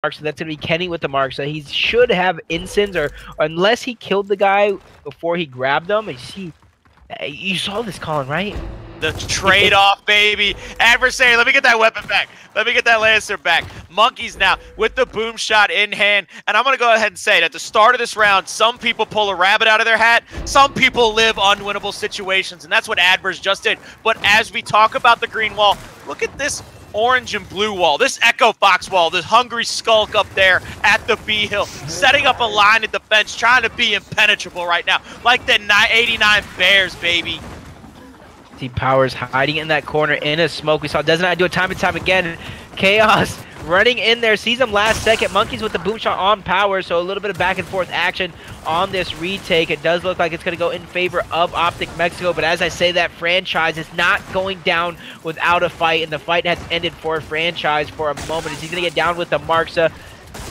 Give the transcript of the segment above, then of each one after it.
mark, so that's going to be Kenny with the mark. So he should have Insins, or unless he killed the guy before he grabbed him. You saw this, Colin, right? The trade-off, baby. Adversary, let me get that weapon back. Let me get that Lancer back. Monkeys now with the boom shot in hand. And I'm going to go ahead and say it. At the start of this round, some people pull a rabbit out of their hat. Some people live unwinnable situations. And that's what Adverse just did. But as we talk about the green wall, look at this orange and blue wall, this Echo Fox wall, this hungry skulk up there at the B hill, setting up a line of defense, trying to be impenetrable right now, like the 89 Bears, baby. See Powers hiding in that corner in a smoke. We saw Desnai do it time and time again. Chaos running in there, sees him last second. Monkeys with the boom shot on Powers, so a little bit of back and forth action on this retake. It does look like it's going to go in favor of Optic Mexico, but as I say, that Franchise is not going down without a fight, and the fight has ended for Franchise for a moment. Is he going to get down with the Marksa?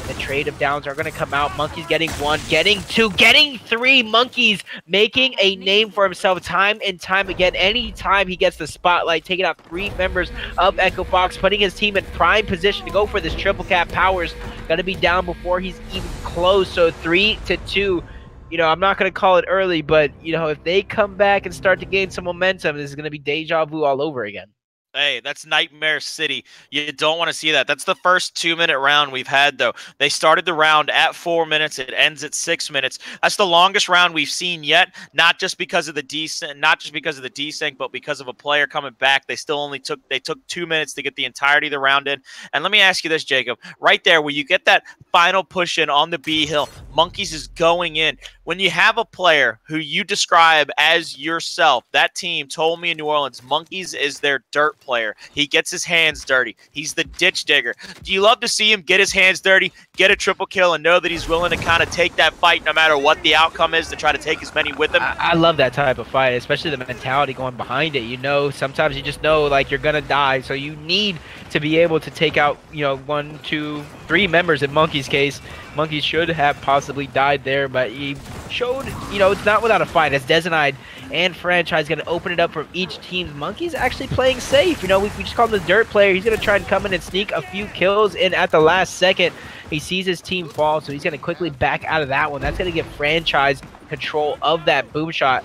The trade of downs are going to come out. Monkeys getting 1, getting 2, getting 3. Monkeys making a name for himself time and time again. Anytime he gets the spotlight, taking out 3 members of Echo Fox, putting his team in prime position to go for this triple cap. Powers going to be down before he's even close. So 3-2. You know, I'm not going to call it early, but, you know, if they come back and start to gain some momentum, this is going to be deja vu all over again. Hey, that's Nightmare City. You don't want to see that. That's the first 2-minute round we've had, though. They started the round at 4 minutes. It ends at 6 minutes. That's the longest round we've seen yet. Not just because of the desync, but because of a player coming back. They took 2 minutes to get the entirety of the round in. And let me ask you this, Jacob. Right there, where you get that final push in on the B hill, Monkeys is going in. When you have a player who you describe as yourself, that team told me in New Orleans, Monkeys is their dirt player. He gets his hands dirty. He's the ditch digger. Do you love to see him get his hands dirty, get a triple kill, and know that he's willing to kind of take that fight no matter what the outcome is to try to take as many with him? I love that type of fight, especially the mentality going behind it. You know, sometimes you just know, like, you're going to die, so you need to be able to take out, you know, 1, 2, 3 members in Monkey's case. Monkey should have possibly died there, but he showed, you know, it's not without a fight. As Desnide and Franchise going to open it up for each team. Monkey's actually playing safe. You know, we just call him the dirt player. He's going to try and come in and sneak a few kills in at the last second. He sees his team fall, so he's going to quickly back out of that one. That's going to give Franchise control of that boom shot.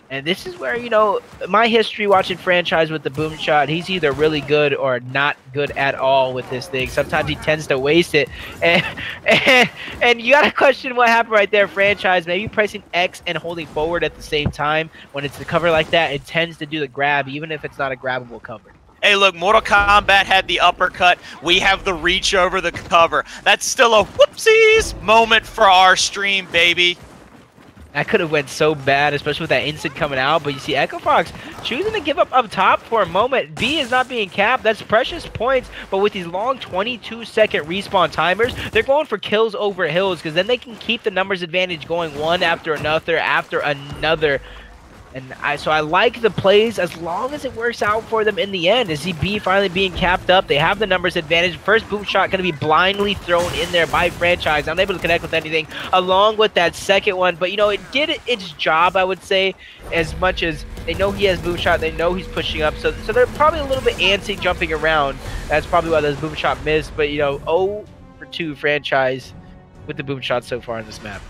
And this is where, you know, my history watching Franchise with the boom shot, he's either really good or not good at all with this thing. Sometimes he tends to waste it. And you got to question what happened right there, Franchise. Maybe pressing X and holding forward at the same time. When it's the cover like that, it tends to do the grab, even if it's not a grabbable cover. Hey, look, Mortal Kombat had the uppercut. We have the reach over the cover. That's still a whoopsies moment for our stream, baby. That could have went so bad, especially with that instant coming out. But you see Echo Fox choosing to give up top for a moment. B is not being capped. That's precious points. But with these long 22-second respawn timers, they're going for kills over hills, because then they can keep the numbers advantage going one after another after another. And so I like the plays as long as it works out for them in the end. As B finally being capped up, they have the numbers advantage. First boom shot going to be blindly thrown in there by Franchise, unable to connect with anything, along with that second one. But, you know, it did its job, I would say, as much as they know he has boom shot, they know he's pushing up. So they're probably a little bit antsy jumping around. That's probably why those boom shot missed. But, you know, 0 for 2 Franchise with the boom shot so far on this map.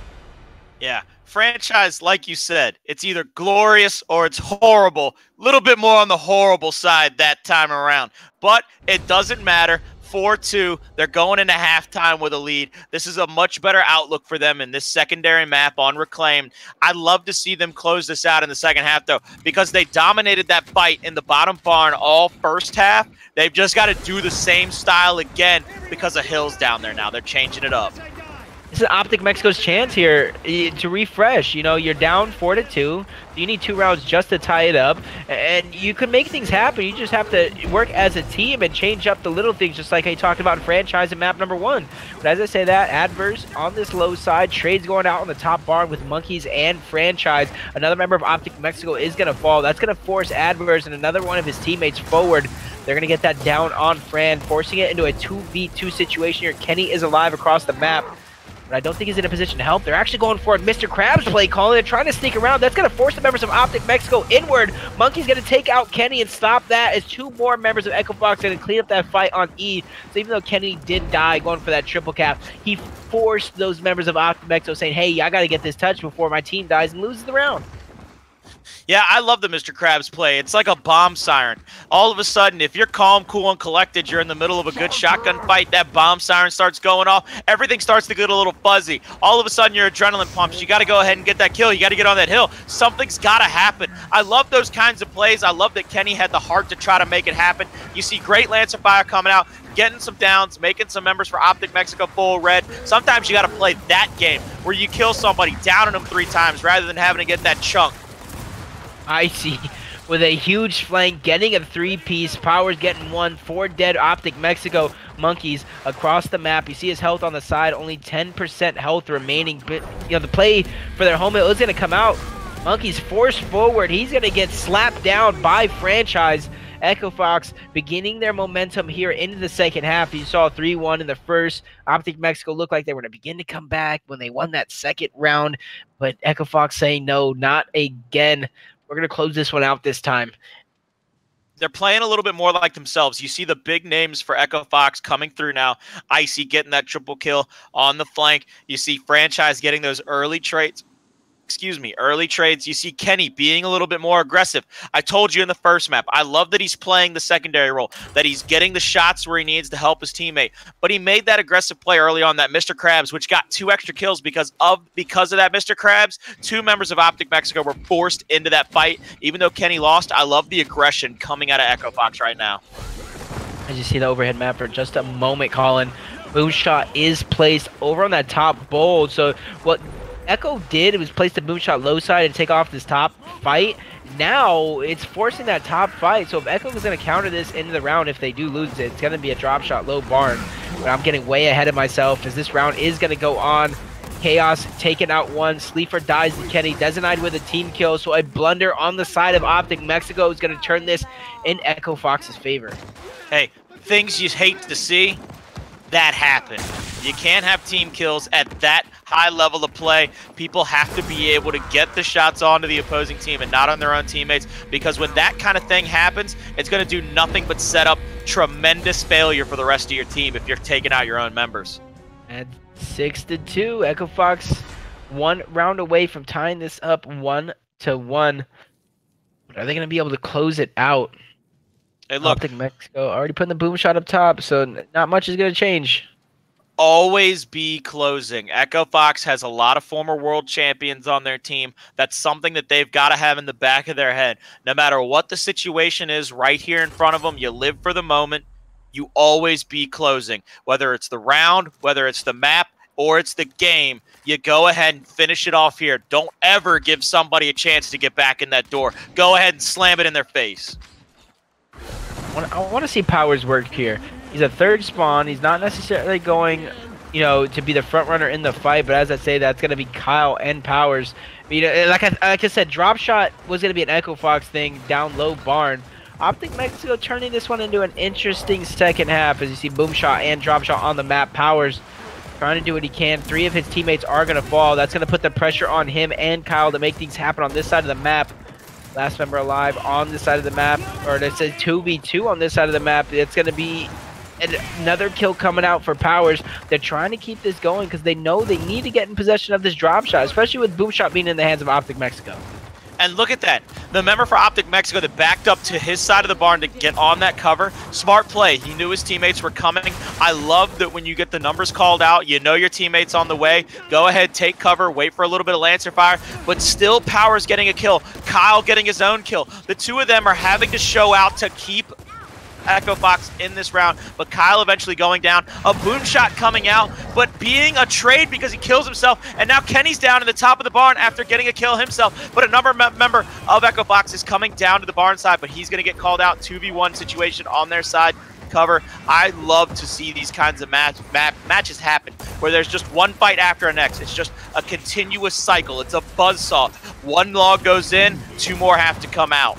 Yeah. Franchise, like you said, it's either glorious or it's horrible. A little bit more on the horrible side that time around. But it doesn't matter. 4-2. They're going into halftime with a lead. This is a much better outlook for them in this secondary map on Reclaimed. I'd love to see them close this out in the second half, though, because they dominated that fight in the bottom barn all first half. They've just got to do the same style again because of Hills down there now. They're changing it up. This is Optic Mexico's chance here to refresh. You know, you're down 4-2. You need 2 rounds just to tie it up. And you can make things happen. You just have to work as a team and change up the little things, just like I talked about in Franchise and map number 1. But as I say that, Adverse on this low side. Trades going out on the top barn with Monkeys and Franchise. Another member of Optic Mexico is going to fall. That's going to force Adverse and another one of his teammates forward. They're going to get that down on Fran, forcing it into a 2v2 situation here. Kenny is alive across the map. but I don't think he's in a position to help. They're actually going for a Mr. Krabs play call. They're trying to sneak around. That's going to force the members of Optic Mexico inward. Monkey's going to take out Kenny and stop that as 2 more members of Echo Fox going to clean up that fight on E. So even though Kenny did die going for that triple cap, he forced those members of Optic Mexico saying, hey, I got to get this touch before my team dies, and loses the round. Yeah, I love the Mr. Krabs play. It's like a bomb siren. All of a sudden, if you're calm, cool, and collected, you're in the middle of a good shotgun fight, that bomb siren starts going off, everything starts to get a little fuzzy. All of a sudden, your adrenaline pumps. You got to go ahead and get that kill. You got to get on that hill. Something's got to happen. I love those kinds of plays. I love that Kenny had the heart to try to make it happen. You see great Lancer Fire coming out, getting some downs, making some members for Optic Mexico full red. Sometimes you got to play that game where you kill somebody, downing them 3 times, rather than having to get that chunk. Icy with a huge flank, getting a 3-piece. Powers getting 1. 4 dead Optic Mexico monkeys across the map. You see his health on the side, only 10% health remaining. But you know, the play for their home is going to come out. Monkeys forced forward. He's going to get slapped down by Franchise. Echo Fox beginning their momentum here into the second half. You saw 3-1 in the first. Optic Mexico looked like they were going to begin to come back when they won that second round. But Echo Fox saying no, not again. We're going to close this one out this time. They're playing a little bit more like themselves. You see the big names for Echo Fox coming through now. Icy getting that triple kill on the flank. You see Franchise getting those early trades. Early trades. You see Kenny being a little bit more aggressive. I told you in the first map, I love that he's playing the secondary role, that he's getting the shots where he needs to help his teammate. But he made that aggressive play early on, that Mr. Krabs, which got 2 extra kills because of that Mr. Krabs. 2 members of Optic Mexico were forced into that fight. Even though Kenny lost, I love the aggression coming out of Echo Fox right now. As you see the overhead map for just a moment, Colin, Boomshot is placed over on that top bowl. So what Echo did, it was place the Boomshot low side and take off this top fight. Now it's forcing that top fight. So if Echo is going to counter this into the round, if they do lose it, it's going to be a drop shot low barn. But I'm getting way ahead of myself as this round is going to go on. Chaos taking out 1. Sleeper dies to Kenny. Designated with a team kill. So a blunder on the side of Optic Mexico is going to turn this in Echo Fox's favor. Hey, things you hate to see, that happen. You can't have team kills at that high level of play. People have to be able to get the shots onto the opposing team and not on their own teammates, because when that kind of thing happens, it's going to do nothing but set up tremendous failure for the rest of your team if you're taking out your own members. And 6-2, Echo Fox 1 round away from tying this up 1-1. But are they going to be able to close it out? Hey, look, Optic Mexico already putting the boom shot up top, so not much is going to change. Always be closing. Echo Fox has a lot of former world champions on their team. That's something that they've got to have in the back of their head. No matter what the situation is right here in front of them, you live for the moment. You always be closing. Whether it's the round, whether it's the map, or it's the game, you go ahead and finish it off here. Don't ever give somebody a chance to get back in that door. Go ahead and slam it in their face. I want to see Powers work here. He's a 3rd spawn. He's not necessarily going, you know, to be the front runner in the fight. But as I say, that's going to be Kyle and Powers. You know, like I said, drop shot was going to be an Echo Fox thing down low barn. Optic Mexico turning this one into an interesting second half as you see boom shot and drop shot on the map. Powers trying to do what he can. 3 of his teammates are going to fall. That's going to put the pressure on him and Kyle to make things happen on this side of the map. Last member alive on this side of the map, or it says 2v2 on this side of the map. It's going to be another kill coming out for Powers. They're trying to keep this going because they know they need to get in possession of this drop shot, especially with boom shot being in the hands of Optic Mexico. And look at that. The member for Optic Mexico that backed up to his side of the barn to get on that cover. Smart play. He knew his teammates were coming. I love that when you get the numbers called out, you know your teammate's on the way. Go ahead, take cover, wait for a little bit of Lancer fire, but still Powers getting a kill. Kyle getting his own kill. The 2 of them are having to show out to keep Echo Fox in this round, but Kyle eventually going down. A boom shot coming out, but being a trade because he kills himself, and now Kenny's down in the top of the barn after getting a kill himself, but another member of Echo Fox is coming down to the barn side, but he's going to get called out. 2v1 situation on their side. Cover. I love to see these kinds of matches happen where there's just one fight after the next. It's just a continuous cycle. It's a buzzsaw. 1 log goes in, 2 more have to come out.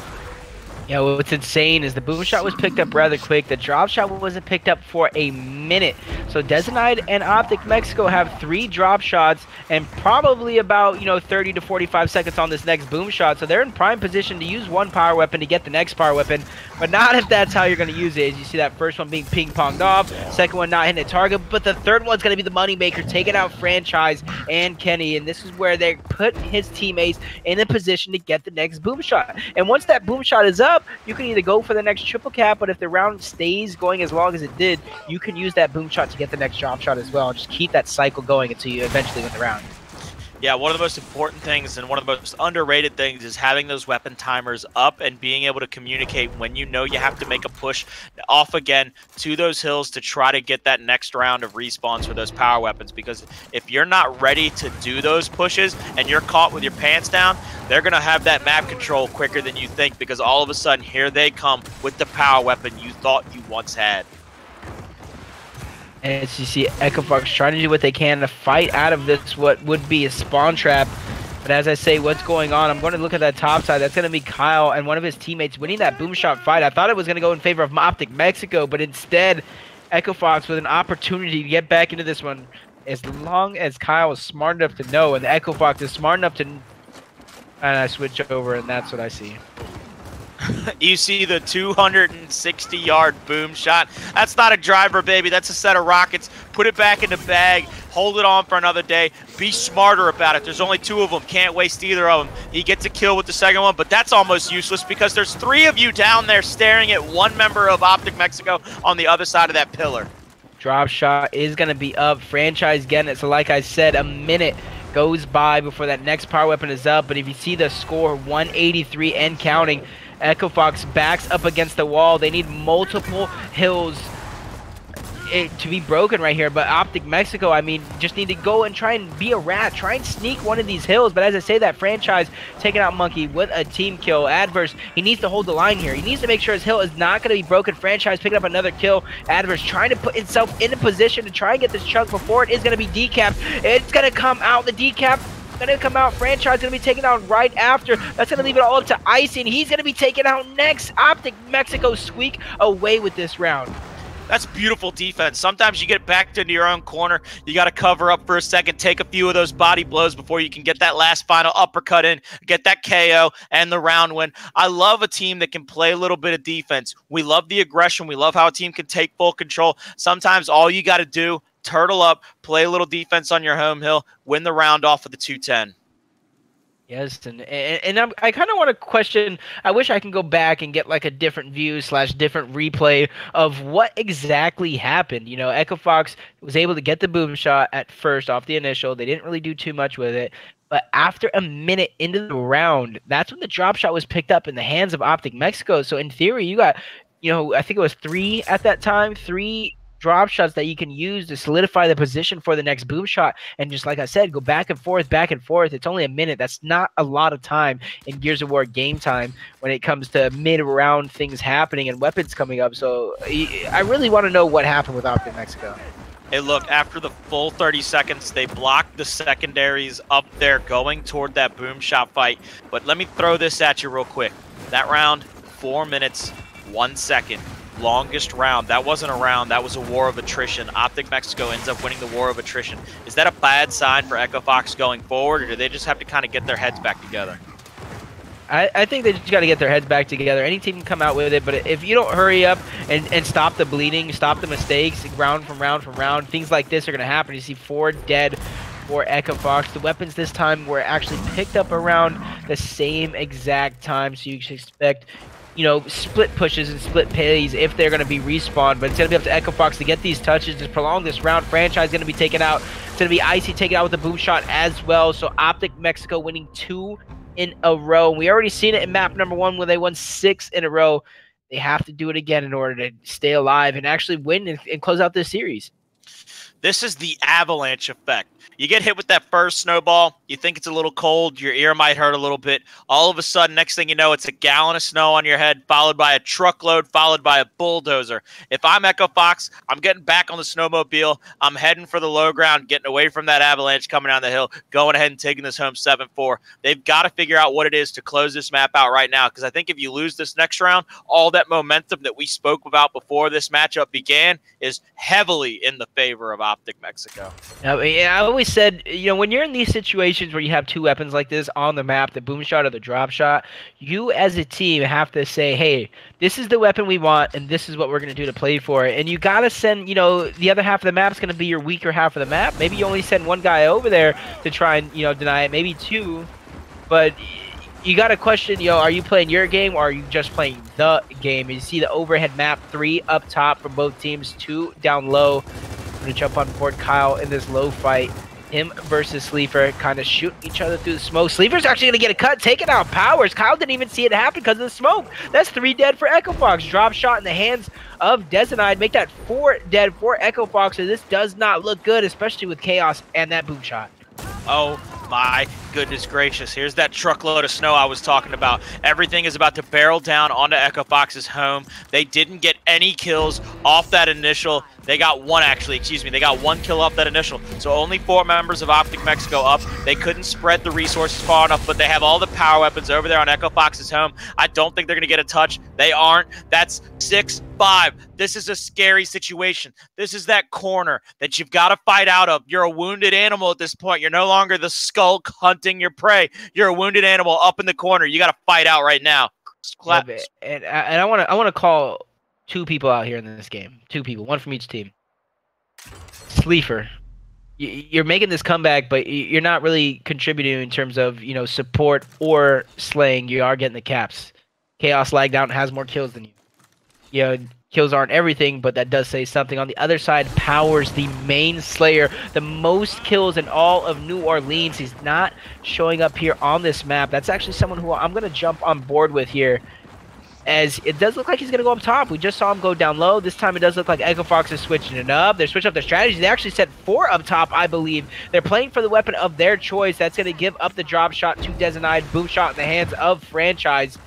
Yeah, what's insane is the boom shot was picked up rather quick. The drop shot wasn't picked up for a minute. So Dezenide and Optic Mexico have 3 drop shots and probably about, 30 to 45 seconds on this next boom shot. So they're in prime position to use one power weapon to get the next power weapon, but not if that's how you're going to use it. As you see that first one being ping-ponged off, second one not hitting a target, but the third one's going to be the moneymaker, taking out Franchise and Kenny. And this is where they put his teammates in a position to get the next boom shot. And once that boom shot is up, you can either go for the next triple cap, but if the round stays going as long as it did, you can use that boom shot to get the next drop shot as well. Just keep that cycle going until you eventually win the round. Yeah, one of the most important things and one of the most underrated things is having those weapon timers up and being able to communicate when you know you have to make a push off again to those hills to try to get that next round of respawns for those power weapons. Because if you're not ready to do those pushes and you're caught with your pants down, they're going to have that map control quicker than you think, because all of a sudden here they come with the power weapon you thought you once had. As you see, Echo Fox trying to do what they can to fight out of this, what would be a spawn trap. But as I say, what's going on? I'm going to look at that top side. That's going to be Kyle and one of his teammates winning that boom shot fight. I thought it was going to go in favor of Optic Mexico, but instead, Echo Fox with an opportunity to get back into this one. As long as Kyle is smart enough to know, and the Echo Fox is smart enough to... And I switch over, and that's what I see. You see the 260-yard boom shot. That's not a driver, baby. That's a set of rockets. Put it back in the bag. Hold it on for another day. Be smarter about it. There's only 2 of them. Can't waste either of them. He gets a kill with the second one, but that's almost useless because there's 3 of you down there staring at one member of Optic Mexico on the other side of that pillar. Drop shot is going to be up. Franchise getting it. So like I said, a minute goes by before that next power weapon is up. But if you see the score, 183 and counting, Echo Fox backs up against the wall. They need multiple hills to be broken right here. But Optic Mexico, I mean, just need to go and try and be a rat. Try and sneak one of these hills. But as I say that, Franchise taking out Monkey with a team kill. Adverse, he needs to hold the line here. He needs to make sure his hill is not going to be broken. Franchise picking up another kill. Adverse trying to put himself in a position to try and get this chunk before it is going to be decapped. It's going to come out. The decap gonna come out. Franchise gonna be taken out right after. That's gonna leave it all up to Icy, and he's gonna be taken out next. Optic Mexico squeak away with this round. That's beautiful defense. Sometimes you get backed into your own corner. You got to cover up for a second, take a few of those body blows before you can get that last final uppercut in, get that KO, and the round win. I love a team that can play a little bit of defense. We love the aggression. We love how a team can take full control. Sometimes all you got to do, turtle up, play a little defense on your home hill, win the round off of the 210. Yes, and I kind of want to question. I wish I can go back and get like a different view / different replay of what exactly happened. Echo Fox was able to get the boom shot at first off the initial. They didn't really do too much with it, but after a minute into the round, that's when the drop shot was picked up in the hands of Optic Mexico. So in theory, you got, I think it was 3 at that time, 3 drop shots that you can use to solidify the position for the next boom shot, and just like I said, go back and forth. It's only a minute. That's not a lot of time in Gears of War game time when it comes to mid-round things happening and weapons coming up. So I really want to know what happened with Optic Mexico. Hey, look, after the full 30 seconds, they blocked the secondaries up there going toward that boom shot fight. But let me throw this at you real quick. That round, 4 minutes, 1 second. Longest round. That wasn't a round. That was a war of attrition. Optic Mexico ends up winning the war of attrition. Is that a bad sign for Echo Fox going forward, or do they just have to kind of get their heads back together? I think they just got to get their heads back together. Any team can come out with it, but if you don't hurry up and stop the bleeding, stop the mistakes, round from round, things like this are going to happen. You see 4 dead for Echo Fox. The weapons this time were actually picked up around the same exact time, so you should expect split pushes and split plays if they're going to be respawned. But it's going to be up to Echo Fox to get these touches to prolong this round. Franchise going to be taken out. It's going to be Icy taken out with a boom shot as well. So Optic Mexico winning 2 in a row. We already seen it in map number 1 where they won 6 in a row. They have to do it again in order to stay alive and actually win and close out this series. This is the avalanche effect. You get hit with that first snowball, you think it's a little cold, your ear might hurt a little bit. All of a sudden, next thing you know, it's a gallon of snow on your head, followed by a truckload, followed by a bulldozer. If I'm Echo Fox, I'm getting back on the snowmobile. I'm heading for the low ground, getting away from that avalanche coming down the hill, going ahead and taking this home 7-4. They've got to figure out what it is to close this map out right now, because I think if you lose this next round, all that momentum that we spoke about before this matchup began is heavily in the favor of Optic Mexico. I always said, when you're in these situations where you have two weapons like this on the map, the boom shot or the drop shot, you as a team have to say, hey, this is the weapon we want, and this is what we're going to do to play for it. And you got to send, the other half of the map's going to be your weaker half of the map. Maybe you only send one guy over there to try and, deny it, maybe two. But you got to question, are you playing your game or are you just playing the game? You see the overhead map, 3 up top for both teams, 2 down low. I'm going to jump on board Kyle in this low fight. Him versus Sleeper kind of shooting each other through the smoke. Sleeper's actually going to get a cut, taking out Powers. Kyle didn't even see it happen because of the smoke. That's 3 dead for Echo Fox. Drop shot in the hands of Desanide. Make that 4 dead for Echo Fox. And this does not look good, especially with Chaos and that boom shot. Oh my goodness gracious. Here's that truckload of snow I was talking about. Everything is about to barrel down onto Echo Fox's home. They didn't get any kills off that initial. They got one, actually, they got 1 kill off that initial. So only 4 members of Optic Mexico up. They couldn't spread the resources far enough, but they have all the power weapons over there on Echo Fox's home. I don't think they're going to get a touch. They aren't. That's 6-5. This is a scary situation. This is that corner that you've got to fight out of. You're a wounded animal at this point. You're no longer the skulk hunting your prey. You're a wounded animal up in the corner. You got to fight out right now. And I want to call 2 people out here in this game. 2 people, 1 from each team. Sleeper, you're making this comeback, but you're not really contributing in terms of support or slaying. You are getting the caps. Chaos lagged out and has more kills than you. Kills aren't everything, but that does say something. On the other side, Powers, the main slayer, the most kills in all of New Orleans. He's not showing up here on this map. That's actually someone who I'm going to jump on board with here, as it does look like he's going to go up top. We just saw him go down low. This time it does look like Echo Fox is switching it up. They're switching up their strategy. They actually set 4 up top, I believe. They're playing for the weapon of their choice. That's going to give up the drop shot to Desanide. Boom shot in the hands of Franchise.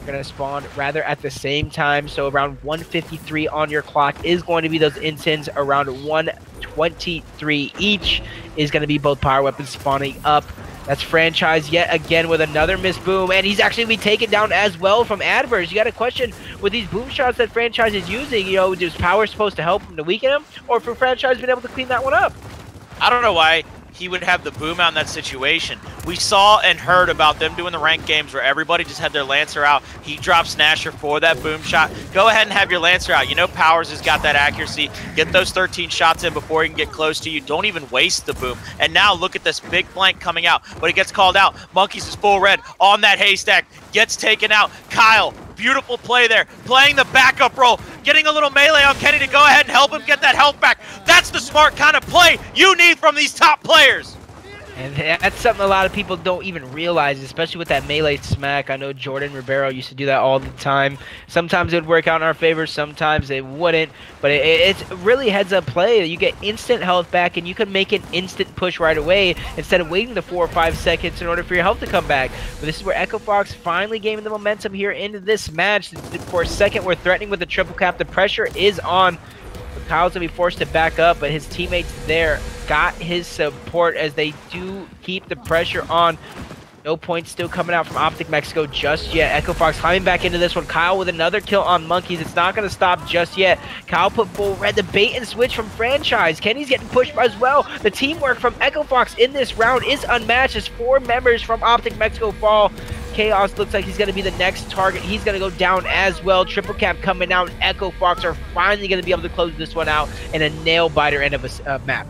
Going to spawn rather at the same time, so around 153 on your clock is going to be those intins. Around 123 each is going to be both power weapons spawning up. That's Franchise yet again with another missed boom, and he's actually going to be taken down as well from Adverse. You got a question with these boom shots that Franchise is using, is Power supposed to help him to weaken him, or for Franchise being able to clean that one up? I don't know why he would have the boom out in that situation. We saw and heard about them doing the ranked games where everybody just had their Lancer out. He drops Snasher for that boom shot. Go ahead and have your Lancer out. Powers has got that accuracy. Get those 13 shots in before he can get close to you. Don't even waste the boom. And now look at this big flank coming out, but he gets called out. Monkeys is full red on that haystack. Gets taken out. Kyle, beautiful play there. Playing the backup role. Getting a little melee on Kenny to go ahead and help him get that health back. That's the smart kind of play you need from these top players. And that's something a lot of people don't even realize, especially with that melee smack. I know Jordan Ribeiro used to do that all the time. Sometimes it would work out in our favor, sometimes it wouldn't. But it's really heads-up play. You get instant health back, and you can make an instant push right away instead of waiting the 4 or 5 seconds in order for your health to come back. But this is where Echo Fox finally gaining the momentum here into this match. For a second, we're threatening with the triple cap. The pressure is on. Kyle's going to be forced to back up, but his teammates there got his support as they do keep the pressure on. No points still coming out from Optic Mexico just yet. Echo Fox climbing back into this one. Kyle with another kill on Monkeys. It's not going to stop just yet. Kyle put full red. The bait and switch from Franchise. Kenny's getting pushed as well. The teamwork from Echo Fox in this round is unmatched as 4 members from Optic Mexico fall. Chaos looks like he's going to be the next target. He's going to go down as well. Triple cap coming out. Echo Fox are finally going to be able to close this one out in a nail-biter end of a map.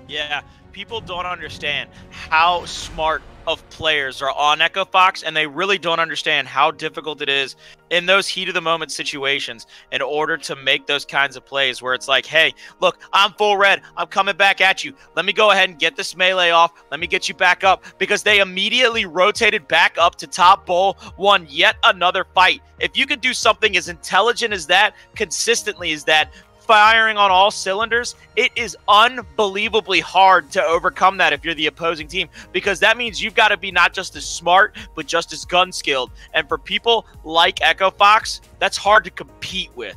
Yeah, people don't understand how smart of players are on Echo Fox, and they really don't understand how difficult it is in those heat-of-the-moment situations in order to make those kinds of plays where it's like, hey, look, I'm full red. I'm coming back at you. Let me go ahead and get this melee off. Let me get you back up, because they immediately rotated back up to top bowl, won yet another fight. If you could do something as intelligent as that, consistently as that, firing on all cylinders, it is unbelievably hard to overcome that if you're the opposing team, because that means you've got to be not just as smart, but just as gun skilled. And for people like Echo Fox, that's hard to compete with.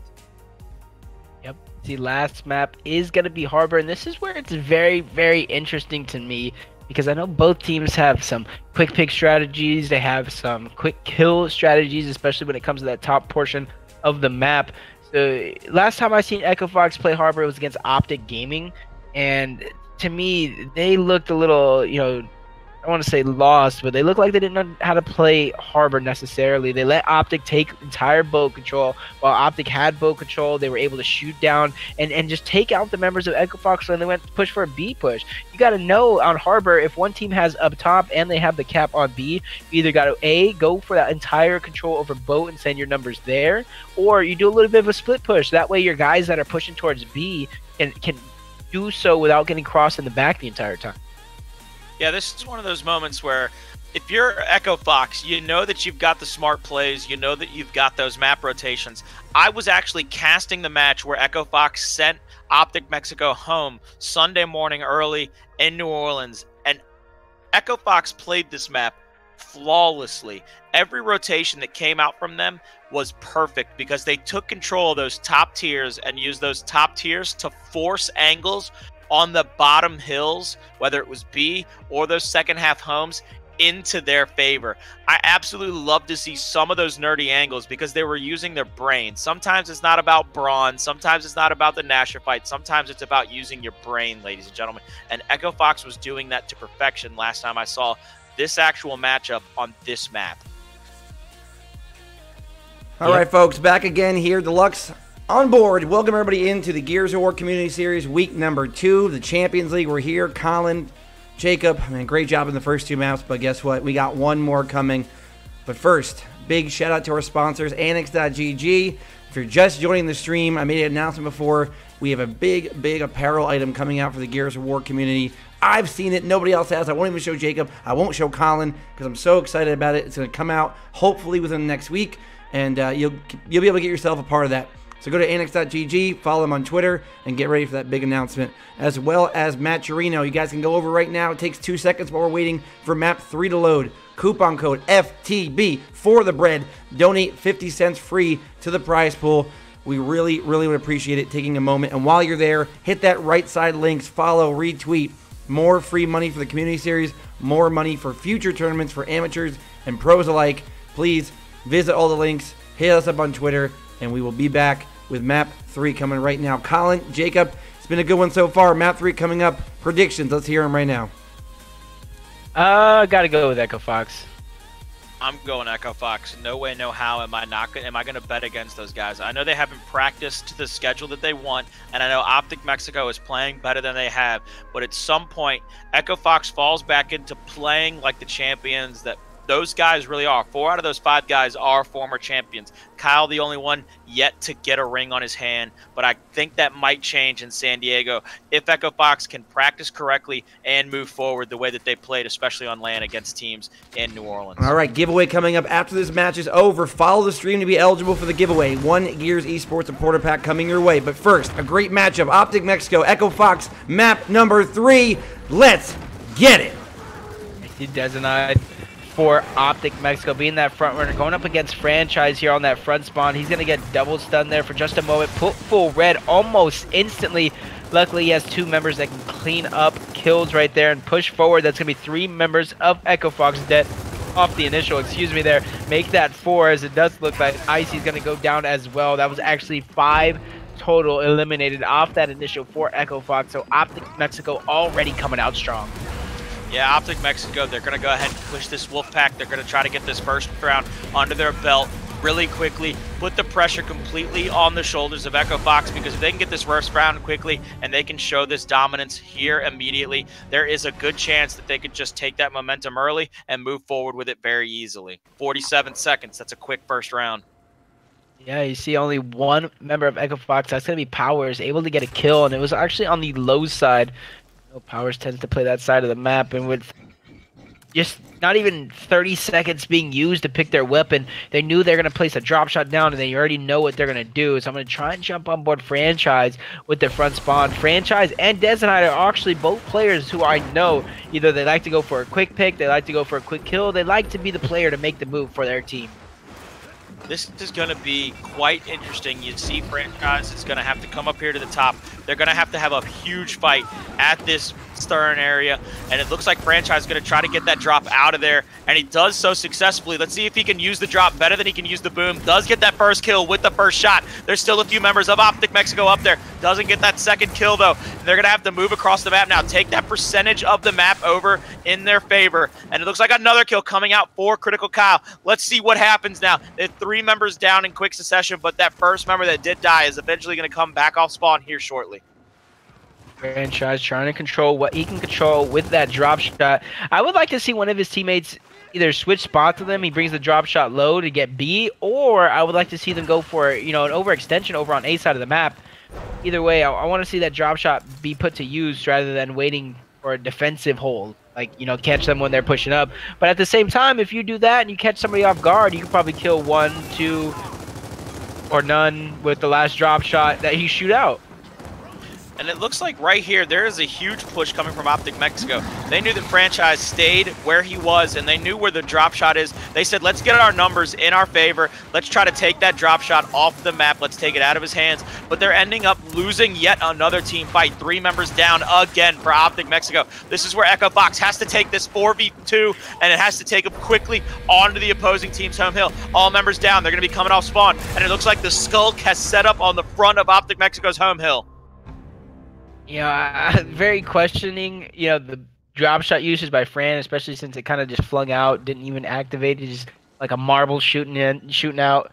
Yep. The last map is going to be Harbor, and this is where it's very, very interesting to me, because I know both teams have some quick pick strategies. They have some quick kill strategies, especially when it comes to that top portion of the map. So last time I seen Echo Fox play Harbor, it was against Optic Gaming, and to me, they looked a little, you know, I don't want to say lost, but they looked like they didn't know how to play Harbor necessarily. They let Optic take entire boat control. While Optic had boat control, they were able to shoot down and just take out the members of Echo Fox, and they went to push for a B push. You got to know on Harbor, if one team has up top and they have the cap on B, you either got to A, go for that entire control over boat and send your numbers there, or you do a little bit of a split push. That way your guys that are pushing towards B can do so without getting crossed in the back the entire time. Yeah, this is one of those moments where if you're Echo Fox, you know that you've got the smart plays, you know that you've got those map rotations. I was actually casting the match where Echo Fox sent Optic Mexico home Sunday morning early in New Orleans, and Echo Fox played this map flawlessly. Every rotation that came out from them was perfect because they took control of those top tiers and used those top tiers to force angles on the bottom hills, whether it was B or those second half homes, into their favor. I absolutely love to see some of those nerdy angles because they were using their brain. Sometimes it's not about brawn. Sometimes it's not about the Nasher fight. Sometimes it's about using your brain, ladies and gentlemen. And Echo Fox was doing that to perfection last time I saw this actual matchup on this map. All right, folks, back again here. Deluxe on board. Welcome everybody into the Gears of War Community Series, week number 2, the Champions League. We're here. Colin, Jacob, man, great job in the first 2 maps, but guess what? We got one more coming. But first, big shout out to our sponsors, Annex.gg. If you're just joining the stream, I made an announcement before. We have a big apparel item coming out for the Gears of War community. I've seen it. Nobody else has. I won't even show Jacob. I won't show Colin because I'm so excited about it. It's going to come out hopefully within the next week, and you'll be able to get yourself a part of that. So go to Annex.gg, follow them on Twitter, and get ready for that big announcement. As well as Matt Chirino. You guys can go over right now. It takes 2 seconds while we're waiting for map 3 to load. Coupon code FTB for the bread. Donate 50 cents free to the prize pool. We really would appreciate it taking a moment. And while you're there, hit that right side links, follow, retweet. More free money for the community series. More money for future tournaments for amateurs and pros alike. Please visit all the links. Hit us up on Twitter. And we will be back with Map 3 coming right now. Colin, Jacob, it's been a good one so far. Map 3 coming up. Predictions. Let's hear them right now. Gotta go with Echo Fox. I'm going Echo Fox. No way, no how am I going to bet against those guys. I know they haven't practiced to the schedule that they want, and I know Optic Mexico is playing better than they have, but at some point, Echo Fox falls back into playing like the champions that those guys really are. 4 out of those 5 guys are former champions. Kyle, the only one yet to get a ring on his hand, but I think that might change in San Diego if Echo Fox can practice correctly and move forward the way that they played, especially on land against teams in New Orleans. All right, giveaway coming up after this match is over. Follow the stream to be eligible for the giveaway. 1 Gears Esports supporter pack coming your way. But first, a great matchup. Optic Mexico, Echo Fox, map number 3. Let's get it. He designed for Optic Mexico being that front runner, going up against Franchise here on that front spawn. He's going to get double stunned there for just a moment. Put full red almost instantly. Luckily, he has 2 members that can clean up kills right there and push forward. That's going to be 3 members of Echo Fox dead off the initial, there. Make that 4, as it does look like Icy's going to go down as well. That was actually 5 total eliminated off that initial for Echo Fox. So Optic Mexico already coming out strong. Yeah, Optic Mexico, they're going to go ahead and push this Wolfpack. They're going to try to get this first round under their belt really quickly, put the pressure completely on the shoulders of Echo Fox, because if they can get this first round quickly and they can show this dominance here immediately, there is a good chance that they could just take that momentum early and move forward with it very easily. 47 seconds, that's a quick first round. Yeah, you see only 1 member of Echo Fox, that's going to be Powers, able to get a kill, and it was actually on the low side. Powers tends to play that side of the map, and with just not even 30 seconds being used to pick their weapon. They knew they're going to place a drop shot down, and they already know what they're going to do. So I'm going to try and jump on board Franchise with the front spawn. Franchise and Dezenite are actually both players who I know either they like to go for a quick pick, they like to go for a quick kill, they like to be the player to make the move for their team. This is going to be quite interesting. You see Franchise is going to have to come up here to the top. They're going to have a huge fight at this stern area, and it looks like Franchise is going to try to get that drop out of there, and he does so successfully. Let's see if he can use the drop better than he can use the boom. Does get that first kill with the first shot. There's still a few members of Optic Mexico up there. Doesn't get that second kill, though. They're going to have to move across the map now, take that percentage of the map over in their favor, and it looks like another kill coming out for Critical Kyle. Let's see what happens now. They have 3 members down in quick succession, but that first member that did die is eventually going to come back off spawn here shortly. Franchise trying to control what he can control with that drop shot. I would like to see one of his teammates either switch spots with him, he brings the drop shot low to get B, or I would like to see them go for, you know, an overextension over on A side of the map. Either way, I want to see that drop shot be put to use rather than waiting for a defensive hold. Like, you know, catch them when they're pushing up. But at the same time, if you do that and you catch somebody off guard, you can probably kill 1, 2, or none with the last drop shot that he shoot out. And it looks like right here, there is a huge push coming from Optic Mexico. They knew that Franchise stayed where he was, and they knew where the drop shot is. They said, let's get our numbers in our favor. Let's try to take that drop shot off the map. Let's take it out of his hands. But they're ending up losing yet another team fight. 3 members down again for Optic Mexico. This is where Echo Fox has to take this 4v2, and it has to take him quickly onto the opposing team's home hill. All members down. They're going to be coming off spawn, and it looks like the Skulk has set up on the front of Optic Mexico's home hill. Yeah, very questioning, you know, the drop shot usage by Fran, especially since it kind of just flung out, didn't even activate. It's just like a marble shooting out.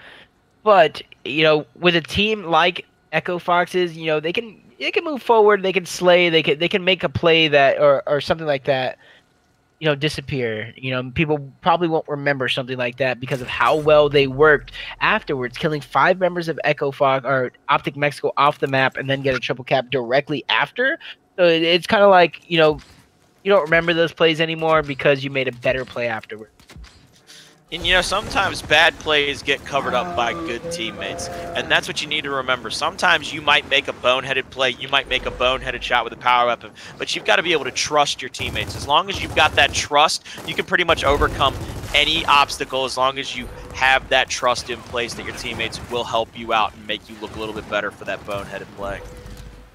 But, you know, with a team like Echo Foxes, you know, they can move forward, they can slay, they can make a play that or something like that, you know, disappear. You know, people probably won't remember something like that because of how well they worked afterwards, killing 5 members of Echo Fox or Optic Mexico off the map and then get a triple cap directly after. So it's kind of like, you know, you don't remember those plays anymore because you made a better play afterwards. And, you know, sometimes bad plays get covered up by good teammates, and that's what you need to remember. Sometimes you might make a boneheaded play, you might make a boneheaded shot with a power weapon, but you've got to be able to trust your teammates. As long as you've got that trust, you can pretty much overcome any obstacle as long as you have that trust in place that your teammates will help you out and make you look a little bit better for that boneheaded play.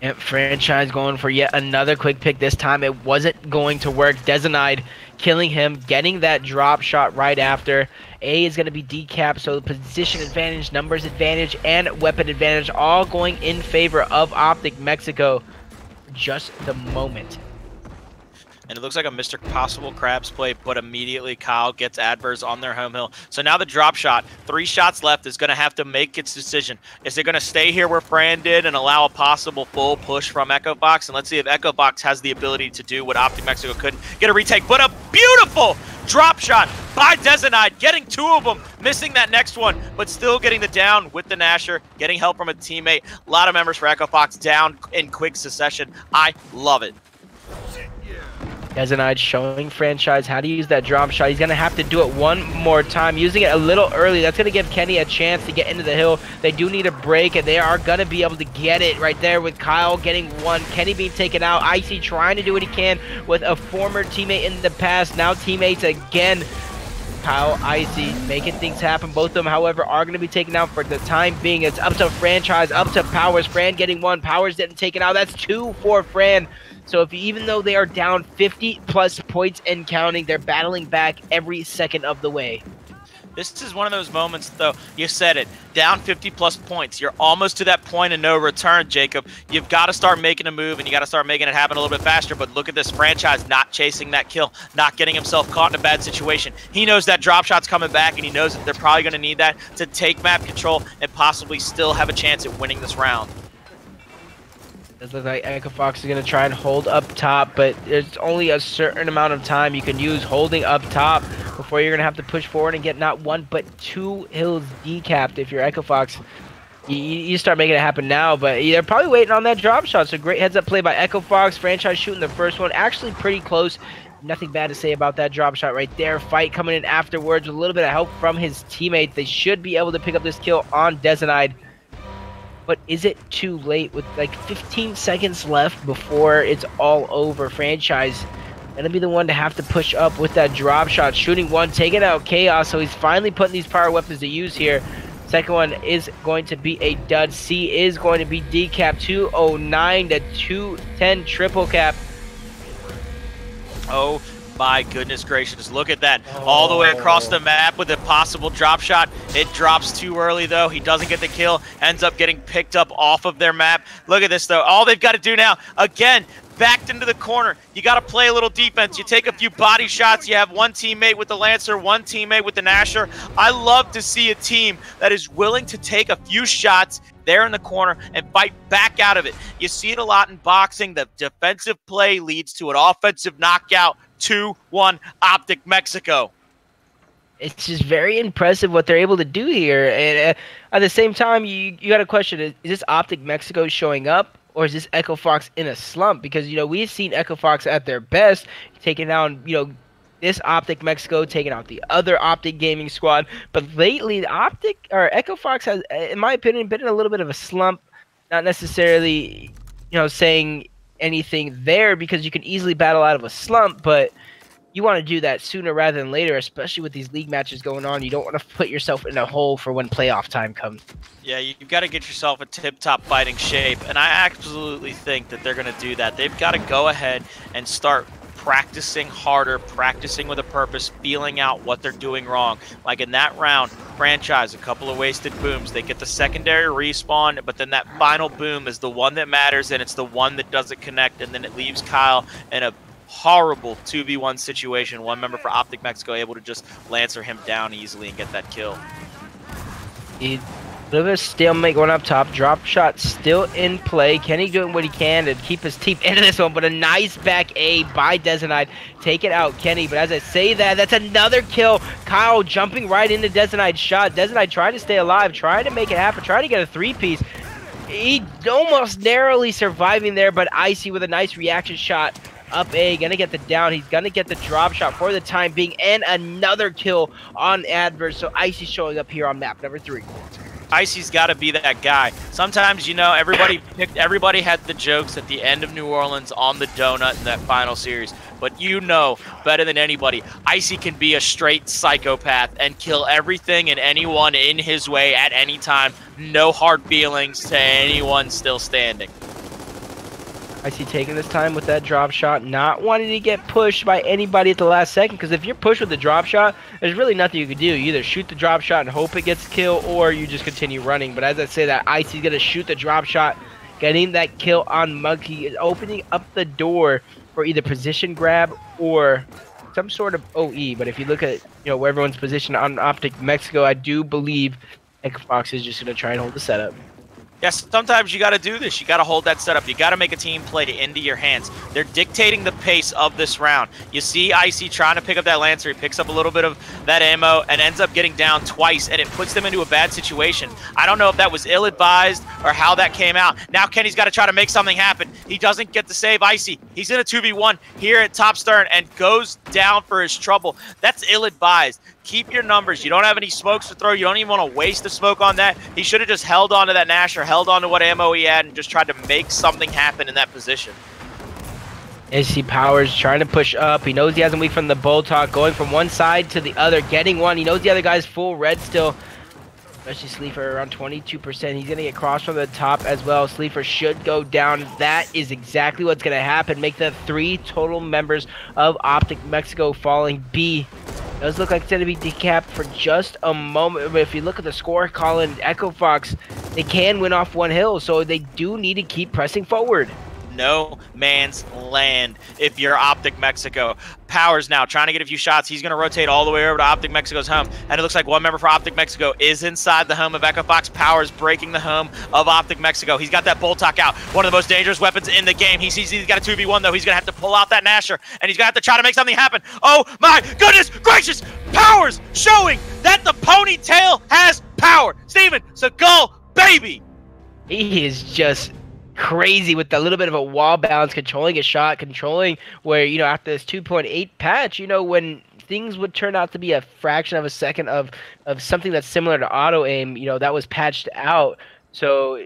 Yep, Franchise going for yet another quick pick. This time it wasn't going to work. Dezenide killing him, getting that drop shot right after. A is going to be decapped, so the position advantage, numbers advantage, and weapon advantage all going in favor of Optic Mexico for just the moment. And it looks like a Mr. Possible Crabs play, but immediately Kyle gets Adverse on their home hill. So now the drop shot, 3 shots left, is going to have to make its decision. Is it going to stay here where Fran did and allow a possible full push from Echo Fox? And let's see if Echo Fox has the ability to do what Optic Mexico couldn't. Get a retake, but a beautiful drop shot by Dezenide, getting 2 of them, missing that next one, but still getting the down with the Nasher, getting help from a teammate. A lot of members for Echo Fox down in quick succession. I love it. Dezenide showing Franchise how to use that drop shot. He's going to have to do it one more time, using it a little early. That's going to give Kenny a chance to get into the hill. They do need a break, and they are going to be able to get it right there with Kyle getting 1. Kenny being taken out. Icy trying to do what he can with a former teammate in the past. Now teammates again. Kyle, Icy making things happen. Both of them, however, are going to be taken out for the time being. It's up to Franchise, up to Powers. Fran getting 1. Powers getting taken out. That's 2 for Fran. So if even though they are down 50+ points and counting, they're battling back every second of the way. This is one of those moments, though, you said it, down 50+ points. You're almost to that point of no return, Jacob. You've got to start making a move, and you got to start making it happen a little bit faster. But look at this Franchise not chasing that kill, not getting himself caught in a bad situation. He knows that drop shot's coming back, and he knows that they're probably going to need that to take map control and possibly still have a chance at winning this round. It looks like Echo Fox is going to try and hold up top, but there's only a certain amount of time you can use holding up top before you're going to have to push forward and get not 1 but 2 hills decapped. If you're Echo Fox, you start making it happen now, but they're probably waiting on that drop shot. So great heads up play by Echo Fox. Franchise shooting the first one, actually pretty close nothing bad to say about that drop shot right there. Fight coming in afterwards with a little bit of help from his teammates. They should be able to pick up this kill on Dezenide. But is it too late with like 15 seconds left before it's all over? Franchise gonna be the one to have to push up with that drop shot. Shooting one, taking out Chaos, so he's finally putting these power weapons to use here. Second one is going to be a dud. C is going to be decap. 209 to 210 triple cap. Oh my goodness gracious, look at that. All the way across the map with a possible drop shot. It drops too early though. He doesn't get the kill, ends up getting picked up off of their map. Look at this though. All they've got to do now, again, backed into the corner. You got to play a little defense. You take a few body shots. You have one teammate with the Lancer, one teammate with the Nasher. I love to see a team that is willing to take a few shots there in the corner and fight back out of it. You see it a lot in boxing. The defensive play leads to an offensive knockout. 2-1 Optic Mexico. It's just very impressive what they're able to do here. And at the same time, you got to question, is this Optic Mexico showing up? Or is this Echo Fox in a slump? Because, you know, we've seen Echo Fox at their best, taking down, you know, this Optic Mexico, taking out the other Optic Gaming squad. But lately, the Echo Fox has, in my opinion, been in a little bit of a slump. Not necessarily, you know, saying anything there, because you can easily battle out of a slump, but you want to do that sooner rather than later, especially with these league matches going on. You don't want to put yourself in a hole for when playoff time comes. Yeah, you've got to get yourself a tip-top fighting shape, and I absolutely think that they're going to do that. They've got to go ahead and start practicing harder, practicing with a purpose, feeling out what they're doing wrong. Like in that round, Franchise, a couple of wasted booms. They get the secondary respawn, but then that final boom is the one that matters, and it's the one that doesn't connect, and then it leaves Kyle in a horrible 2v1 situation. One member for Optic Mexico able to just Lancer him down easily and get that kill. A little bit of stalemate going up top. Drop shot still in play. Kenny doing what he can to keep his team into this one, but a nice back A by Dezenide. Take it out, Kenny. But as I say that, that's another kill. Kyle jumping right into Dezenide's shot. Dezenide trying to stay alive, trying to make it happen, trying to get a three-piece. He almost narrowly surviving there, but Icy with a nice reaction shot. Up A, gonna get the down. He's gonna get the drop shot for the time being, and another kill on Adverse. So Icy showing up here on map number 3. Icy's got to be that guy. Sometimes, you know, everybody had the jokes at the end of New Orleans on the donut in that final series. But you know better than anybody, Icy can be a straight psychopath and kill everything and anyone in his way at any time. No hard feelings to anyone still standing. Icy taking this time with that drop shot, not wanting to get pushed by anybody at the last second, because if you're pushed with the drop shot, there's really nothing you can do. You either shoot the drop shot and hope it gets kill, or you just continue running. But as I say that, Icy's going to shoot the drop shot, getting that kill on Monkey, is opening up the door for either position grab or some sort of OE. But if you look at, you know, where everyone's positioned on Optic Mexico, I do believe Echo Fox is just going to try and hold the setup. Yes, sometimes you got to do this. You got to hold that setup. You got to make a team play into your hands. They're dictating the pace of this round. You see Icy trying to pick up that Lancer. He picks up a little bit of that ammo and ends up getting down twice, and it puts them into a bad situation. I don't know if that was ill-advised or how that came out. Now Kenny's got to try to make something happen. He doesn't get to save Icy. He's in a 2v1 here at Top Stern and goes down for his trouble. That's ill-advised. Keep your numbers. You don't have any smokes to throw. You don't even want to waste the smoke on that. He should have just held on to that Nasher, held on to what ammo he had, and just tried to make something happen in that position. AC Powers trying to push up. He knows he has a weak from the Boltok, going from one side to the other, getting one. He knows the other guy's full red still. Especially Sleeper around 22%. He's going to get crossed from the top as well. Sleeper should go down. That is exactly what's going to happen. Make the 3 total members of Optic Mexico falling. B does look like it's going to be decapped for just a moment. But if you look at the score, Colin, Echo Fox, they can win off one hill. So they do need to keep pressing forward. No man's land if you're Optic Mexico. Powers now trying to get a few shots. He's going to rotate all the way over to Optic Mexico's home. And it looks like one member for Optic Mexico is inside the home of Echo Fox. Powers breaking the home of Optic Mexico. He's got that Boltok out. One of the most dangerous weapons in the game. He sees he's got a 2v1 though. He's going to have to pull out that Nasher. And he's going to have to try to make something happen. Oh my goodness gracious. Powers showing that the ponytail has power. Steven Seagal, baby. He is just crazy with a little bit of a wall bounce, controlling a shot, controlling where, after this 2.8 patch, when things would turn out to be a fraction of a second of something that's similar to auto aim, that was patched out. So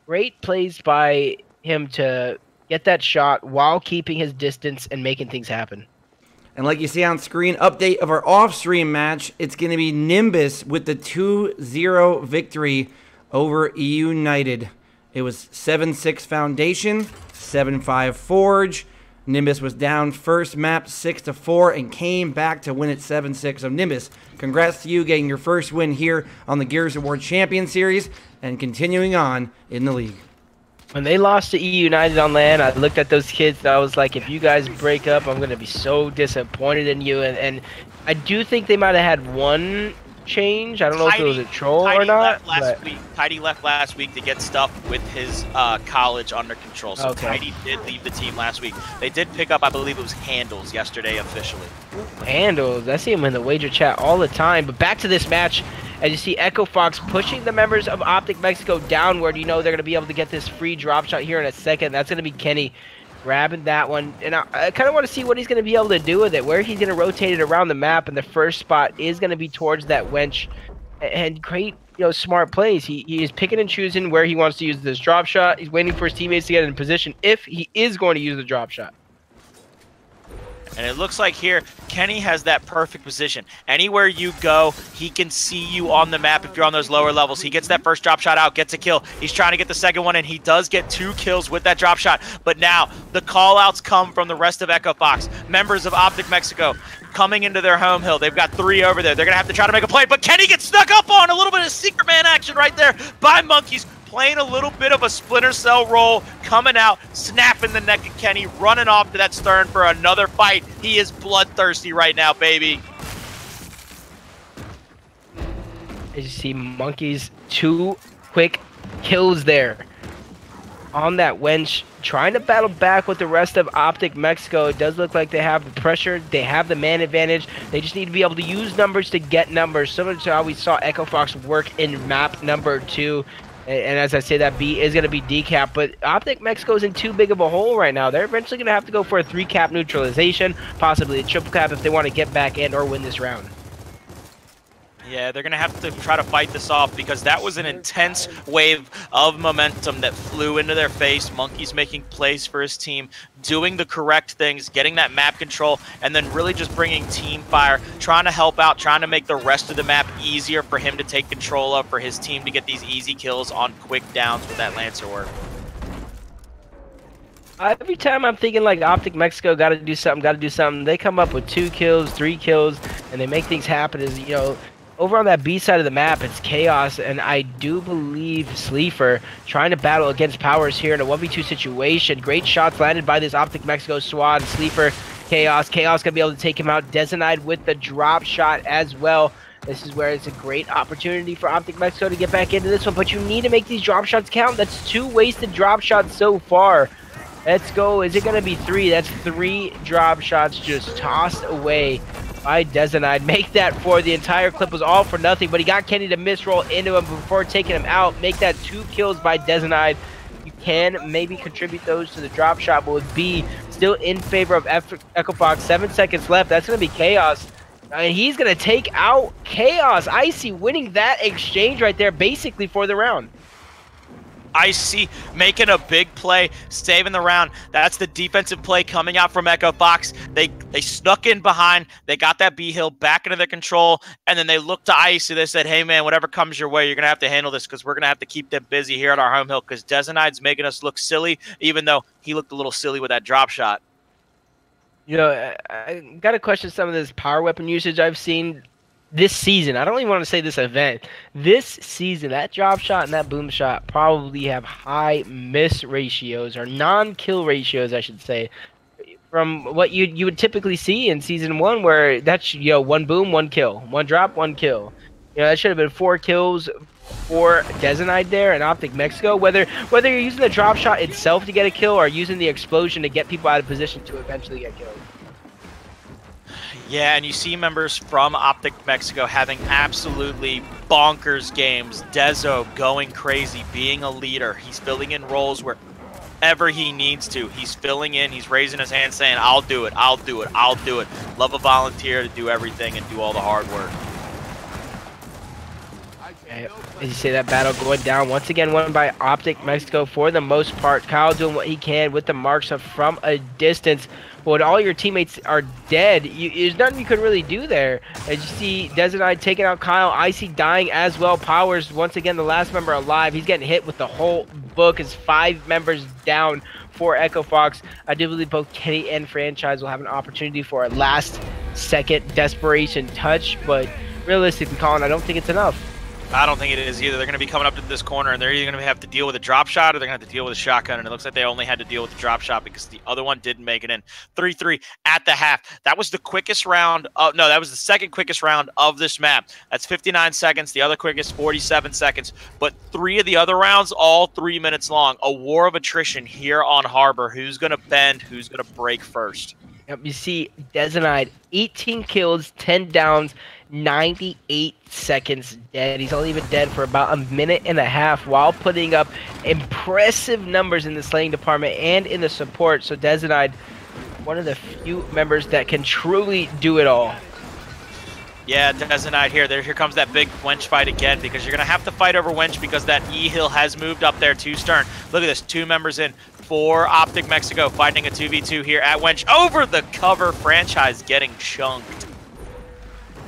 great plays by him to get that shot while keeping his distance and making things happen. And like you see on screen, update of our off-stream match, it's going to be Nimbus with the 2-0 victory over United. It was 7-6 Foundation, 7-5 Forge. Nimbus was down first map 6-4 and came back to win it 7-6. So Nimbus, congrats to you getting your first win here on the Gears Award Champion Series and continuing on in the league. When they lost to EU United on LAN, I looked at those kids and I was like, if you guys break up, I'm going to be so disappointed in you. And I do think they might have had one change. I don't know if it was a troll or not. Tidy left last week to get stuff with his college under control. So okay. Tidy did leave the team last week. They did pick up, I believe it was Handles yesterday officially. Handles. I see him in the wager chat all the time. But back to this match. As you see Echo Fox pushing the members of Optic Mexico downward, they're going to be able to get this free drop shot here in a second. That's going to be Kenny grabbing that one. And I kind of want to see what he's going to be able to do with it, where he's going to rotate it around the map. And the first spot is going to be towards that wench. And great, smart plays. He is picking and choosing where he wants to use this drop shot. He's waiting for his teammates to get in position if he is going to use the drop shot. And it looks like here, Kenny has that perfect position. Anywhere you go, he can see you on the map if you're on those lower levels. He gets that first drop shot out, gets a kill. He's trying to get the second one, and he does get 2 kills with that drop shot. But now, the call-outs come from the rest of Echo Fox. Members of Optic Mexico coming into their home hill. They've got 3 over there. They're going to have to try to make a play, but Kenny gets snuck up on. A little bit of Secret Man action right there by Monkeys. Playing a little bit of a Splinter Cell role, coming out, snapping the neck of Kenny, running off to that stern for another fight. He is bloodthirsty right now, baby. As you see, Monkeys 2 quick kills there on that wench, trying to battle back with the rest of Optic Mexico. It does look like they have the pressure, they have the man advantage. They just need to be able to use numbers to get numbers, similar to how we saw Echo Fox work in map number 2. And as I say, that B is going to be decap, but Optic Mexico's in too big of a hole right now. They're eventually going to have to go for a 3-cap neutralization, possibly a triple cap if they want to get back and or win this round. Yeah, they're going to have to try to fight this off because that was an intense wave of momentum that flew into their face. Monkeys making plays for his team, doing the correct things, getting that map control, and then really just bringing team fire, trying to help out, trying to make the rest of the map easier for him to take control of, for his team to get these easy kills on quick downs with that Lancer work. Every time I'm thinking like Optic Mexico got to do something, they come up with 2 kills, 3 kills, and they make things happen. Over on that B side of the map, it's Chaos, and I do believe Sleeper trying to battle against Powers here in a 1v2 situation. Great shots landed by this Optic Mexico squad. Sleeper, Chaos going to be able to take him out. Desinide with the drop shot as well. This is where it's a great opportunity for Optic Mexico to get back into this one, but you need to make these drop shots count. That's 2 wasted drop shots so far. Let's go. Is it going to be 3? That's 3 drop shots just tossed away by Desinide. Make that 4. The entire clip was all for nothing, but he got Kenny to misroll into him before taking him out. Make that 2 kills by Desinide. You can maybe contribute those to the drop shot, but with B still in favor of Echo Fox. 7 seconds left. That's going to be Chaos. And he's going to take out Chaos. Icy winning that exchange right there basically for the round. Icy making a big play, saving the round. That's the defensive play coming out from Echo Fox. They snuck in behind. They got that B hill back into their control, and then they looked to Icy. They said, hey, man, whatever comes your way, you're going to have to handle this because we're going to have to keep them busy here at our home hill because Desinide's making us look silly, even though he looked a little silly with that drop shot. I got to question some of this power weapon usage I've seen this season. I don't even want to say this event. This season, that drop shot and that boom shot probably have high miss ratios, or non-kill ratios, I should say, from what you would typically see in Season 1, where that's, 1 boom, 1 kill. 1 drop, 1 kill. That should have been 4 kills for Desinide there and Optic Mexico. Whether you're using the drop shot itself to get a kill or using the explosion to get people out of position to eventually get killed. Yeah, and you see members from Optic Mexico having absolutely bonkers games. Dezo going crazy, being a leader. He's filling in roles wherever he needs to. He's filling in, he's raising his hand saying, I'll do it, I'll do it, I'll do it. Love a volunteer to do everything and do all the hard work. As you say, that battle going down once again, won by Optic Mexico for the most part. Kyle doing what he can with the marks from a distance. But when all your teammates are dead, there's nothing you could really do there. As you see, Desonide taking out Kyle, Icy dying as well. Powers, once again, the last member alive. He's getting hit with the whole book as 5 members down for Echo Fox. I do believe both Kenny and Franchise will have an opportunity for a last-second desperation touch. But realistically, Colin, I don't think it's enough. I don't think it is either. They're going to be coming up to this corner, and they're either going to have to deal with a drop shot or they're going to have to deal with a shotgun, and it looks like they only had to deal with the drop shot because the other one didn't make it in. 3-3 at the half. That was the quickest round. No, that was the second quickest round of this map. That's 59 seconds. The other quickest, 47 seconds. But 3 of the other rounds, all 3 minutes long. A war of attrition here on Harbor. Who's going to bend? Who's going to break first? Yep, you see Desonide, 18 kills, 10 downs, 98 seconds dead. He's only been dead for about a minute and a half while putting up impressive numbers in the slaying department and in the support. So Desonide, one of the few members that can truly do it all. Yeah, Desonide here. Here comes that big wench fight again because you're going to have to fight over wench because that E-Hill has moved up there to Stern. Look at this, 2 members in for Optic Mexico fighting a 2v2 here at wench. Over the cover, Franchise getting chunked.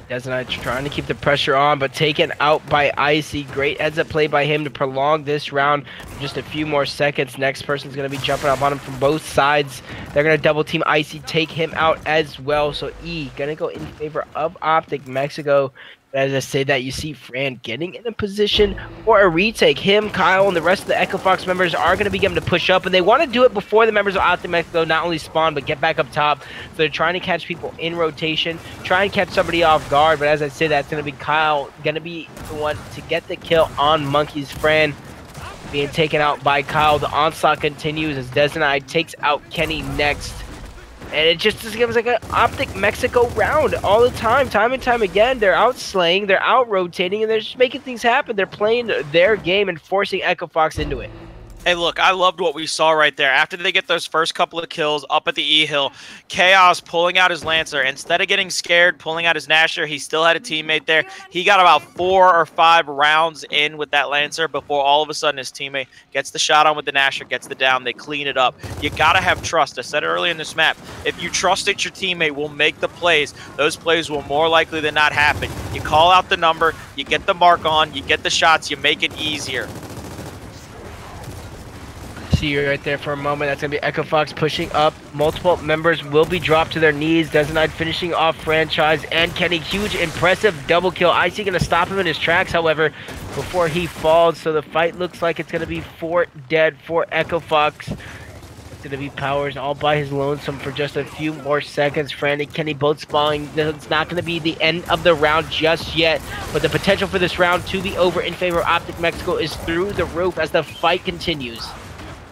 Desonide trying to keep the pressure on, but taken out by Icy. Great heads-up play by him to prolong this round for just a few more seconds. Next person's going to be jumping up on him from both sides. They're going to double-team Icy, take him out as well. So E going to go in favor of Optic Mexico. As I say that, you see Fran getting in a position for a retake. Him, Kyle, and the rest of the Echo Fox members are going to begin to push up, and they want to do it before the members of Optic Mexico not only spawn, but get back up top. So they're trying to catch people in rotation, try and catch somebody off guard, but as I say, that's going to be Kyle, going to be the one to get the kill on Monkeys. Fran being taken out by Kyle. The onslaught continues as Desonide takes out Kenny next. And it just gives like an Optic Mexico round all the time and time again. They're out slaying, they're out rotating, and they're just making things happen. They're playing their game and forcing Echo Fox into it. Hey, look, I loved what we saw right there. After they get those first couple of kills up at the E-Hill, Chaos pulling out his Lancer. Instead of getting scared, pulling out his Nasher, he still had a teammate there. He got about 4 or 5 rounds in with that Lancer before all of a sudden his teammate gets the shot on with the Nasher, gets the down, they clean it up. You got to have trust. I said it earlier in this map. If you trust that your teammate will make the plays, those plays will more likely than not happen. You call out the number, you get the mark on, you get the shots, you make it easier. See you right there for a moment. That's going to be Echo Fox pushing up. Multiple members will be dropped to their knees. Desonide finishing off Franchise and Kenny. Huge, impressive double kill. Icy going to stop him in his tracks, however, before he falls. So the fight looks like it's going to be 4 dead for Echo Fox. It's going to be Powers all by his lonesome for just a few more seconds. Fran and Kenny both spawning. It's not going to be the end of the round just yet, but the potential for this round to be over in favor of Optic Mexico is through the roof as the fight continues.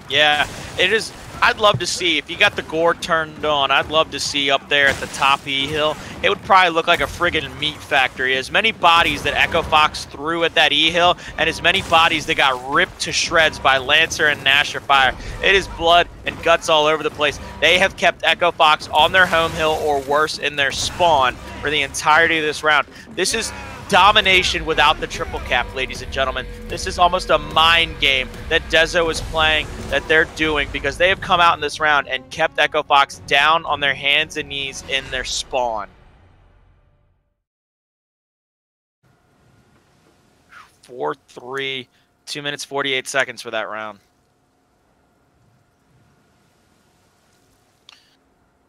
Yeah, it is. I'd love to see, if you got the gore turned on, I'd love to see up there at the top E-Hill, it would probably look like a friggin' meat factory. As many bodies that Echo Fox threw at that E-Hill, and as many bodies that got ripped to shreds by Lancer and Nasher fire. It is blood and guts all over the place. They have kept Echo Fox on their home hill or worse in their spawn for the entirety of this round. This is domination without the triple cap, ladies and gentlemen. This is almost a mind game that Dezo is playing, that they're doing, because they have come out in this round and kept Echo Fox down on their hands and knees in their spawn. 4-3, 2 minutes 48 seconds for that round.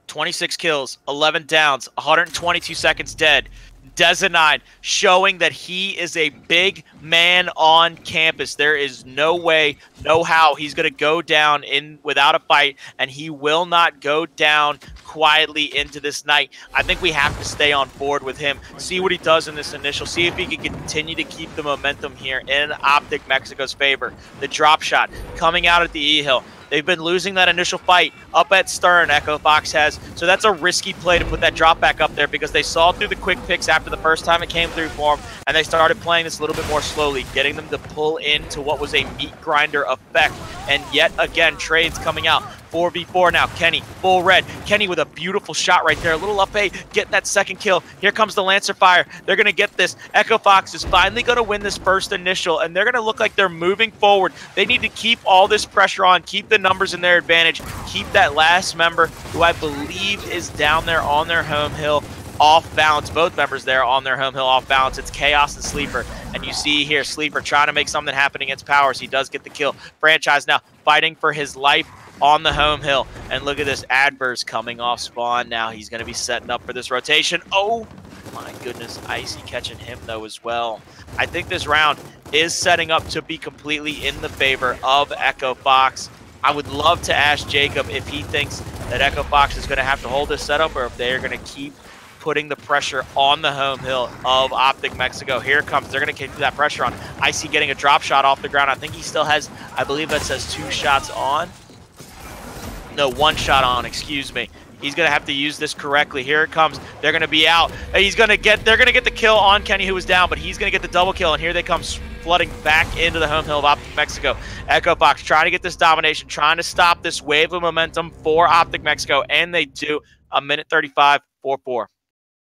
26 kills, 11 downs, 122 seconds dead. Desonide showing that he is a big man on campus. There is no way, no how he's going to go down in without a fight, and he will not go down quietly into this night. I think we have to stay on board with him, see what he does in this initial, see if he can continue to keep the momentum here in Optic Mexico's favor. The drop shot coming out at the E-Hill. They've been losing that initial fight up at Stern, Echo Fox has. So that's a risky play to put that drop back up there because they saw through the quick picks after the first time it came through for them, and they started playing this a little bit more slowly, getting them to pull into what was a meat grinder effect. And yet again, trades coming out. 4v4 now. Kenny, full red. Kenny with a beautiful shot right there. A little up A, getting that second kill. Here comes the Lancer Fire. They're going to get this. Echo Fox is finally going to win this first initial, and they're going to look like they're moving forward. They need to keep all this pressure on, keep the numbers in their advantage, keep that last member, who I believe is down there on their home hill, off balance. Both members there on their home hill off balance. It's Chaos and Sleeper. And you see here, Sleeper trying to make something happen against Powers. He does get the kill. Franchise now fighting for his life on the home hill. And look at this, Adverse coming off spawn. Now he's going to be setting up for this rotation. Oh my goodness, Icy catching him though as well. I think this round is setting up to be completely in the favor of Echo Fox. I would love to ask Jacob if he thinks that Echo Fox is going to have to hold this setup or if they're going to keep putting the pressure on the home hill of Optic Mexico. Here it comes. They're going to keep that pressure on. Icy getting a drop shot off the ground. I think he still has, I believe that says 2 shots on. No, 1 shot on, excuse me. He's going to have to use this correctly. Here it comes. They're going to be out. They're going to get the kill on Kenny, who was down, but he's going to get the double kill, and here they come flooding back into the home hill of Optic Mexico. Echo Fox trying to get this domination, trying to stop this wave of momentum for Optic Mexico, and they do. 1:35, 4-4.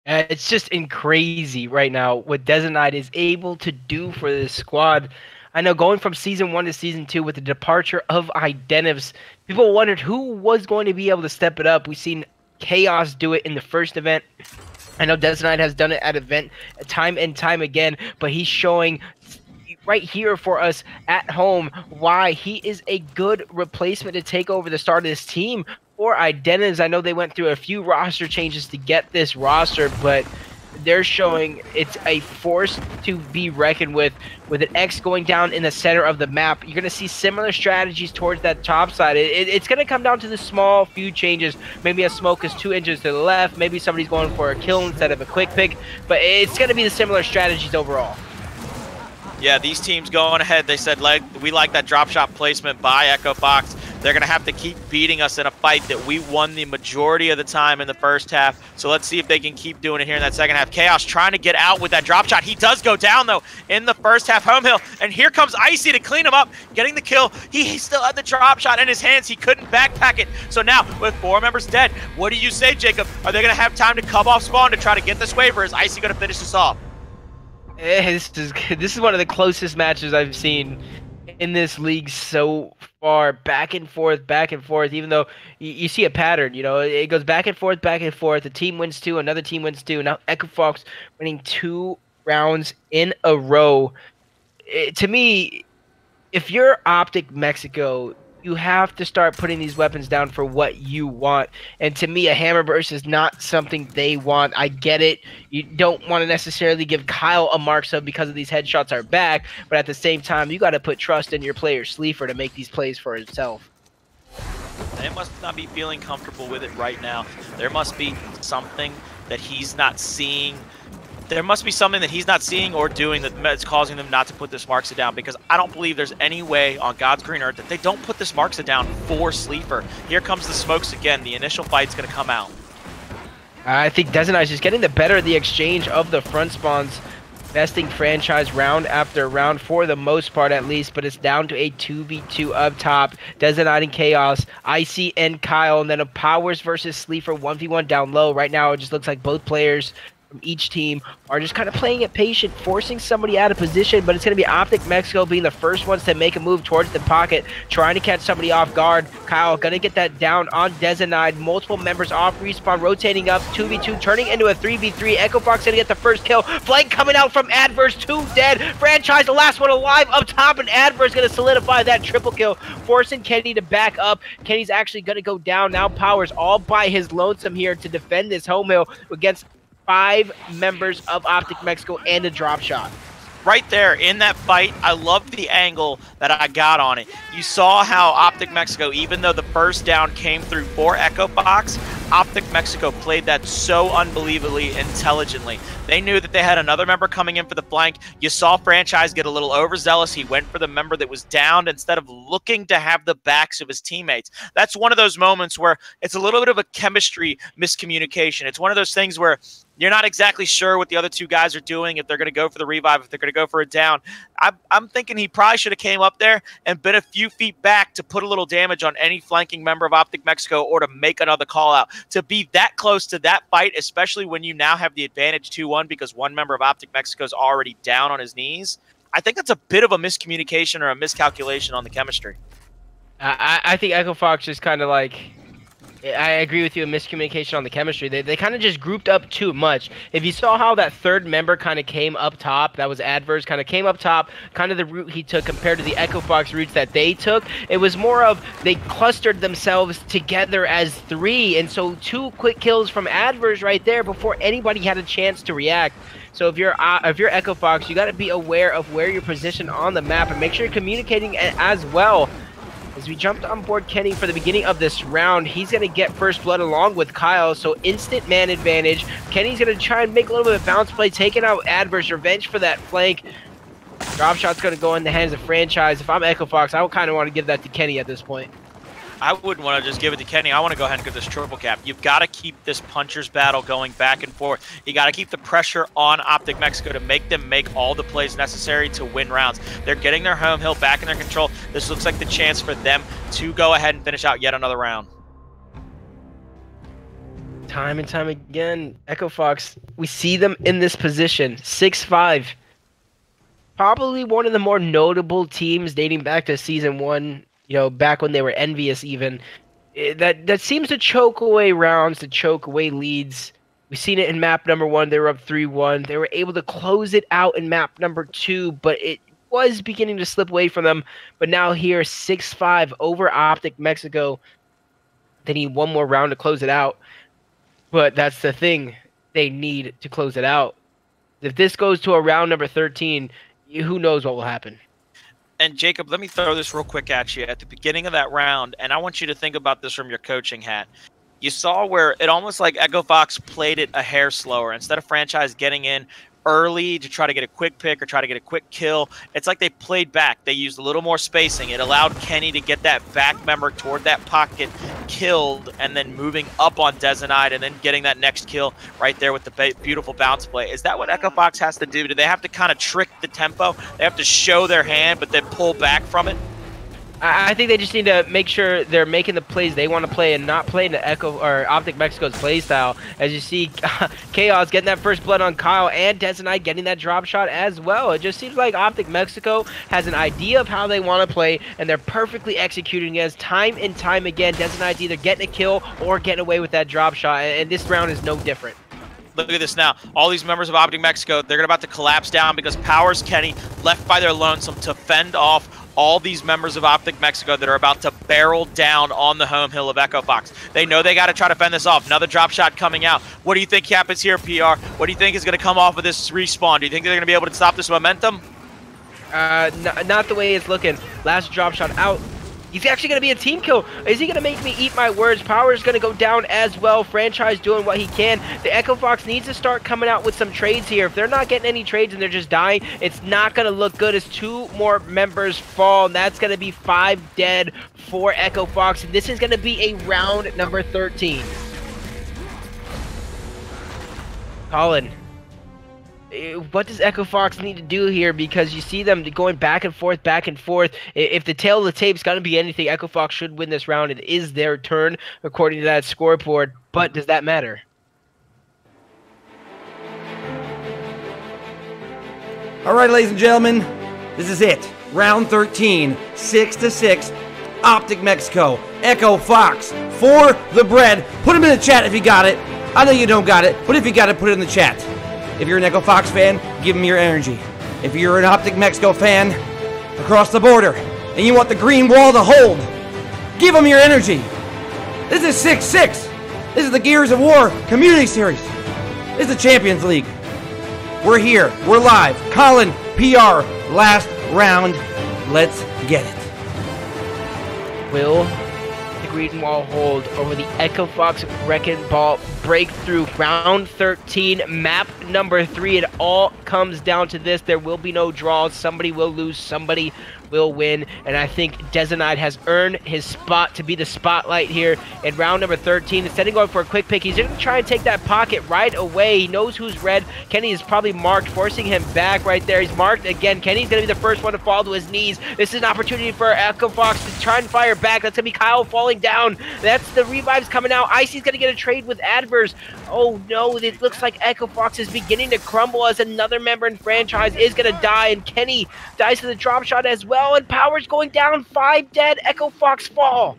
It's just crazy right now what Dezenite is able to do for this squad. I know going from Season 1 to Season 2 with the departure of Identivs, people wondered who was going to be able to step it up. We've seen Chaos do it in the first event. I know Dezenite has done it at event time and time again, but he's showing right here for us at home why he is a good replacement to take over the start of this team for Identivs. I know they went through a few roster changes to get this roster, but they're showing it's a force to be reckoned with an X going down in the center of the map. You're going to see similar strategies towards that top side. It's going to come down to the small few changes. Maybe a smoke is 2 inches to the left. Maybe somebody's going for a kill instead of a quick pick. But it's going to be the similar strategies overall. Yeah, these teams going ahead, they said we like that drop shot placement by Echo Fox. They're going to have to keep beating us in a fight that we won the majority of the time in the first half. So let's see if they can keep doing it here in that second half. Chaos trying to get out with that drop shot. He does go down, though, in the first half home hill. And here comes Icy to clean him up, getting the kill. He still had the drop shot in his hands. He couldn't backpack it. So now, with 4 members dead, what do you say, Jacob? Are they going to have time to come off spawn to try to get this wave, or is Icy going to finish this off? This is one of the closest matches I've seen in this league so far. Back and forth, even though you see a pattern. You know, it goes back and forth. A team wins 2, another team wins 2. Now Echo Fox winning 2 rounds in a row. To me, if you're Optic Mexico, you have to start putting these weapons down for what you want. And to me, a Hammerburst is not something they want. I get it. You don't want to necessarily give Kyle a mark sub because of these headshots are back. But at the same time, you got to put trust in your player Sleeper to make these plays for himself. They must not be feeling comfortable with it right now. There must be something that he's not seeing. There must be something that he's not seeing or doing that's causing them not to put this Marksa down, because I don't believe there's any way on God's green earth that they don't put this Marksa down for Sleeper. Here comes the smokes again. The initial fight's going to come out. I think Dezenite is just getting the better of the exchange of the front spawns, besting Franchise round after round for the most part at least, but it's down to a 2v2 up top. Dezenite and Chaos, Icy and Kyle, and then a Powers versus Sleeper 1v1 down low. Right now it just looks like both players from each team are just kind of playing it patient, forcing somebody out of position, but it's going to be Optic Mexico being the first ones to make a move towards the pocket, trying to catch somebody off guard. Kyle going to get that down on Dezenite. Multiple members off respawn, rotating up, 2v2, turning into a 3v3. Echo Fox going to get the first kill. Flank coming out from Adverse, 2 dead. Franchise, the last one alive up top, and Adverse going to solidify that triple kill, forcing Kenny to back up. Kenny's actually going to go down. Now Powers all by his lonesome here to defend this home hill against 5 members of Optic Mexico and a drop shot. Right there in that fight, I love the angle that I got on it. You saw how Optic Mexico, even though the first down came through for Echo Fox, Optic Mexico played that so unbelievably intelligently. They knew that they had another member coming in for the flank. You saw Franchise get a little overzealous. He went for the member that was downed instead of looking to have the backs of his teammates. That's one of those moments where it's a little bit of a chemistry miscommunication. It's one of those things where you're not exactly sure what the other two guys are doing, if they're going to go for the revive, if they're going to go for a down. I'm thinking he probably should have came up there and been a few feet back to put a little damage on any flanking member of Optic Mexico or to make another call out. To be that close to that fight, especially when you now have the advantage 2-1 because one member of Optic Mexico is already down on his knees, I think that's a bit of a miscommunication or a miscalculation on the chemistry. I think Echo Fox just kind of like... I agree with you, a miscommunication on the chemistry. They kind of just grouped up too much. If you saw how that third member kind of came up top, that was Adverse, kind of came up top, kind of the route he took compared to the Echo Fox routes that they took, it was more of they clustered themselves together as 3, and so 2 quick kills from Adverse right there before anybody had a chance to react. So if you're Echo Fox, you got to be aware of where you're positioned on the map and make sure you're communicating as well. As we jumped on board Kenny for the beginning of this round, he's going to get first blood along with Kyle, so instant man advantage. Kenny's going to try and make a little bit of bounce play, taking out Adverse, revenge for that flank. Drop shot's going to go in the hands of Franchise. If I'm Echo Fox, I would kind of want to give that to Kenny at this point. I wouldn't want to just give it to Kenny. I want to go ahead and get this triple cap. You've got to keep this puncher's battle going back and forth. You got to keep the pressure on Optic Mexico to make them make all the plays necessary to win rounds. They're getting their home hill back in their control. This looks like the chance for them to go ahead and finish out yet another round. Time and time again, Echo Fox, we see them in this position, 6-5. Probably one of the more notable teams dating back to Season 1. You know, back when they were envious even, that seems to choke away rounds, to choke away leads. We've seen it in map number 1. They were up 3-1. They were able to close it out in map number 2, but it was beginning to slip away from them. But now here, 6-5 over Optic Mexico. They need one more round to close it out. But that's the thing. They need to close it out. If this goes to a round number 13, who knows what will happen. And Jacob, let me throw this real quick at you. At the beginning of that round, and I want you to think about this from your coaching hat. You saw where it almost like Echo Fox played it a hair slower. Instead of Franchise getting in early to try to get a quick pick or try to get a quick kill, it's like they played back. They used a little more spacing. It allowed Kenny to get that back member toward that pocket killed and then moving up on Dezenide and then getting that next kill right there with the beautiful bounce play. Is that what Echo Fox has to do? Do they have to kind of trick the tempo? They have to show their hand but then pull back from it? I think they just need to make sure they're making the plays they want to play and not playing the Echo or Optic Mexico's play style. As you see, Chaos getting that first blood on Kyle and Dezenite getting that drop shot as well. It just seems like Optic Mexico has an idea of how they want to play, and they're perfectly executing it time and time again. Dezenite's either getting a kill or getting away with that drop shot, and this round is no different. Look at this now. All these members of Optic Mexico, they're about to collapse down because Powers Kenny left by their lonesome to fend off all these members of Optic Mexico that are about to barrel down on the home hill of Echo Fox. They know they got to try to fend this off. Another drop shot coming out. What do you think happens here, PR? What do you think is going to come off of this respawn? Do you think they're going to be able to stop this momentum? Not the way it's looking. Last drop shot out. He's actually going to be a team kill. Is he going to make me eat my words? Power's going to go down as well. Franchise doing what he can. The Echo Fox needs to start coming out with some trades here. If they're not getting any trades and they're just dying, it's not going to look good as 2 more members fall. And that's going to be 5 dead for Echo Fox. And this is going to be a round number 13. Colin, what does Echo Fox need to do here? Because you see them going back and forth, back and forth. If the tail of the tape's going to be anything, Echo Fox should win this round. It is their turn, according to that scoreboard. But does that matter? All right, ladies and gentlemen, this is it. Round 13, 6-6. Optic Mexico, Echo Fox for the bread. Put them in the chat if you got it. I know you don't got it, but if you got it, put it in the chat. If you're an Echo Fox fan, give them your energy. If you're an Optic Mexico fan across the border and you want the green wall to hold, give them your energy. This is 6-6. This is the Gears of War Community Series. This is the Champions League. We're here. We're live. Colin, PR, last round. Let's get it. Will the green wall hold over the Echo Fox Wrecking Ball breakthrough. Round 13, map number 3. It all comes down to this. There will be no draws. Somebody will lose. Somebody will win, and I think Dezenide has earned his spot to be the spotlight here in round number 13. Instead of going for a quick pick, he's going to try and take that pocket right away. He knows who's red. Kenny is probably marked, forcing him back right there. He's marked again. Kenny's going to be the first one to fall to his knees. This is an opportunity for Echo Fox to try and fire back. That's going to be Kyle falling down. That's the revives coming out. Icy's going to get a trade with Adverse. Oh no, it looks like Echo Fox is beginning to crumble as another member in franchise is going to die, and Kenny dies to the drop shot as well. And Power's going down. 5 dead. Echo Fox fall.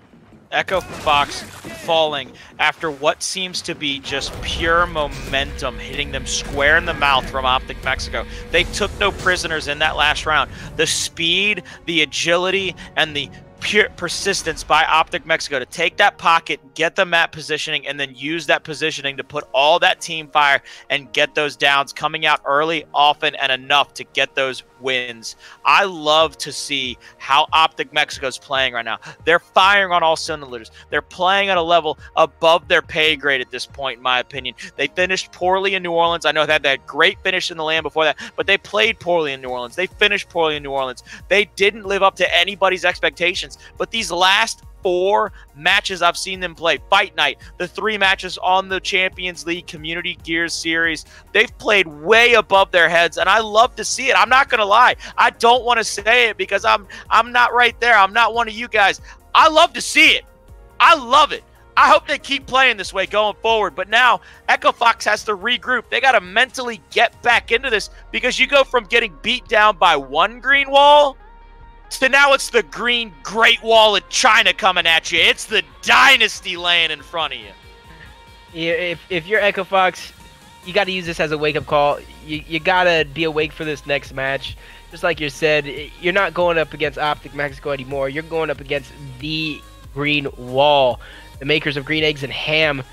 Echo Fox falling after what seems to be just pure momentum hitting them square in the mouth from Optic Mexico. They took no prisoners in that last round. The speed, the agility, and the pure persistence by Optic Mexico to take that pocket, get the map positioning, and then use that positioning to put all that team fire and get those downs coming out early, often, and enough to get those wins. I love to see how Optic Mexico is playing right now. They're firing on all cylinders. They're playing at a level above their pay grade at this point, in my opinion. They finished poorly in New Orleans. I know they had that great finish in the land before that, but they played poorly in New Orleans. They finished poorly in New Orleans. They didn't live up to anybody's expectations. But these last 4 matches I've seen them play, Fight Night, the 3 matches on the Champions League Community Gears series, they've played way above their heads, and I love to see it. I'm not going to lie. I don't want to say it because I'm not right there. I'm not one of you guys. I love to see it. I love it. I hope they keep playing this way going forward. But now Echo Fox has to regroup. They got to mentally get back into this because you go from getting beat down by 1 green wall so now it's the green Great Wall of China coming at you. It's the dynasty laying in front of you. Yeah, if you're Echo Fox, you got to use this as a wake-up call. You got to be awake for this next match. Just like you said, you're not going up against Optic Mexico anymore. You're going up against the Green Wall, the makers of Green Eggs and Ham.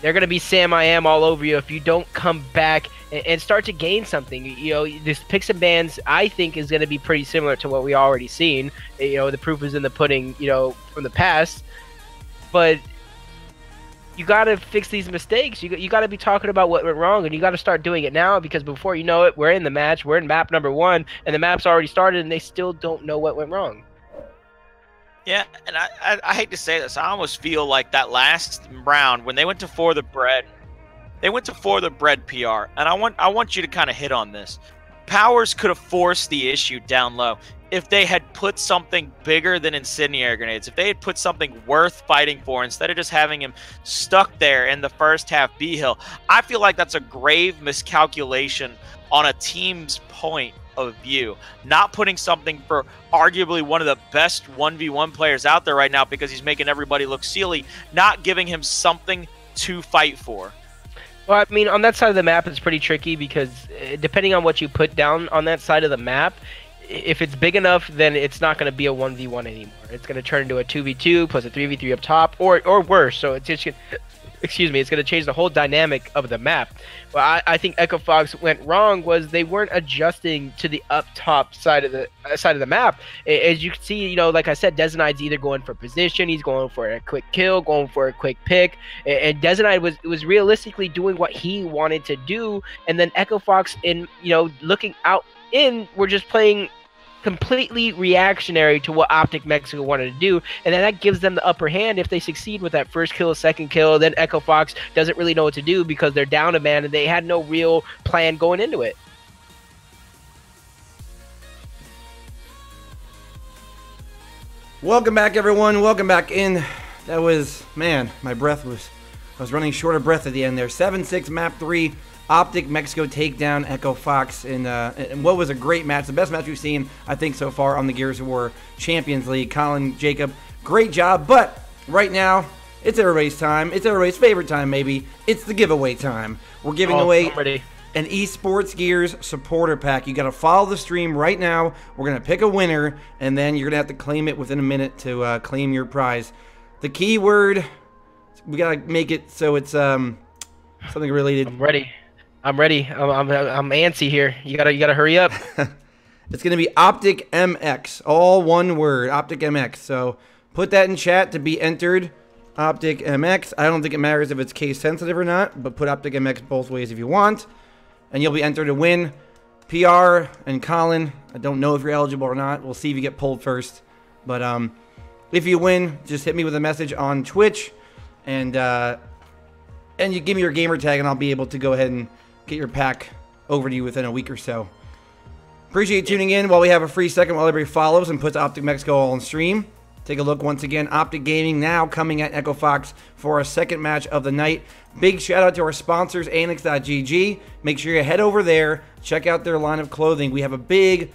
They're going to be Sam I Am all over you if you don't come back and start to gain something. You know, this picks and bans, I think, is going to be pretty similar to what we already seen. You know, the proof is in the pudding, you know, from the past. But you got to fix these mistakes. You got to be talking about what went wrong, and you got to start doing it now because before you know it, we're in the match. We're in map number 1, and the map's already started, and they still don't know what went wrong. Yeah, and I hate to say this, I almost feel like that last round when they went to For the Bread, they went to For the Bread PR, and I want you to kind of hit on this. Powers could have forced the issue down low if they had put something bigger than incendiary grenades, if they had put something worth fighting for instead of just having him stuck there in the first half B hill. I feel like that's a grave miscalculation on a team's point of view, not putting something for arguably one of the best 1v1 players out there right now because he's making everybody look silly, not giving him something to fight for. Well, I mean, on that side of the map, it's pretty tricky because depending on what you put down on that side of the map, if it's big enough, then it's not going to be a 1v1 anymore. It's going to turn into a 2v2 plus a 3v3 up top or worse. So it's just, excuse me, it's going to change the whole dynamic of the map. Well, I think Echo Fox went wrong was they weren't adjusting to the up top side of the map. As you can see, you know, like I said, Dezenide's either going for position, he's going for a quick kill, going for a quick pick, and Dezenide was realistically doing what he wanted to do, and then Echo Fox, in looking out in, we're just playing completely reactionary to what Optic Mexico wanted to do, and then that gives them the upper hand if they succeed with that first kill, second kill. Then Echo Fox doesn't really know what to do because they're down a man and they had no real plan going into it. Welcome back, everyone. Welcome back in. That was, man, I was running short of breath at the end there. 7-6 map 3. Optic Mexico takedown Echo Fox in what was a great match, the best match we've seen, I think, so far on the Gears of War Champions League. Colin, Jacob, great job, but right now, it's everybody's time. It's everybody's favorite time, maybe. It's the giveaway time. We're giving away an Esports Gears supporter pack. You got to follow the stream right now. We're going to pick a winner, and then you're going to have to claim it within a minute to claim your prize. The keyword, we got to make it so it's something related. I'm ready. I'm antsy here. You gotta hurry up. It's gonna be Optic MX, all one word, Optic MX. So Put that in chat to be entered. Optic MX. I don't think it matters if it's case sensitive or not, but put Optic MX both ways if you want. And you'll be entered to win. PR and Colin, I don't know if you're eligible or not. We'll see if you get pulled first. But if you win, just hit me with a message on Twitch. And you give me your gamer tag, and I'll be able to go ahead and get your pack over to you within a week or so. Appreciate you tuning in while we have a free second while everybody follows and puts Optic Mexico all on stream. Take a look once again. Optic Gaming now coming at Echo Fox for our second match of the night. Big shout out to our sponsors, Annex.gg. Make sure you head over there. Check out their line of clothing. We have a big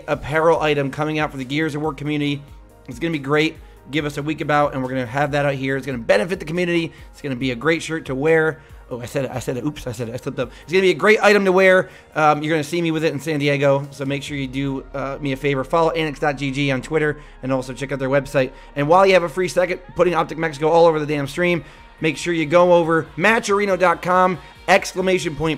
apparel item coming out for the Gears of War community. It's going to be great. Give us a week about, and we're going to have that out here. It's going to benefit the community. It's going to be a great shirt to wear. Oh, I said it. Oops, I said it. I slipped up. It's going to be a great item to wear. You're going to see me with it in San Diego, so make sure you do me a favor. Follow Annex.gg on Twitter, and also check out their website. And while you have a free second, putting Optic Mexico all over the damn stream, make sure you go over matcherino.com,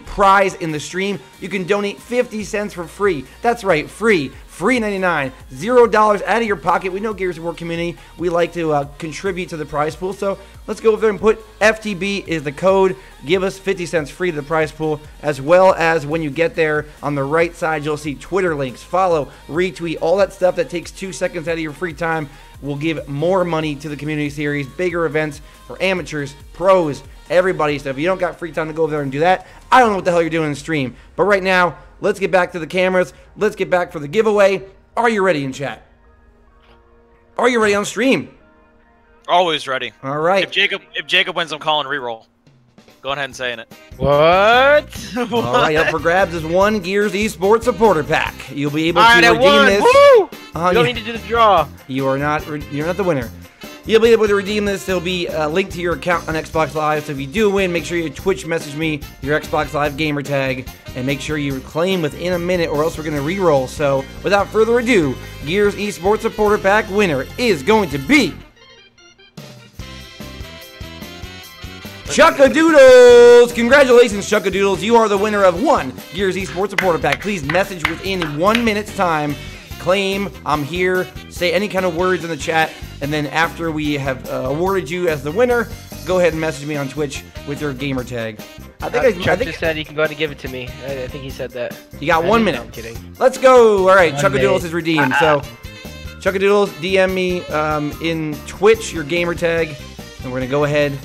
!prize in the stream. You can donate 50 cents for free. That's right, free. Free 99, $0 out of your pocket. We know Gears of War community. We like to contribute to the prize pool. So let's go over there and put FTB is the code. Give us 50 cents free to the prize pool, as well as when you get there on the right side, you'll see Twitter links, follow, retweet, all that stuff that takes 2 seconds out of your free time. Will give more money to the community series, bigger events for amateurs, pros, everybody. So if you don't got free time to go over there and do that, I don't know what the hell you're doing in the stream. But right now, let's get back to the cameras. Let's get back for the giveaway. Are you ready in chat? Are you ready on stream? Always ready. All right. If Jacob wins, I'm calling reroll. Go ahead and saying it. What? All right, up for grabs is one Gears Esports supporter pack. You'll be able to redeem this. Woo! You don't need to do the draw. You're not the winner. You'll be able to redeem this. There'll be a link to your account on Xbox Live. So if you do win, make sure you Twitch message me your Xbox Live gamer tag, and make sure you claim within a minute, or else we're gonna re-roll. So without further ado, Gears Esports supporter pack winner is going to be Chuckadoodles! Congratulations, Chuckadoodles. You are the winner of one Gears Esports supporter pack. Please message within 1 minute's time. Claim, I'm here, say any kind of words in the chat, and then after we have awarded you as the winner, go ahead and message me on Twitch with your gamer tag. I think Chuck just said he can go ahead and give it to me. I think he said that. You got 1 minute. No, I'm kidding. Let's go. All right, Chuckadoodles is redeemed. So, Chuckadoodles, DM me in Twitch your gamer tag, and we're gonna go ahead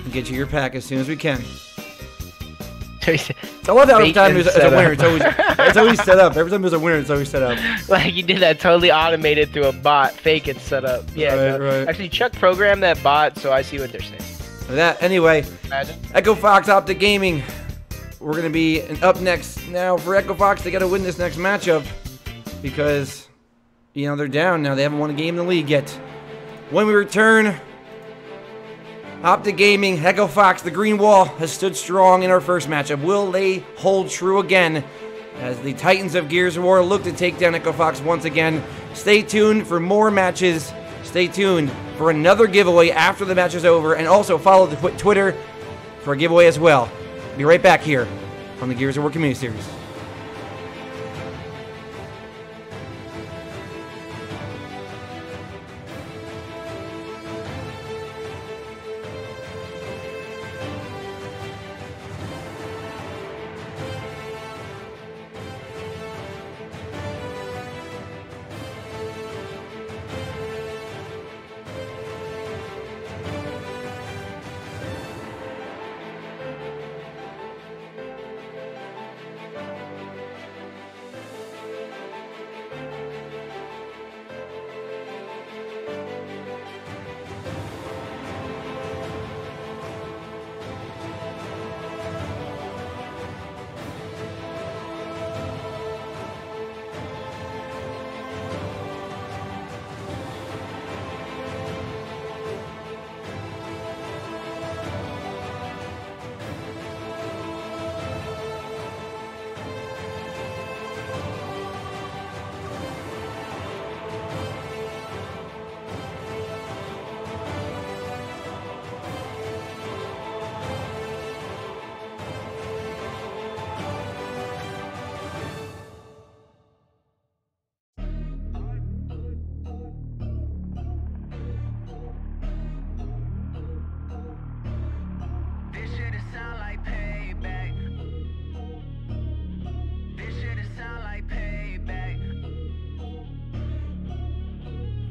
and get you your pack as soon as we can. I love how every time there's a winner, it's always set up. Every time there's a winner, it's always set up. Like you did that totally automated through a bot, fake it set up. Yeah, right. Actually, Chuck programmed that bot, so I see what they're saying. Anyway, Imagine. Echo Fox Optic Gaming. We're gonna be up next now for Echo Fox. They got to win this next matchup because they're down now. They haven't won a game in the league yet. When we return, Optic Gaming, Echo Fox, the Green Wall has stood strong in our first matchup. Will they hold true again as the Titans of Gears of War look to take down Echo Fox once again? Stay tuned for more matches. Stay tuned for another giveaway after the match is over, and also follow the Twitter for a giveaway as well. Be right back here on the Gears of War Community Series.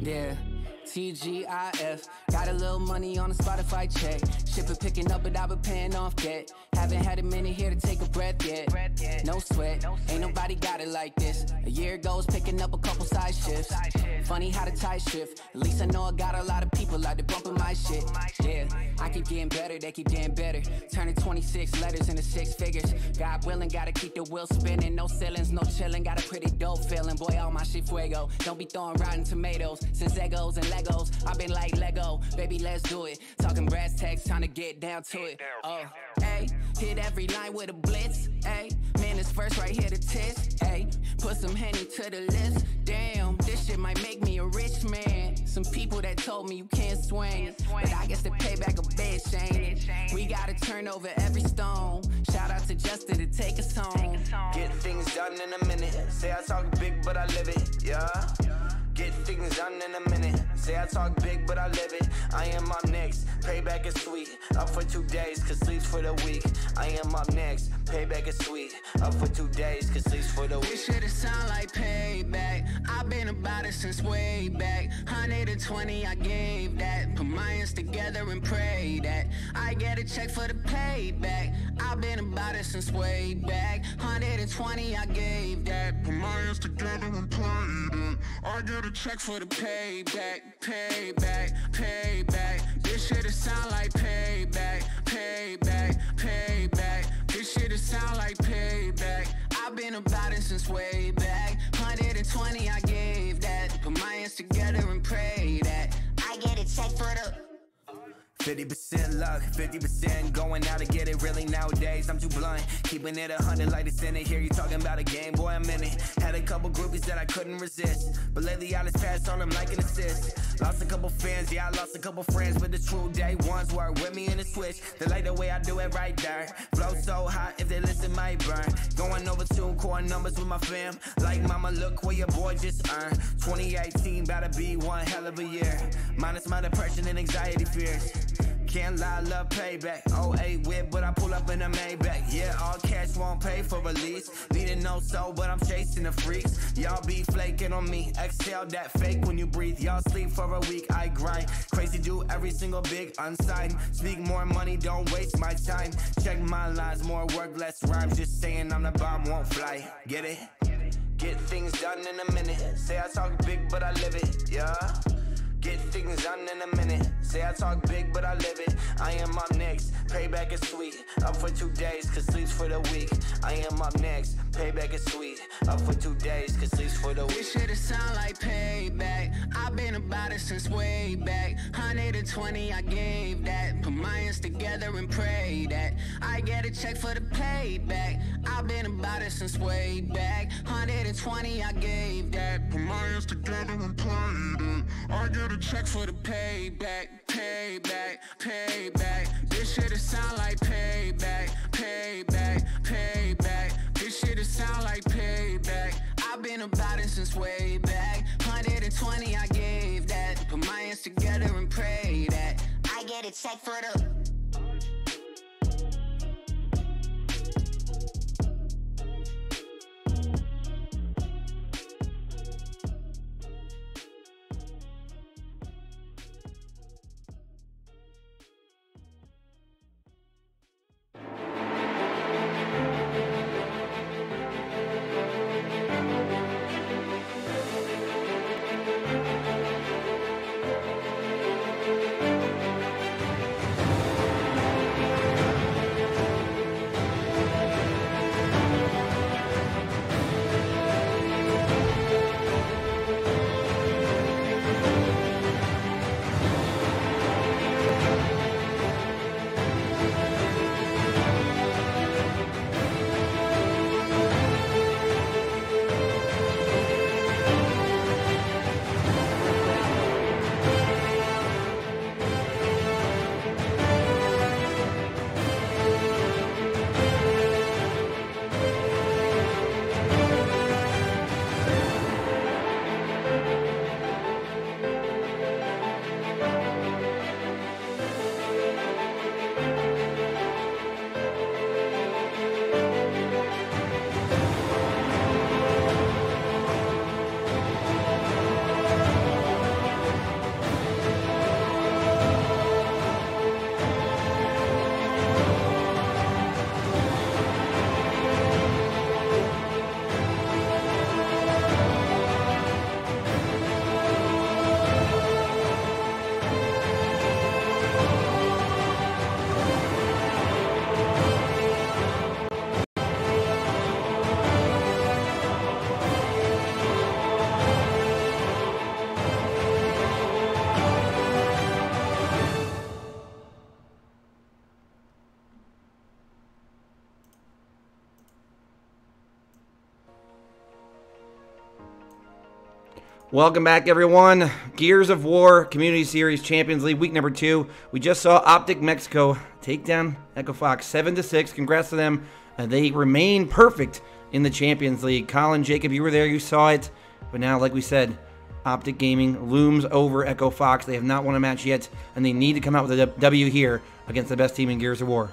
Yeah. TGIF, got a little money on a Spotify check. Shipper picking up, but I've been paying off debt. Haven't had a minute here to take a breath yet. No sweat, ain't nobody got it like this. A year goes picking up a couple side shifts. Funny how the tide shift. At least I know I got a lot of people like to bumping my shit. Yeah, I keep getting better, they keep getting better. Turning 26 letters into 6 figures. God willing, gotta keep the wheel spinning. No ceilings, no chilling, got a pretty dope feeling. Boy, all my shit fuego. Don't be throwing rotten tomatoes. Since Egos and Legos, I've been like Lego, baby, let's do it. Talking brass tacks, trying to get down to it. Oh, hey, hit every line with a blitz. Hey, man, this verse right here to test. Hey, put some Henny to the list. Damn, this shit might make me a rich man. Some people that told me you can't swing, but I guess the payback a bitch, ain't it? We gotta turn over every stone. Shout out to Justin to take us home. Get things done in a minute. Say I talk big, but I live it. Yeah. Get things done in a minute. Say I talk big, but I live it. I am up next. Payback is sweet. Up for 2 days, cause sleeps for the week. I am up next. Payback is sweet. Up for 2 days, cause sleeps for the week. This shit sound like payback. I've been about it since way back. 120, I gave that. Put my hands together and pray that I get a check for the payback. I've been about it since way back. 120, I gave that. Put my hands together and pray that I get a check for the payback. Payback, payback. This shit sound like payback. Payback, payback. This shit sound like payback. I've been about it since way back. 120, I gave that. Put my hands together and pray that I get a check for the 50% luck, 50% going out to get it. Really nowadays, I'm too blunt. Keeping it 100 like it's in it. Hear you talking about a game, boy, I'm in it. Had a couple groupies that I couldn't resist, but lately I just passed on them like an assist. Lost a couple fans, yeah, I lost a couple friends, but the true day ones were with me in the switch. They like the way I do it right there. Flow so hot, if they listen, might burn. Going over 2 core numbers with my fam. Like mama, look where your boy just earned. 2018, bout to be one hell of a year. Minus my depression and anxiety fears. Can't lie, love payback. 08 whip, but I pull up in a Maybach. Yeah, all cash won't pay for release. Needing no soul, but I'm chasing the freaks. Y'all be flaking on me. Exhale that fake when you breathe. Y'all sleep for a week, I grind. Crazy do every single big unsigned. Speak more money, don't waste my time. Check my lines, more work, less rhymes. Just saying I'm the bomb, won't fly. Get it? Get things done in a minute. Say I talk big, but I live it. Yeah. Get things done in a minute. Say I talk big, but I live it. I am up next. Payback is sweet. Up for 2 days, cause sleeps for the week. I am up next. Payback is sweet. Up for 2 days, cause sleeps for the week. This shit sound like payback. I've been about it since way back. 120, I gave that. Put my hands together and pray that I get a check for the payback. I've been about it since way back. 120, I gave that. Put my hands together and pray that I get a check for the payback. Payback, payback. This shit sound like payback. Payback, payback. This shit sound like payback. I've been about it since way back. 120, I gave that. Put my hands together and pray that I get a check for the Welcome back, everyone. Gears of War Community Series Champions League week number 2. We just saw Optic Mexico take down Echo Fox 7-6. Congrats to them. They remain perfect in the Champions League. Colin, Jacob, you were there. You saw it. But now, like we said, Optic Gaming looms over Echo Fox. They have not won a match yet, and they need to come out with a W here against the best team in Gears of War.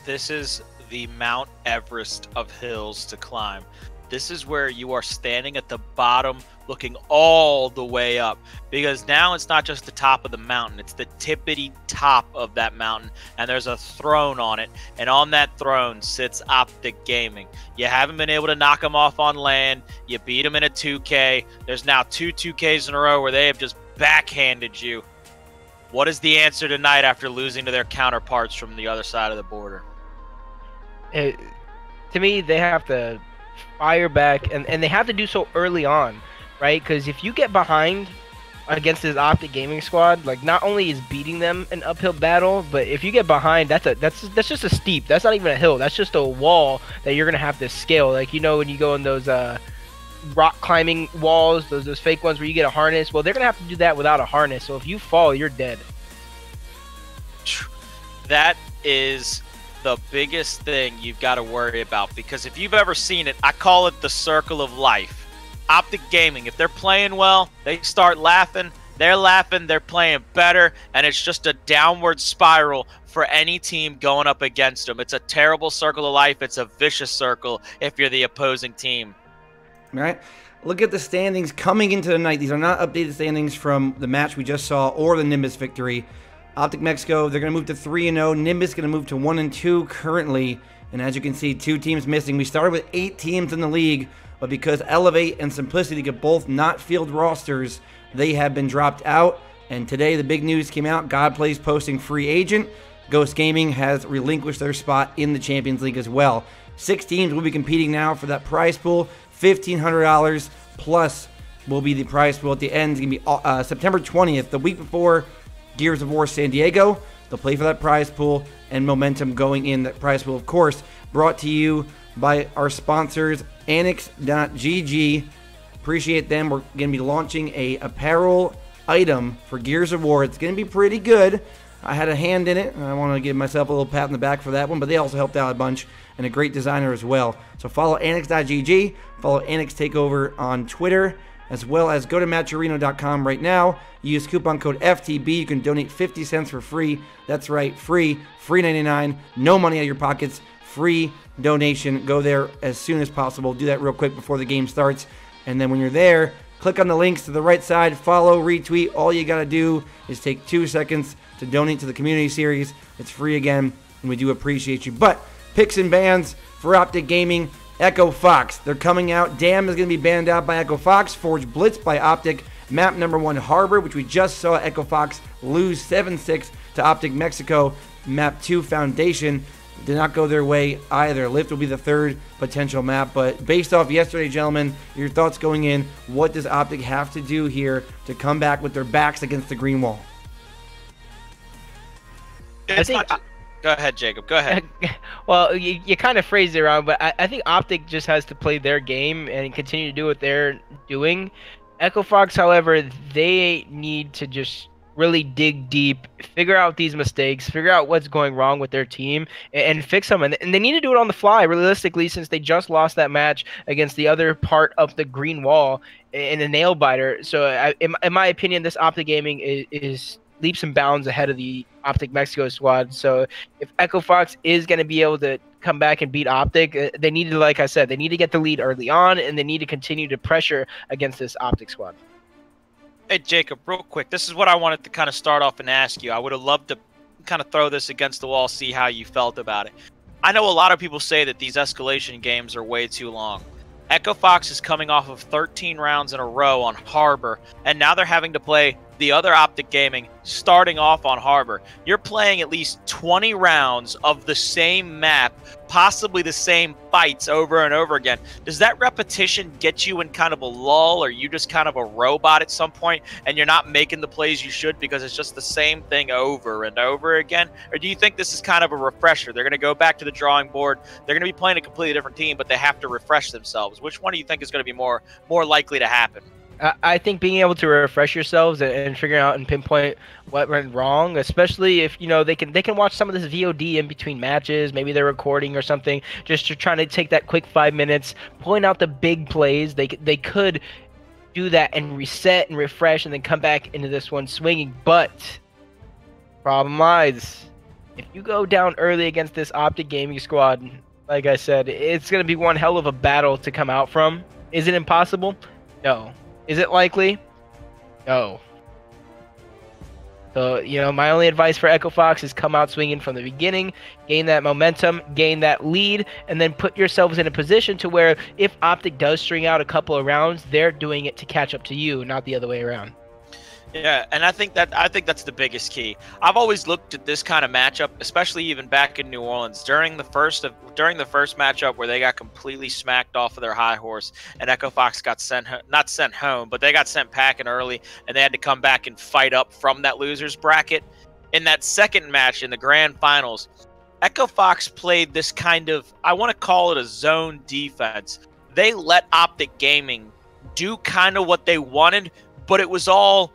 This is the Mount Everest of hills to climb. This is where you are standing at the bottom looking all the way up, because now it's not just the top of the mountain, it's the tippity top of that mountain, and there's a throne on it, and on that throne sits Optic Gaming. You haven't been able to knock them off on land. You beat them in a 2K. There's now 2 2Ks in a row where they have just backhanded you. What is the answer tonight after losing to their counterparts from the other side of the border? To me, they have to fire back, and they have to do so early on, right? Because if you get behind against this Optic Gaming squad, like, not only is beating them an uphill battle, but if you get behind, that's just a steep. That's not even a hill. That's just a wall that you're gonna have to scale. Like, you know, when you go in those rock climbing walls, those fake ones where you get a harness. Well, they're gonna have to do that without a harness. So if you fall, you're dead. That is the biggest thing you've got to worry about, because if you've ever seen it, I call it the circle of life. Optic Gaming, if they're playing well, they start laughing, they're playing better, and it's just a downward spiral for any team going up against them. It's a terrible circle of life. It's a vicious circle if you're the opposing team. All right. Look at the standings coming into the night. These are not updated standings from the match we just saw or the Nimbus victory. Optic Mexico, they're going to move to 3-0. Nimbus going to move to 1-2 currently. And as you can see, 2 teams missing. We started with 8 teams in the league, but because Elevate and Simplicity could both not field rosters, they have been dropped out. And today the big news came out. Godplay's posting free agent. Ghost Gaming has relinquished their spot in the Champions League as well. 6 teams will be competing now for that prize pool. $1,500 plus will be the prize pool at the end. It's going to be September 20th, the week before Gears of War San Diego. They'll play for that prize pool and momentum going in. That prize pool, of course, brought to you by our sponsors, Annex.gg. Appreciate them. We're going to be launching a apparel item for Gears of War. It's going to be pretty good. I had a hand in it. I want to give myself a little pat on the back for that one, but they also helped out a bunch, and a great designer as well. So follow Annex.gg, follow Annex Takeover on Twitter, as well as go to Matcherino.com right now. Use coupon code FTB. You can donate 50 cents for free. That's right, free 99, no money out of your pockets, free donation. Go there as soon as possible. Do that real quick before the game starts. And then when you're there, click on the links to the right side, follow, retweet. All you got to do is take 2 seconds to donate to the community series. It's free again, and we do appreciate you. But picks and bans for Optic Gaming. Echo Fox, they're coming out. Dam is going to be banned out by Echo Fox. Forge Blitz by Optic. Map number 1, Harbor, which we just saw Echo Fox lose 7-6 to Optic Mexico. Map 2, Foundation, did not go their way either. Lift will be the 3rd potential map. But based off yesterday, gentlemen, your thoughts going in, what does Optic have to do here to come back with their backs against the green wall? Go ahead, Jacob. Go ahead. Well, you kind of phrased it wrong, but I think Optic just has to play their game and continue to do what they're doing. Echo Fox, however, they need to just really dig deep, figure out these mistakes, figure out what's going wrong with their team, and fix them. And they need to do it on the fly, realistically, since they just lost that match against the other part of the green wall in a nail biter. So, in my opinion, this Optic Gaming is leaps and bounds ahead of the Optic Mexico squad. So if Echo Fox is going to be able to come back and beat Optic, they need to, like I said, they need to get the lead early on, and they need to continue to pressure against this Optic squad. Hey, Jacob, real quick, this is what I wanted to kind of start off and ask you. I would have loved to kind of throw this against the wall, see how you felt about it. I know a lot of people say that these escalation games are way too long. Echo Fox is coming off of 13 rounds in a row on Harbor, and now they're having to play the other Optic Gaming starting off on Harbor. You're playing at least 20 rounds of the same map, possibly the same fights over and over again. Does that repetition get you in kind of a lull, or you just kind of a robot at some point and you're not making the plays you should because it's just the same thing over and over again? Or do you think this is kind of a refresher? They're going to go back to the drawing board. They're going to be playing a completely different team, but they have to refresh themselves. Which one do you think is going to be more likely to happen? I think being able to refresh yourselves and figuring out and pinpoint what went wrong, especially if they can watch some of this VOD in between matches, maybe they're recording or something, just to try to take that quick 5 minutes, point out the big plays. They could do that and reset and refresh and then come back into this one swinging. But problem lies, if you go down early against this Optic Gaming squad, like I said, it's going to be one hell of a battle to come out from. Is it impossible? No. Is it likely? No. So, my only advice for Echo Fox is come out swinging from the beginning, gain that momentum, gain that lead, and then put yourselves in a position to where if Optic does string out a couple of rounds, they're doing it to catch up to you, not the other way around. Yeah, and I think that's the biggest key. I've always looked at this kind of matchup, especially even back in New Orleans during the first matchup where they got completely smacked off of their high horse, and Echo Fox got not sent home, but they got sent packing early, and they had to come back and fight up from that losers bracket. In that second match in the grand finals, Echo Fox played this kind of, I want to call it a zone defense. They let Optic Gaming do kind of what they wanted, but it was all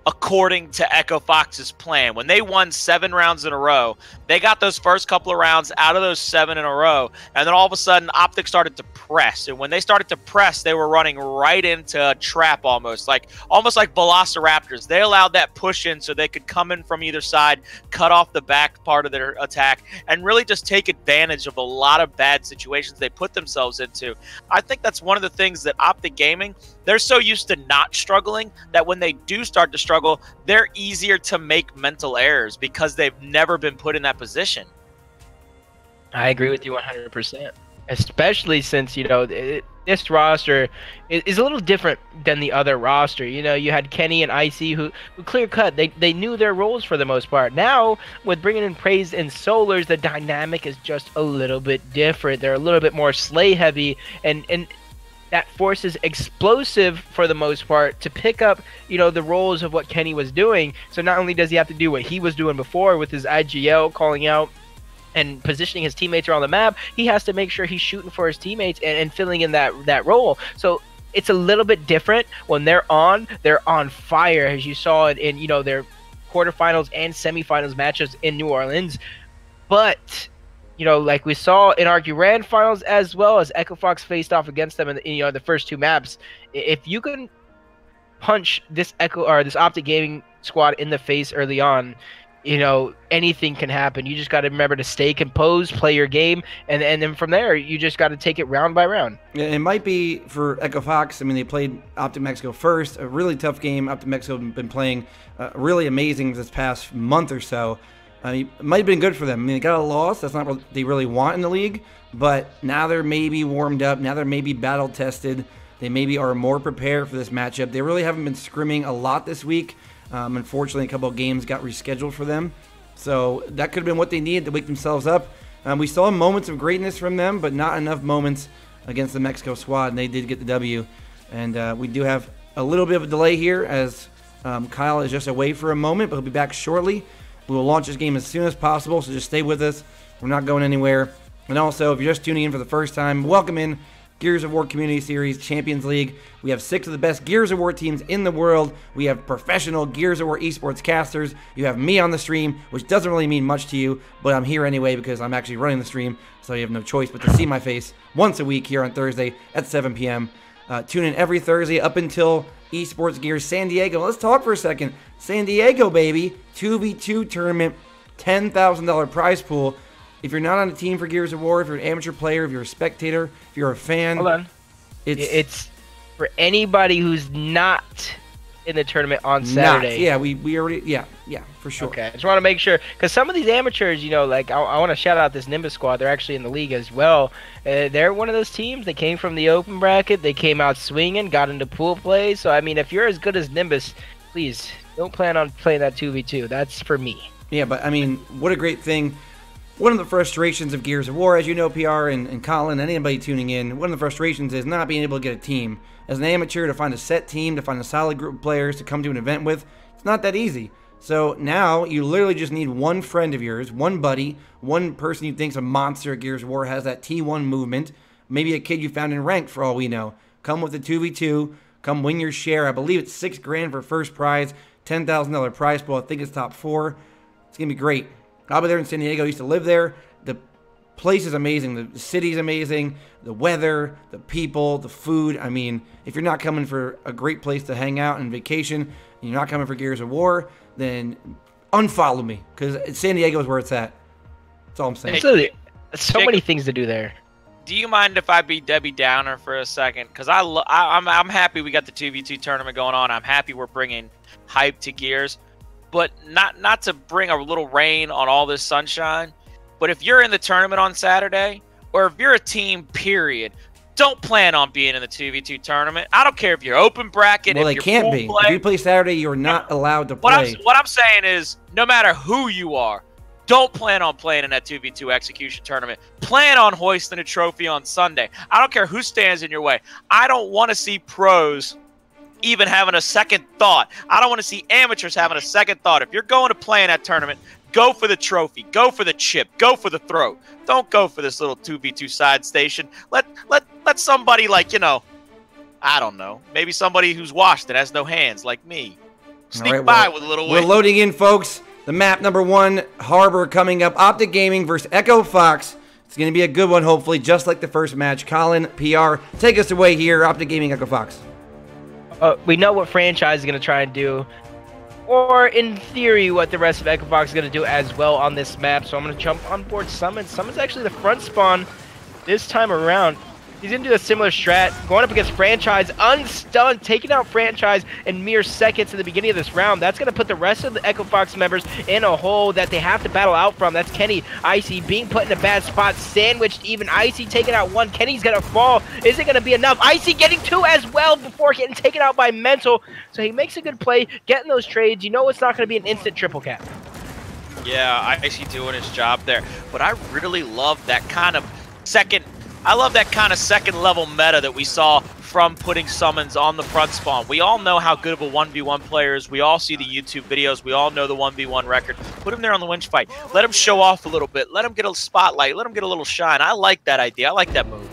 according to Echo Fox's plan. When they won 7 rounds in a row, they got those first couple of rounds out of those 7 in a row, and then all of a sudden Optic started to press, and when they started to press, they were running right into a trap almost like velociraptors. They allowed that push in so they could come in from either side, cut off the back part of their attack, and really just take advantage of a lot of bad situations they put themselves into. I think that's one of the things that Optic Gaming, they're so used to not struggling that when they do start to struggle, they're easier to make mental errors because they've never been put in that position. I agree with you 100%. Especially since, this roster is a little different than the other roster. You had Kenny and Icy who clear cut. They knew their roles for the most part. Now, with bringing in Praise and Solars, the dynamic is just a little bit different. They're a little bit more Slay heavy, and that forces Explosive, for the most part, to pick up, the roles of what Kenny was doing. So not only does he have to do what he was doing before with his IGL, calling out and positioning his teammates around the map, he has to make sure he's shooting for his teammates and filling in that role. So it's a little bit different. When they're on fire, as you saw in their quarterfinals and semifinals matches in New Orleans. But like we saw in our grand finals, as well as Echo Fox faced off against them in the first 2 maps. If you can punch this Optic Gaming squad in the face early on, anything can happen. You just got to remember to stay composed, play your game, and then from there you just got to take it round by round. Yeah, it might be for Echo Fox. I mean, they played Optic Mexico first, a really tough game. Optic Mexico have been playing really amazing this past month or so. It might have been good for them. I mean, they got a loss. That's not what they really want in the league. But now they're maybe warmed up. Now they're maybe battle-tested. They maybe are more prepared for this matchup. They really haven't been scrimming a lot this week. Unfortunately, a couple of games got rescheduled for them. So that could have been what they needed to wake themselves up. We saw moments of greatness from them, but not enough moments against the Mexico squad, and they did get the W. And we do have a little bit of a delay here as Kyle is just away for a moment, but he'll be back shortly. We will launch this game as soon as possible, so just stay with us. We're not going anywhere. And also, if you're just tuning in for the first time, welcome in Gears of War Community Series Champions League. We have 6 of the best Gears of War teams in the world. We have professional Gears of War esports casters. You have me on the stream, which doesn't really mean much to you, but I'm here anyway because I'm actually running the stream, so you have no choice but to see my face once a week here on Thursday at 7 p.m. Tune in every Thursday up until Esports Gears San Diego. Let's talk for a second. San Diego, baby. 2v2 tournament, $10,000 prize pool. If you're not on a team for Gears of War, if you're an amateur player, if you're a spectator, if you're a fan. Hold on. It's for anybody who's not in the tournament on Saturday. Yeah, we already, yeah, for sure. Okay, I just want to make sure, because some of these amateurs, like I want to shout out this Nimbus squad. They're actually in the league as well. They're one of those teams that came from the open bracket. They came out swinging, got into pool play. So, I mean, if you're as good as Nimbus, please Don't plan on playing that 2v2. That's for me. Yeah, but I mean, what a great thing. One of the frustrations of Gears of War, as you know, PR and Colin, and anybody tuning in, one of the frustrations is not being able to get a team. As an amateur, to find a set team, to find a solid group of players to come to an event with, it's not that easy. So now you literally just need one friend of yours, one buddy, one person you think's a monster at Gears of War, has that T1 movement, maybe a kid you found in ranked for all we know. Come with a 2v2, come win your share. I believe it's $6,000 for first prize, $10,000 prize pool. I think it's top 4. It's going to be great. I'll be there in San Diego. I used to live there. The place is amazing. The city's amazing. The weather, the people, the food. I mean, if you're not coming for a great place to hang out and vacation, and you're not coming for Gears of War, then unfollow me, because San Diego is where it's at. That's all I'm saying. Absolutely. So many things to do there. Do you mind if I be Debbie Downer for a second? Because I'm happy we got the 2v2 tournament going on. I'm happy we're bringing hype to Gears. But not to bring a little rain on all this sunshine, but if you're in the tournament on Saturday, or if you're a team, period, don't plan on being in the 2v2 tournament. I don't care if you're open bracket. Well, if they you're can't full be. play. If you play Saturday, you're not allowed to play. What I'm saying is, no matter who you are, don't plan on playing in that 2v2 execution tournament. Plan on hoisting a trophy on Sunday. I don't care who stands in your way. I don't want to see pros even having a second thought. I don't want to see amateurs having a second thought. If you're going to play in that tournament, go for the trophy, go for the chip, go for the throat. Don't go for this little 2v2 side station. Let somebody, like, you know, I don't know, maybe somebody who's washed and has no hands like me sneak by with a little We're win. loading in, folks. The map number 1, Harbor, coming up. Optic Gaming versus Echo Fox. It's going to be a good one, hopefully, just like the first match. Colin, PR, take us away here. Optic Gaming, Echo Fox. We know what franchise is going to try and do, or in theory, what the rest of Echo Fox is going to do as well on this map. So I'm going to jump on board Summon. Summon's actually the front spawn this time around. He's going to do a similar strat, going up against Franchise, unstunned, taking out Franchise in mere seconds in the beginning of this round. That's going to put the rest of the Echo Fox members in a hole that they have to battle out from. That's Kenny, Icy being put in a bad spot, sandwiched even. Icy taking out 1. Kenny's going to fall. Is it going to be enough? Icy getting 2 as well before getting taken out by Mental. So he makes a good play, getting those trades. You know it's not going to be an instant triple cap. Yeah, Icy doing his job there. But I really love that kind of second level meta that we saw from putting summons on the front spawn. We all know how good of a 1v1 player is. We all see the YouTube videos. We all know the 1v1 record. Put him there on the winch fight. Let him show off a little bit. Let him get a spotlight. Let him get a little shine. I like that idea. I like that move.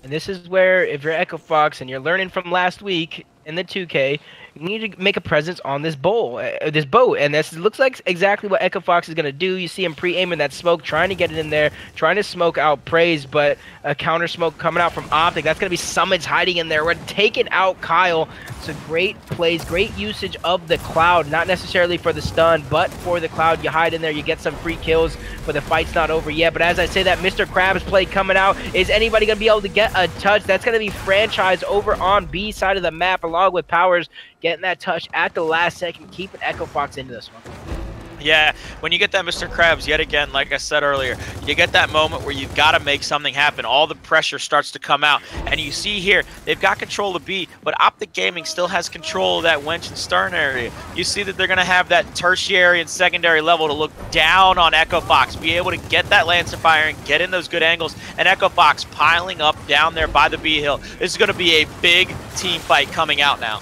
And this is where, if you're Echo Fox and you're learning from last week in the 2K, you need to make a presence on this boat. And this looks like exactly what Echo Fox is going to do. You see him pre-aiming that smoke, trying to get it in there, trying to smoke out Praise, but a counter smoke coming out from Optic. That's going to be Summons hiding in there. We're taking out Kyle. So great plays, great usage of the Cloud. Not necessarily for the stun, but for the Cloud. You hide in there, you get some free kills, but the fight's not over yet. But as I say, that Mr. Krabs play coming out. Is anybody going to be able to get a touch? That's going to be Franchise over on B side of the map, along with Powers getting that touch at the last second, keeping Echo Fox into this one. Yeah, when you get that Mr. Krabs, yet again, like I said earlier, you get that moment where you've got to make something happen. All the pressure starts to come out. And you see here, they've got control of B, but Optic Gaming still has control of that winch and stern area. You see that they're going to have that tertiary and secondary level to look down on Echo Fox, be able to get that Lancer fire and get in those good angles. And Echo Fox piling up down there by the B hill. This is going to be a big team fight coming out now.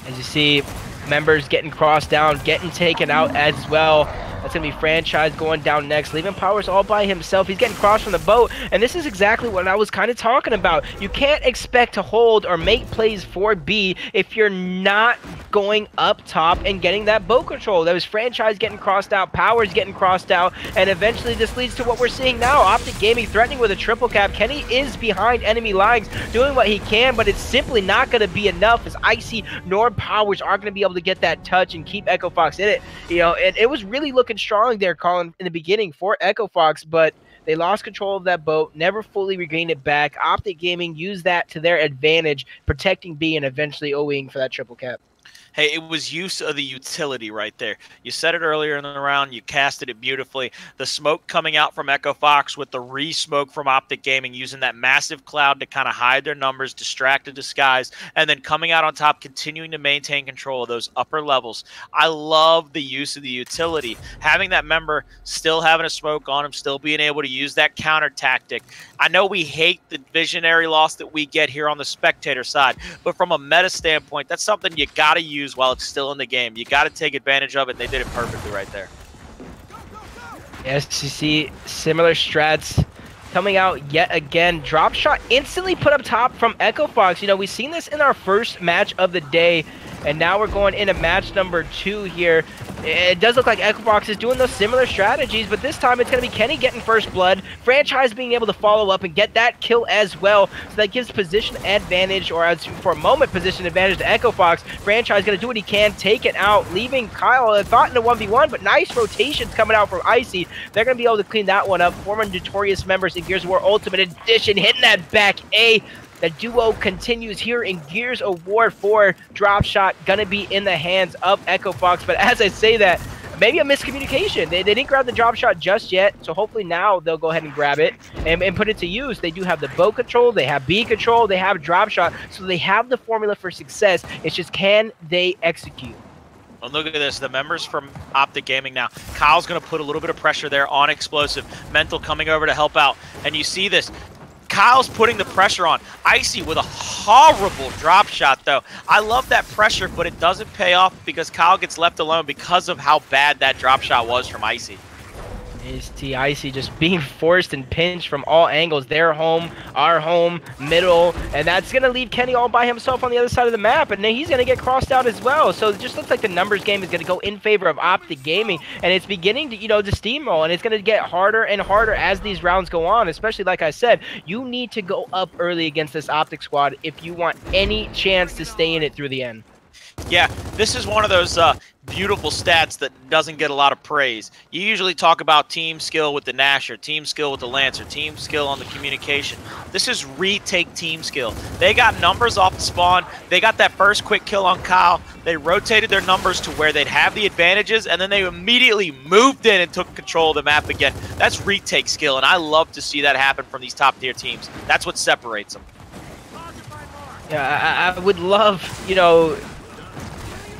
As you see, members getting crossed down, getting taken out as well. That's going to be Franchise going down next, leaving Powers all by himself. He's getting crossed from the boat, and this is exactly what I was kind of talking about. You can't expect to hold or make plays for B if you're not going up top and getting that boat control. That was Franchise getting crossed out, Powers getting crossed out, and eventually this leads to what we're seeing now. Optic Gaming threatening with a triple cap. Kenny is behind enemy lines, doing what he can, but it's simply not going to be enough as Icy nor Powers aren't going to be able to get that touch and keep Echo Fox in it. You know, it was really looking strong there, Colin, in the beginning for Echo Fox, but they lost control of that boat, never fully regained it back. Optic Gaming used that to their advantage, protecting B and eventually OEing for that triple cap. Hey, it was use of the utility right there. You said it earlier in the round. You casted it beautifully. The smoke coming out from Echo Fox with the re-smoke from Optic Gaming, using that massive cloud to kind of hide their numbers, distract and disguise, and then coming out on top, continuing to maintain control of those upper levels. I love the use of the utility. Having that member still having a smoke on him, still being able to use that counter tactic. I know we hate the visionary loss that we get here on the spectator side, but from a meta standpoint, that's something you got to use while it's still in the game. You got to take advantage of it. They did it perfectly right there. Yes, you see similar strats coming out yet again. Drop shot instantly put up top from Echo Fox. You know, we've seen this in our first match of the day, and now we're going into match number 2 here. It does look like Echo Fox is doing those similar strategies, but this time it's going to be Kenny getting first blood, Franchise being able to follow up and get that kill as well. So that gives position advantage, or as for a moment, position advantage to Echo Fox. Franchise going to do what he can, take it out, leaving Kyle thought in a 1v1, but nice rotations coming out from Icy. They're going to be able to clean that one up. Former Notorious members in Gears of War Ultimate Edition hitting that back A. The duo continues here in Gears of War 4. Drop shot gonna be in the hands of Echo Fox, but as I say that, maybe a miscommunication. They didn't grab the drop shot just yet, so hopefully now they'll go ahead and grab it and put it to use. They do have the bow control, they have B control, they have drop shot, so they have the formula for success. It's just, can they execute? And look at this, the members from Optic Gaming now. Kyle's going to put a little bit of pressure there on Explosive. Mental coming over to help out, and you see this. Kyle's putting the pressure on. Icy with a horrible drop shot, though. I love that pressure, but it doesn't pay off because Kyle gets left alone because of how bad that drop shot was from Icy. Is Icy just being forced and pinched from all angles. Their home, our home, middle, and that's going to leave Kenny all by himself on the other side of the map, and then he's going to get crossed out as well. So it just looks like the numbers game is going to go in favor of Optic Gaming, and it's beginning to, to steamroll, and it's going to get harder and harder as these rounds go on, especially, like I said, you need to go up early against this Optic squad if you want any chance to stay in it through the end. Yeah, this is one of those beautiful stats that doesn't get a lot of praise. You usually talk about team skill with the Nasher, team skill with the Lancer, team skill on the communication. This is retake team skill. They got numbers off the spawn. They got that first quick kill on Kyle. They rotated their numbers to where they'd have the advantages, and then they immediately moved in and took control of the map again. That's retake skill, and I love to see that happen from these top-tier teams. That's what separates them. Yeah, I would love,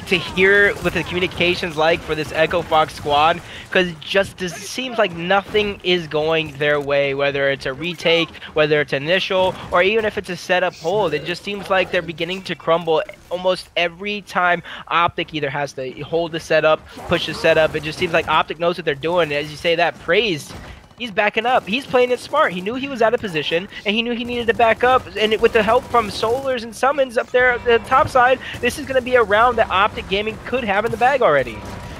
to hear what the communication's like for this Echo Fox squad, because it just seems like nothing is going their way, whether it's a retake, whether it's initial, or even if it's a setup hold. It just seems like they're beginning to crumble almost every time Optic either has to hold the setup, push the setup. It just seems like Optic knows what they're doing. As you say that, Praise, he's backing up. He's playing it smart. He knew he was out of position, and he knew he needed to back up. And with the help from Solars and Summons up there at the top side, this is going to be a round that Optic Gaming could have in the bag already.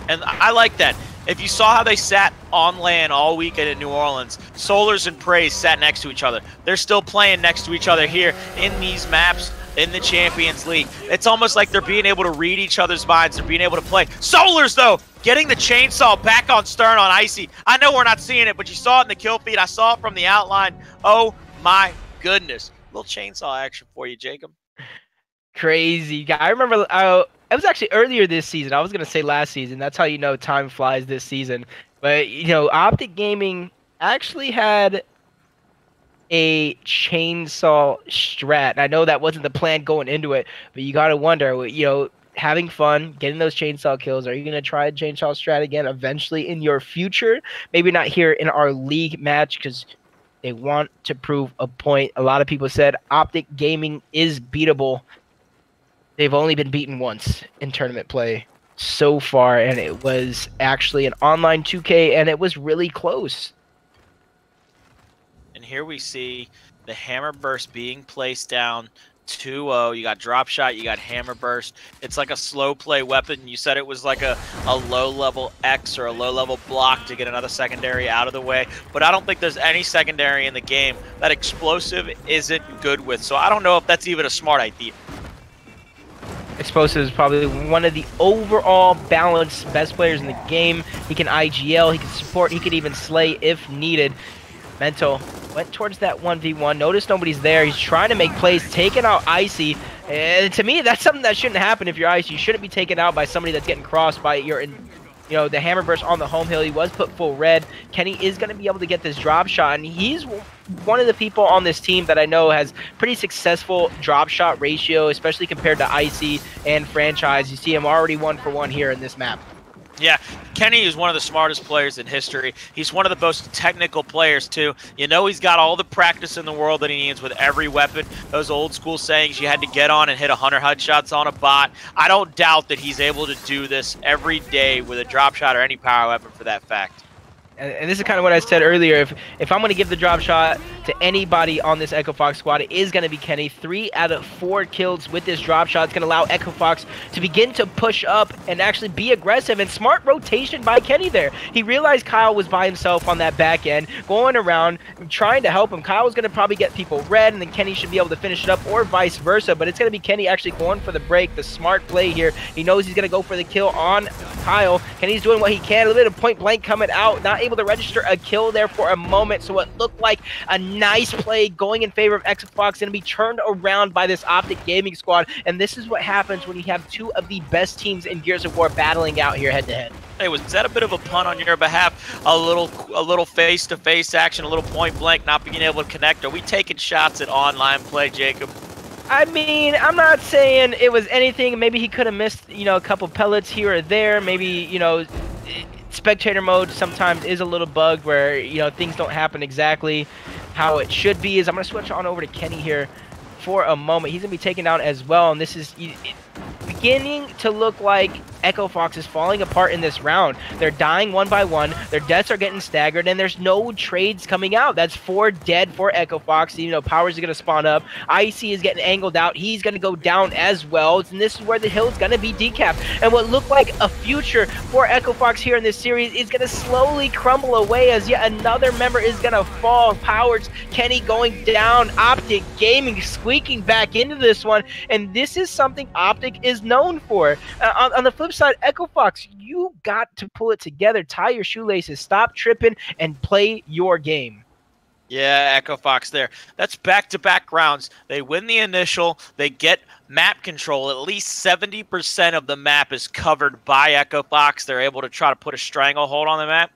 And I like that. If you saw how they sat on LAN all weekend in New Orleans, Solars and Praise sat next to each other. They're still playing next to each other here in these maps in the Champions League. It's almost like they're being able to read each other's minds. They're being able to play. Solars, though, getting the chainsaw back on Stern on Icy. I know we're not seeing it, but you saw it in the kill feed. I saw it from the outline. Oh, my goodness. A little chainsaw action for you, Jacob. Crazy guy. I remember it was actually earlier this season. I was going to say last season. That's how you know time flies this season. But, Optic Gaming actually had a chainsaw strat. I know that wasn't the plan going into it, but you got to wonder, having fun, getting those chainsaw kills. Are you going to try a chainsaw strat again eventually in your future? Maybe not here in our league match because they want to prove a point. A lot of people said Optic Gaming is beatable. They've only been beaten once in tournament play so far, and it was actually an online 2K, and it was really close. And here we see the Hammer Burst being placed down 2-0. You got Drop Shot, you got Hammer Burst. It's like a slow play weapon. You said it was like a low-level X or a low-level block to get another secondary out of the way. But I don't think there's any secondary in the game that Explosive isn't good with. So I don't know if that's even a smart idea. Explosive is probably one of the overall balanced best players in the game. He can IGL, he can support, he could even slay if needed. Mental went towards that 1v1. Notice nobody's there. He's trying to make plays, taking out Icy. And to me, that's something that shouldn't happen if you're Ice. You shouldn't be taken out by somebody that's getting crossed by the Hammerburst on the home hill. He was put full red. Kenny is going to be able to get this drop shot, and he's one of the people on this team that I know has pretty successful drop shot ratio, especially compared to Icy and Franchise. You see him already 1-for-1 here in this map. Yeah, Kenny is one of the smartest players in history. He's one of the most technical players, too. You know he's got all the practice in the world that he needs with every weapon. Those old school sayings, you had to get on and hit 100 headshots on a bot. I don't doubt that he's able to do this every day with a drop shot or any power weapon for that fact. And this is kind of what I said earlier. If I'm going to give the drop shot to anybody on this Echo Fox squad, it is going to be Kenny. 3 out of 4 kills with this drop shot. It's going to allow Echo Fox to begin to push up and actually be aggressive. And smart rotation by Kenny there. He realized Kyle was by himself on that back end, going around, trying to help him. Kyle was going to probably get people red, and then Kenny should be able to finish it up, or vice versa. But it's going to be Kenny actually going for the break, the smart play here. He knows he's going to go for the kill on Kyle. Kenny's doing what he can. A little bit of point blank coming out, not able to register a kill there for a moment, so it looked like a nice play going in favor of Echo Fox, going to be turned around by this Optic Gaming squad. And this is what happens when you have 2 of the best teams in Gears of War battling out here head to head. Hey, was that a bit of a pun on your behalf? A little face-to-face action, a little point blank, not being able to connect. Are we taking shots at online play, Jacob? I mean, I'm not saying it was anything. Maybe he could have missed, a couple pellets here or there. Maybe, spectator mode sometimes is a little bugged where, things don't happen exactly how it should be. I'm going to switch on over to Kenny here for a moment. He's going to be taken down as well, and this is beginning to look like Echo Fox is falling apart in this round. They're dying one by one. Their deaths are getting staggered, and there's no trades coming out. That's 4 dead for Echo Fox. Powers is going to spawn up. Icy is getting angled out. He's going to go down as well, and this is where the hill is going to be decapped. And what looked like a future for Echo Fox here in this series is going to slowly crumble away as yet another member is going to fall. Powers, Kenny going down. Optic Gaming squeaking back into this one, and this is something Optic is known for. On the flip side, Echo Fox, you got to pull it together, tie your shoelaces, stop tripping, and play your game. Yeah, Echo Fox there. That's back-to-back rounds. They win the initial. They get map control. At least 70% of the map is covered by Echo Fox. They're able to try to put a stranglehold on the map.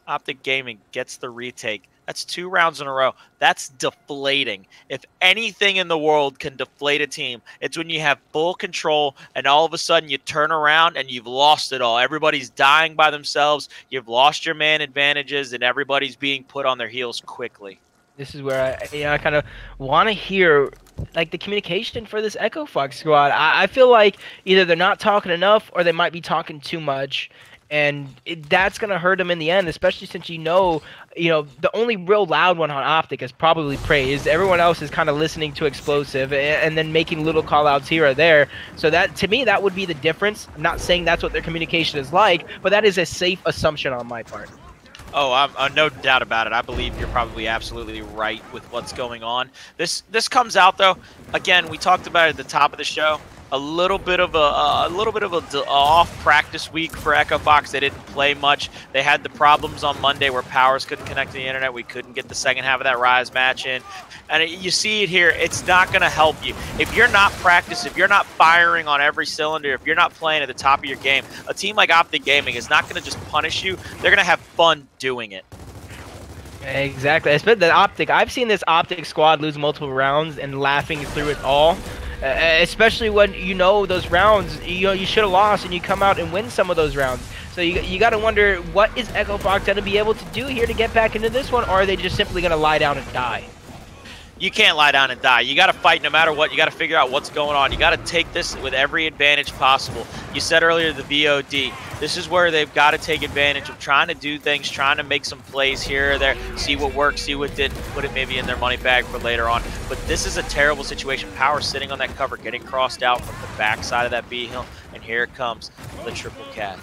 Optic Gaming gets the retake. That's 2 rounds in a row. That's deflating. If anything in the world can deflate a team, it's when you have full control and all of a sudden you turn around and you've lost it all. Everybody's dying by themselves. You've lost your man advantages and everybody's being put on their heels quickly. This is where I kind of want to hear the communication for this Echo Fox squad. I feel like either they're not talking enough or they might be talking too much. And that's going to hurt them in the end, especially since the only real loud one on Optic is probably Praise. Everyone else is kind of listening to Explosive and then making little call-outs here or there. So that, to me, that would be the difference. I'm not saying that's what their communication is like, but that is a safe assumption on my part. Oh, I'm no doubt about it. I believe you're probably absolutely right with what's going on. This comes out, though. Again, we talked about it at the top of the show. A little bit of a off practice week for Echo Fox. They didn't play much. They had the problems on Monday where Powers couldn't connect to the internet. We couldn't get the second half of that Rise match in. And you see it here. It's not going to help you. If you're not practiced, if you're not firing on every cylinder, if you're not playing at the top of your game, a team like Optic Gaming is not going to just punish you. They're going to have fun doing it. Exactly. I've seen this Optic squad lose multiple rounds and laughing through it all. Especially when those rounds you should have lost and you come out and win some of those rounds. So you got to wonder, what is Echo Fox going to be able to do here to get back into this one, or are they just simply going to lie down and die? You can't lie down and die. You got to fight no matter what. You got to figure out what's going on. You got to take this with every advantage possible. You said earlier the VOD. This is where they've got to take advantage of trying to do things, trying to make some plays here or there, see what works, see what didn't, put it maybe in their money bag for later on. But this is a terrible situation. Power sitting on that cover, getting crossed out from the backside of that B hill, and here it comes, the triple cat.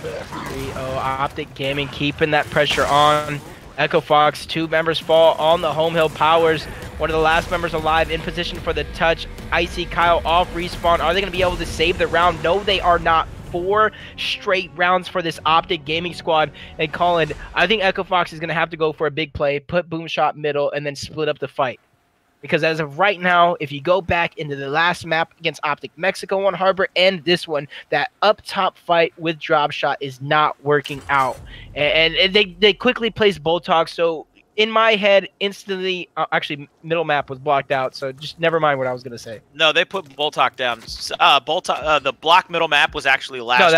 3-0 Optic Gaming keeping that pressure on. Echo Fox, 2 members fall on the home hill. Powers, one of the last members alive, in position for the touch. Icy, Kyle off respawn. Are they going to be able to save the round? No, they are not. 4 straight rounds for this Optic Gaming squad. And Colin, I think Echo Fox is going to have to go for a big play, put Boomshot middle, and then split up the fight. because as of right now, if you go back into the last map against Optic Mexico on Harbor and this one, that up top fight with drop shot is not working out. And they quickly place Boltog, so in my head, instantly, actually, middle map was blocked out, so just never mind what I was going to say. No, they put Boltok down. The block middle map was actually last.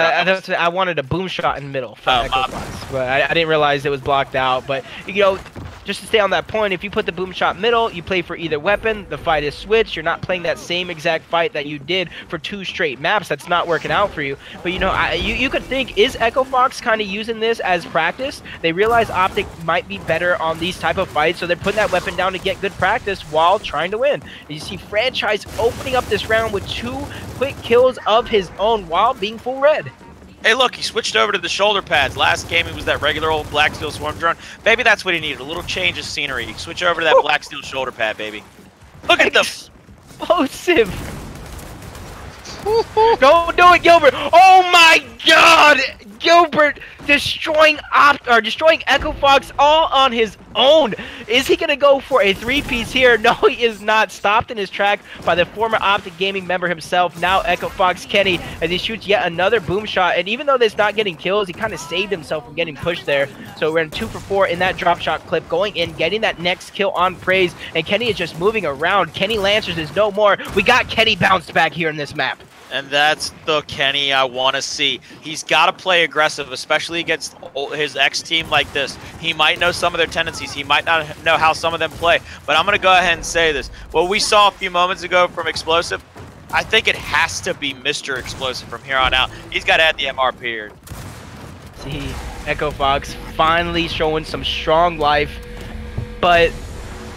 No, I wanted a boom shot in middle for Echo Fox, but I didn't realize it was blocked out. But, you know, just to stay on that point, if you put the boom shot middle, you play for either weapon, the fight is switched, you're not playing that same exact fight that you did for 2 straight maps. That's not working out for you. But, you know, you could think, is Echo Fox kind of using this as practice? They realize Optic might be better on these type of fights, so they're putting that weapon down to get good practice while trying to win. And you see Franchise opening up this round with 2 quick kills of his own while being full red. Hey, look, he switched over to the shoulder pads. Last game, it was that regular old Black Steel Swarm drone. Maybe that's what he needed, a little change of scenery. Switch over to that Black Steel shoulder pad, baby. Look at the... Explosive! Don't do it, Gilbert! Oh my god! Gilbert destroying Echo Fox all on his own. Is he gonna go for a 3-piece here? No, he is not. Stopped in his track by the former Optic Gaming member himself. Now Echo Fox Kenny, as he shoots yet another boom shot. And even though that's not getting kills, he kind of saved himself from getting pushed there. So we're in 2 for 4 in that drop shot clip, going in, getting that next kill on Praise. And Kenny is just moving around. Kenny Lancers is no more. We got Kenny bounced back here in this map. And that's the Kenny I want to see. He's got to play aggressive, especially against his ex-team like this. He might know some of their tendencies. He might not know how some of them play. But I'm going to go ahead and say this. What we saw a few moments ago from Explosive, I think it has to be Mr. Explosive from here on out. He's got to add the MR period. See, Echo Fox finally showing some strong life, but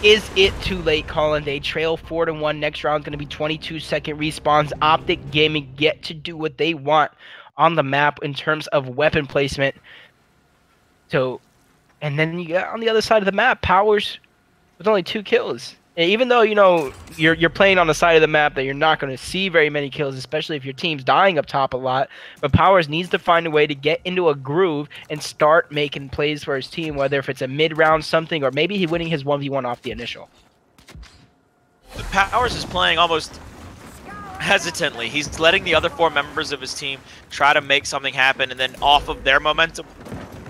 is it too late, Colin? They trail 4-1. Next round's going to be 22-second respawns. Optic Gaming get to do what they want on the map in terms of weapon placement. So, and then you got on the other side of the map, Powers with only 2 kills. And even though, you know, you're playing on the side of the map that you're not going to see very many kills, especially if your team's dying up top a lot, but Powers needs to find a way to get into a groove and start making plays for his team, whether if it's a mid-round something or maybe he's winning his 1v1 off the initial. Powers is playing almost hesitantly. He's letting the other 4 members of his team try to make something happen, and then off of their momentum,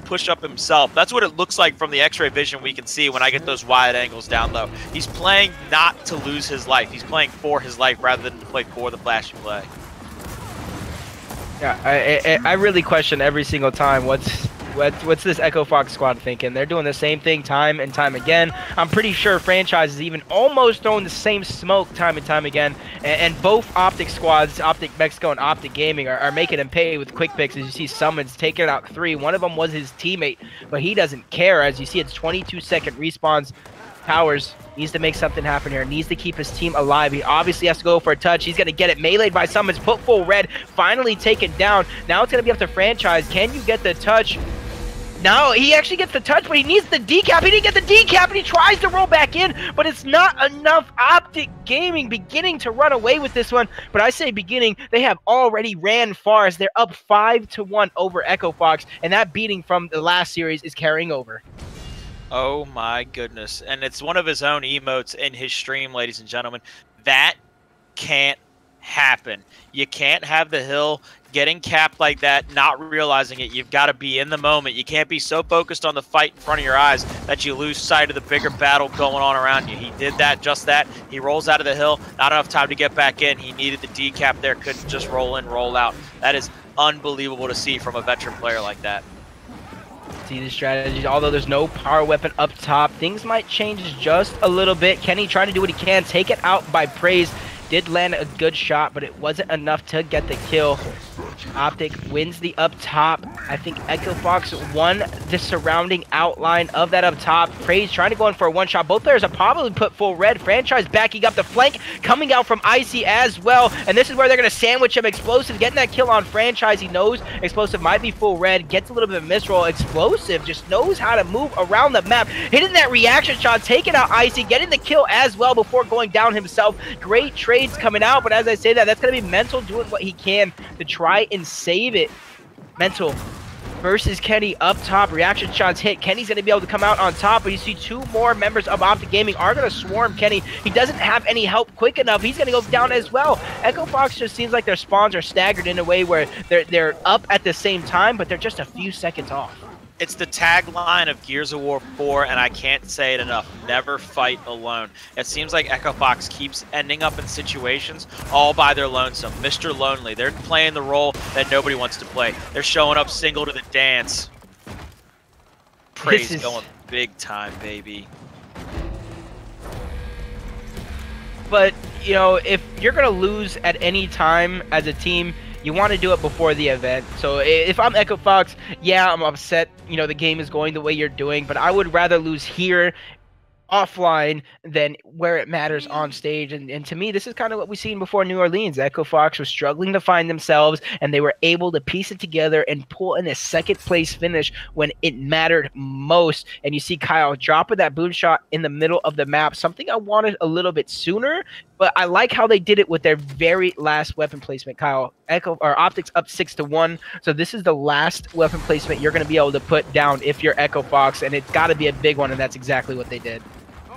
push up himself. That's what it looks like from the X-ray vision we can see when I get those wide angles down low. He's playing not to lose his life. He's playing for his life rather than to play for the flashy play. Yeah, I really question every single time what's this Echo Fox squad thinking. They're doing the same thing time and time again. I'm pretty sure Franchise is even almost throwing the same smoke time and time again. And both Optic squads, Optic Mexico and Optic Gaming, are making him pay with quick picks. As you see Summons taking out 3. One of them was his teammate, but he doesn't care. As you see, it's 22-second respawns. Powers needs to make something happen here. Needs to keep his team alive. He obviously has to go for a touch. He's going to get it meleeed by Summons. Put full red. Finally taken down. Now it's going to be up to Franchise. Can you get the touch? No, he actually gets the touch, but he needs the decap. He didn't get the decap, and he tries to roll back in, but it's not enough. Optic Gaming beginning to run away with this one, but I say beginning, they have already ran far as they're up 5-1 over Echo Fox, and that beating from the last series is carrying over. Oh my goodness. And it's one of his own emotes in his stream, ladies and gentlemen. That can't happen. You can't have the hill getting capped like that, not realizing it. You've got to be in the moment. You can't be so focused on the fight in front of your eyes that you lose sight of the bigger battle going on around you. He did that, just that. He rolls out of the hill, not enough time to get back in. He needed the decap there, couldn't just roll in, roll out. That is unbelievable to see from a veteran player like that. See the strategy. Although there's no power weapon up top, things might change just a little bit. Kenny trying to do what he can, take it out by Praise. Did land a good shot, but it wasn't enough to get the kill. Optic wins the up top. I think Echo Fox won the surrounding outline of that up top. Praise trying to go in for a one-shot. Both players have probably put full red. Franchise backing up the flank, coming out from Icy as well. And this is where they're going to sandwich him. Explosive getting that kill on Franchise. He knows Explosive might be full red. Gets a little bit of a misroll. Explosive just knows how to move around the map. Hitting that reaction shot, taking out Icy, getting the kill as well before going down himself. Great trades coming out, but as I say that, that's going to be Mental doing what he can to try and save it. Mental versus Kenny up top. Reaction shots hit. Kenny's going to be able to come out on top, but you see two more members of Optic Gaming are going to swarm Kenny. He doesn't have any help quick enough. He's going to go down as well. Echo Fox just seems like their spawns are staggered in a way where they're up at the same time, but they're just a few seconds off. It's the tagline of Gears of War 4, and I can't say it enough. Never fight alone. It seems like Echo Fox keeps ending up in situations all by their lonesome. Mr. Lonely. They're playing the role that nobody wants to play. They're showing up single to the dance. Praise going big time, baby. But, you know, if you're going to lose at any time as a team, you want to do it before the event. So if I'm Echo Fox, yeah, I'm upset, you know, the game is going the way you're doing, but I would rather lose here offline than where it matters on stage. And to me, this is kind of what we've seen before New Orleans. Echo Fox was struggling to find themselves, and they were able to piece it together and pull in a second place finish when it mattered most. And you see Kyle dropping that boom shot in the middle of the map, something I wanted a little bit sooner, but I like how they did it with their very last weapon placement. Kyle, Echo or Optics up 6-1. So this is the last weapon placement you're going to be able to put down if you're Echo Fox, and it's got to be a big one, and that's exactly what they did.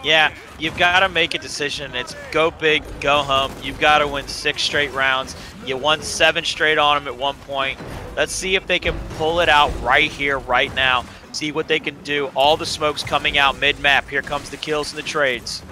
Yeah, you've got to make a decision. It's go big, go home. You've got to win 6 straight rounds. You won 7 straight on them at one point. Let's see if they can pull it out right here, right now. See what they can do. All the smoke's coming out mid-map. Here comes the kills and the trades.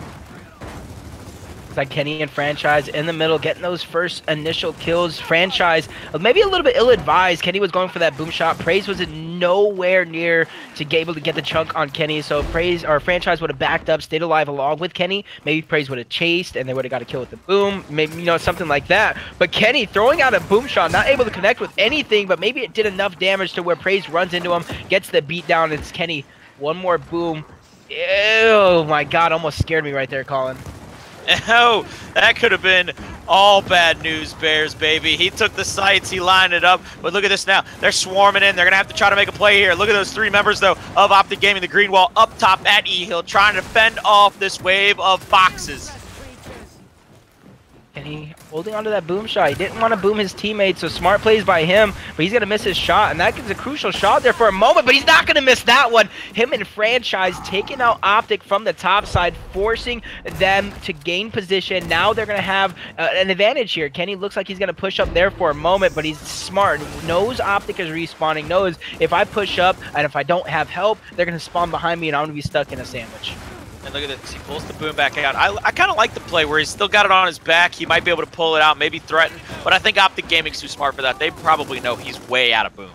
It's like Kenny and Franchise in the middle, getting those first initial kills. Franchise, maybe a little bit ill-advised. Kenny was going for that boom shot. Praise was nowhere near to be able to get the chunk on Kenny. So Praise or Franchise would have backed up, stayed alive along with Kenny. Maybe Praise would have chased, and they would have got a kill with the boom. Maybe, you know, something like that. But Kenny throwing out a boom shot, not able to connect with anything, but maybe it did enough damage to where Praise runs into him, gets the beat down. It's Kenny. One more boom. Oh my God, almost scared me right there, Colin. Oh, that could have been all bad news, Bears, baby. He took the sights, he lined it up, but look at this now. They're swarming in. They're going to have to try to make a play here. Look at those 3 members, though, of Optic Gaming, the green wall up top at E-Hill, trying to fend off this wave of foxes. And he holding onto that boom shot. He didn't want to boom his teammates, so smart plays by him, but he's going to miss his shot, and that gives a crucial shot there for a moment, but he's not going to miss that one. Him and Franchise taking out Optic from the top side, forcing them to gain position. Now they're going to have an advantage here. Kenny looks like he's going to push up there for a moment, but he's smart. Knows Optic is respawning, knows if I push up and if I don't have help, they're going to spawn behind me and I'm going to be stuck in a sandwich. And look at this, he pulls the boom back out. I kind of like the play where he's still got it on his back. He might be able to pull it out, maybe threaten, but I think Optic Gaming's too smart for that. They probably know he's way out of boom.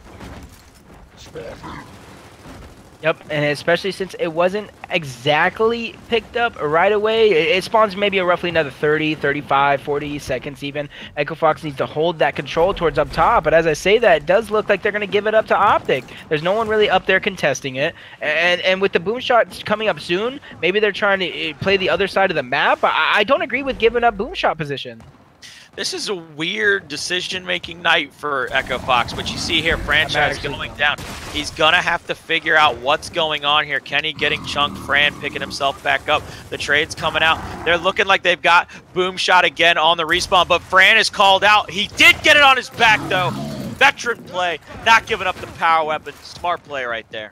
Yep, and especially since it wasn't exactly picked up right away, it spawns maybe roughly another 30, 35, 40 seconds even. Echo Fox needs to hold that control towards up top, but as I say that, it does look like they're going to give it up to Optic. There's no one really up there contesting it, and with the boom shot coming up soon, maybe they're trying to play the other side of the map. I don't agree with giving up boom shot position. This is a weird decision-making night for Echo Fox, but you see here, Franchise going down. He's going to have to figure out what's going on here. Kenny getting chunked, Fran picking himself back up. The trade's coming out. They're looking like they've got boom shot again on the respawn, but Fran is called out. He did get it on his back, though. Veteran play, not giving up the power weapon. Smart play right there.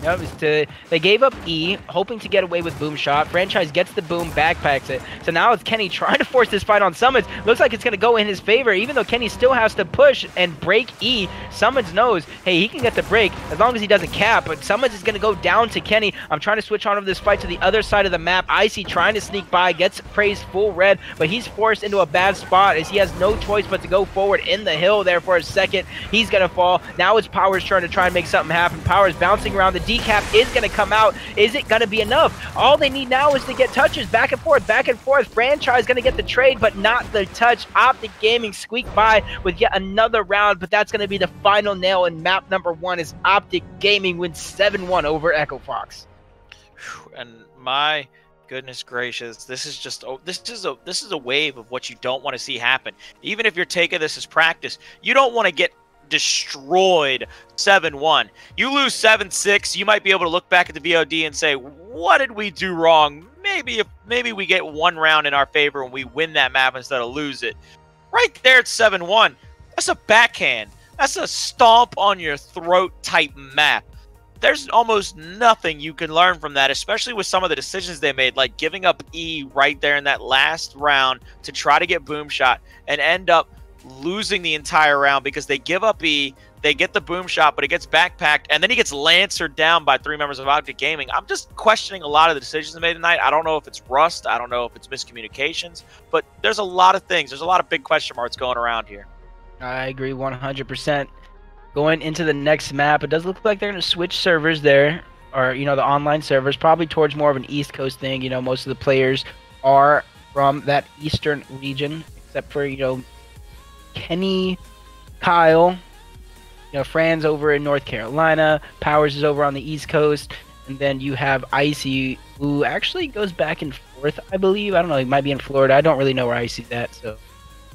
Yep, they gave up E, hoping to get away with boom shot. Franchise gets the boom, backpacks it. So now it's Kenny trying to force this fight on Summons. Looks like it's going to go in his favor, even though Kenny still has to push and break E. Summons knows, hey, he can get the break as long as he doesn't cap, but Summons is going to go down to Kenny. I'm trying to switch on over this fight to the other side of the map. Icy trying to sneak by, gets Praise full red, but he's forced into a bad spot as he has no choice but to go forward in the hill there for a second. He's going to fall. Now it's Power's turn to try and make something happen. Power's bouncing around. The decap is going to come out. Is it going to be enough? All they need now is to get touches back and forth, back and forth. Franchise going to get the trade, but not the touch. Optic Gaming squeak by with yet another round, but that's going to be the final nail in map number 1 as Optic Gaming wins 7-1 over Echo Fox. And my goodness gracious, this is a wave of what you don't want to see happen. Even if you're taking this as practice, you don't want to get destroyed 7-1. You lose 7-6, you might be able to look back at the VOD and say, what did we do wrong? Maybe we get one round in our favor and we win that map instead of lose it. Right there at 7-1, that's a backhand. That's a stomp on your throat type map. There's almost nothing you can learn from that, especially with some of the decisions they made, like giving up E right there in that last round to try to get boom shot and end up losing the entire round because they give up E, they get the boom shot, but it gets backpacked, and then he gets lancered down by 3 members of Optic Gaming. I'm just questioning a lot of the decisions they made tonight. I don't know if it's rust. I don't know if it's miscommunications, but there's a lot of things. There's a lot of big question marks going around here. I agree 100%. Going into the next map, it does look like they're going to switch servers there, or, you know, the online servers, probably towards more of an East Coast thing. You know, most of the players are from that Eastern region, except for, you know, Kenny, Kyle, you know, Fran's over in North Carolina, Powers is over on the East Coast, and then you have Icy, who actually goes back and forth, I believe. I don't know, he might be in Florida. I don't really know where Icy's at, so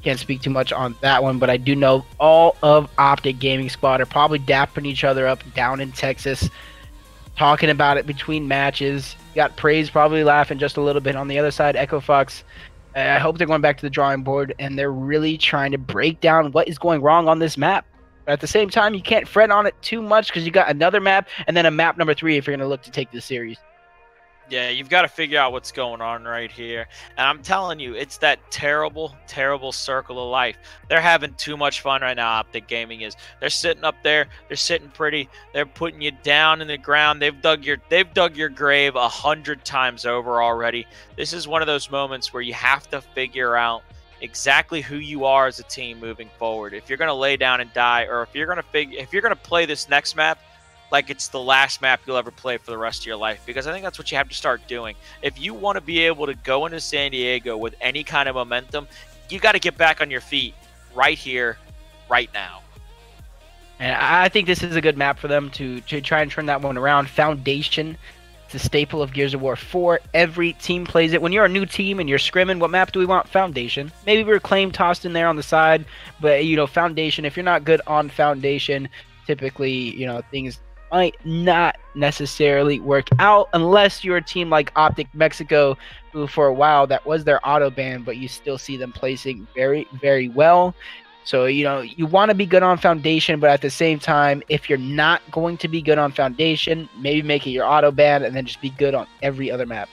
can't speak too much on that one, but I do know all of Optic Gaming Squad are probably dapping each other up down in Texas, talking about it between matches. You got Praise probably laughing just a little bit. On the other side, Echo Fox, I hope they're going back to the drawing board, and they're really trying to break down what is going wrong on this map. But at the same time, you can't fret on it too much because you got another map and then a map number 3 if you're going to look to take this series. Yeah, you've got to figure out what's going on right here. And I'm telling you, it's that terrible, terrible circle of life. They're having too much fun right now, Optic Gaming is. They're sitting up there. They're sitting pretty. They're putting you down in the ground. They've dug your grave 100 times over already. This is one of those moments where you have to figure out exactly who you are as a team moving forward. If you're going to lay down and die, or if you're going to play this next map like it's the last map you'll ever play for the rest of your life, because I think that's what you have to start doing. If you want to be able to go into San Diego with any kind of momentum, you got to get back on your feet right here, right now. And I think this is a good map for them to try and turn that one around. Foundation, it's a staple of Gears of War 4. Every team plays it. When you're a new team and you're scrimming, what map do we want? Foundation. Maybe Reclaim tossed in there on the side, but, you know, Foundation, if you're not good on Foundation, typically, you know, things might not necessarily work out unless you're a team like Optic Mexico, who for a while that was their auto ban, but you still see them placing very, very well. So, you know, you want to be good on Foundation, but at the same time, if you're not going to be good on Foundation, maybe make it your auto ban and then just be good on every other map.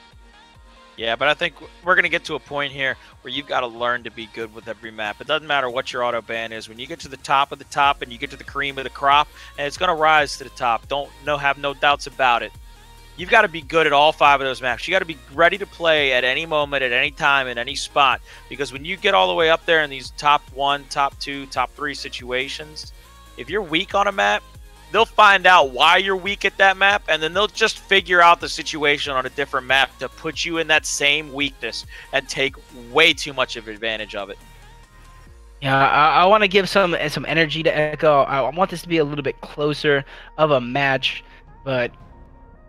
Yeah, but I think we're going to get to a point here where you've got to learn to be good with every map. It doesn't matter what your auto ban is. When you get to the top of the top and you get to the cream of the crop, and it's going to rise to the top. Have no doubts about it. You've got to be good at all 5 of those maps. You got to be ready to play at any moment, at any time, in any spot. Because when you get all the way up there in these top 1, top 2, top 3 situations, if you're weak on a map, they'll find out why you're weak at that map, and then they'll just figure out the situation on a different map to put you in that same weakness and take way too much of advantage of it. Yeah, I want to give some energy to Echo. I want this to be a little bit closer of a match, but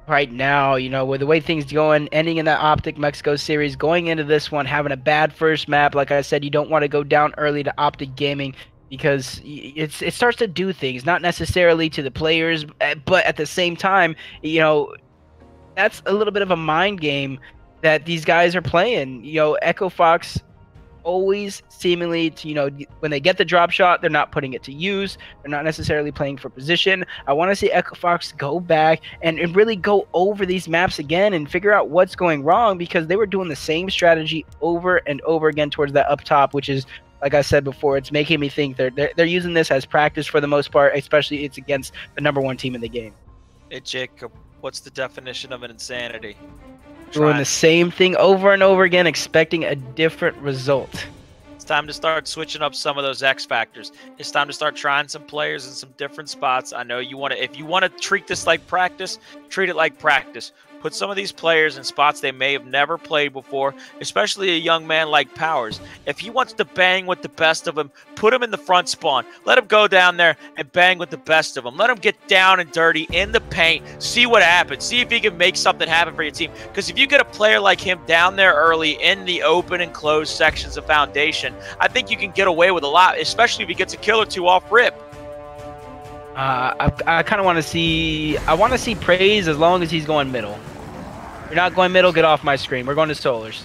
right now, you know, with the way things going, ending in that Optic Mexico series, going into this one, having a bad first map, like I said, you don't want to go down early to Optic Gaming, because it starts to do things, not necessarily to the players, but at the same time, you know, that's a little bit of a mind game that these guys are playing. You know, Echo Fox always seemingly, you know, when they get the drop shot, they're not putting it to use. They're not necessarily playing for position. I want to see Echo Fox go back and really go over these maps again and figure out what's going wrong, because they were doing the same strategy over and over again towards that up top, which is, like I said before, it's making me think they're using this as practice for the most part, especially it's against the #1 team in the game. Hey, Jacob, what's the definition of an insanity? Doing the same thing over and over again, expecting a different result. It's time to start switching up some of those X factors. It's time to start trying some players in some different spots. I know you want to, if you want to treat this like practice, treat it like practice. Put some of these players in spots they may have never played before, especially a young man like Powers. If he wants to bang with the best of them, put him in the front spawn. Let him go down there and bang with the best of them. Let him get down and dirty in the paint. See what happens. See if he can make something happen for your team. Because if you get a player like him down there early in the open and closed sections of Foundation, I think you can get away with a lot, especially if he gets a kill or 2 off rip. I kind of want to see. I want to see Praise as long as he's going middle. If you're not going middle, get off my screen. We're going to Solars.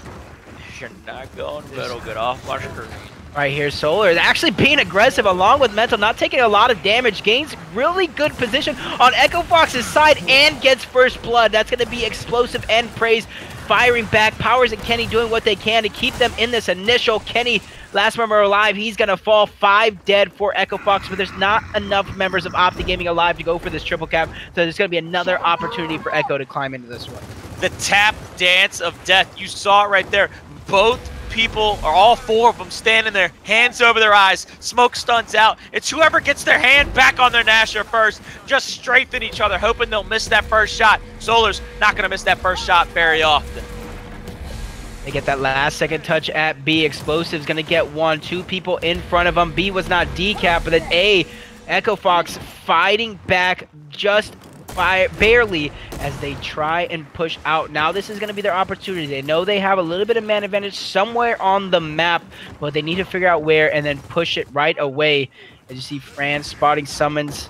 If you're not going middle, get off my screen. Right here, Solar is actually being aggressive along with Mental, not taking a lot of damage, gains really good position on Echo Fox's side and gets first blood. That's going to be Explosive and Praise firing back. Powers and Kenny doing what they can to keep them in this initial. Kenny, last member alive, he's going to fall 5 dead for Echo Fox, but there's not enough members of Optic Gaming alive to go for this triple cap, so there's going to be another opportunity for Echo to climb into this one. The tap dance of death, you saw it right there. Both people, or all 4 of them, standing there, hands over their eyes, smoke stuns out. It's whoever gets their hand back on their Nasher first, just strafing each other, hoping they'll miss that first shot. Solar's not going to miss that first shot very often. They get that last second touch at B. Explosive's going to get 1, 2 people in front of him. B was not decapped, but then A, Echo Fox fighting back just barely as they try and push out. Now this is going to be their opportunity. They know they have a little bit of man advantage somewhere on the map, but they need to figure out where and then push it right away. As you see Fran spotting Summons,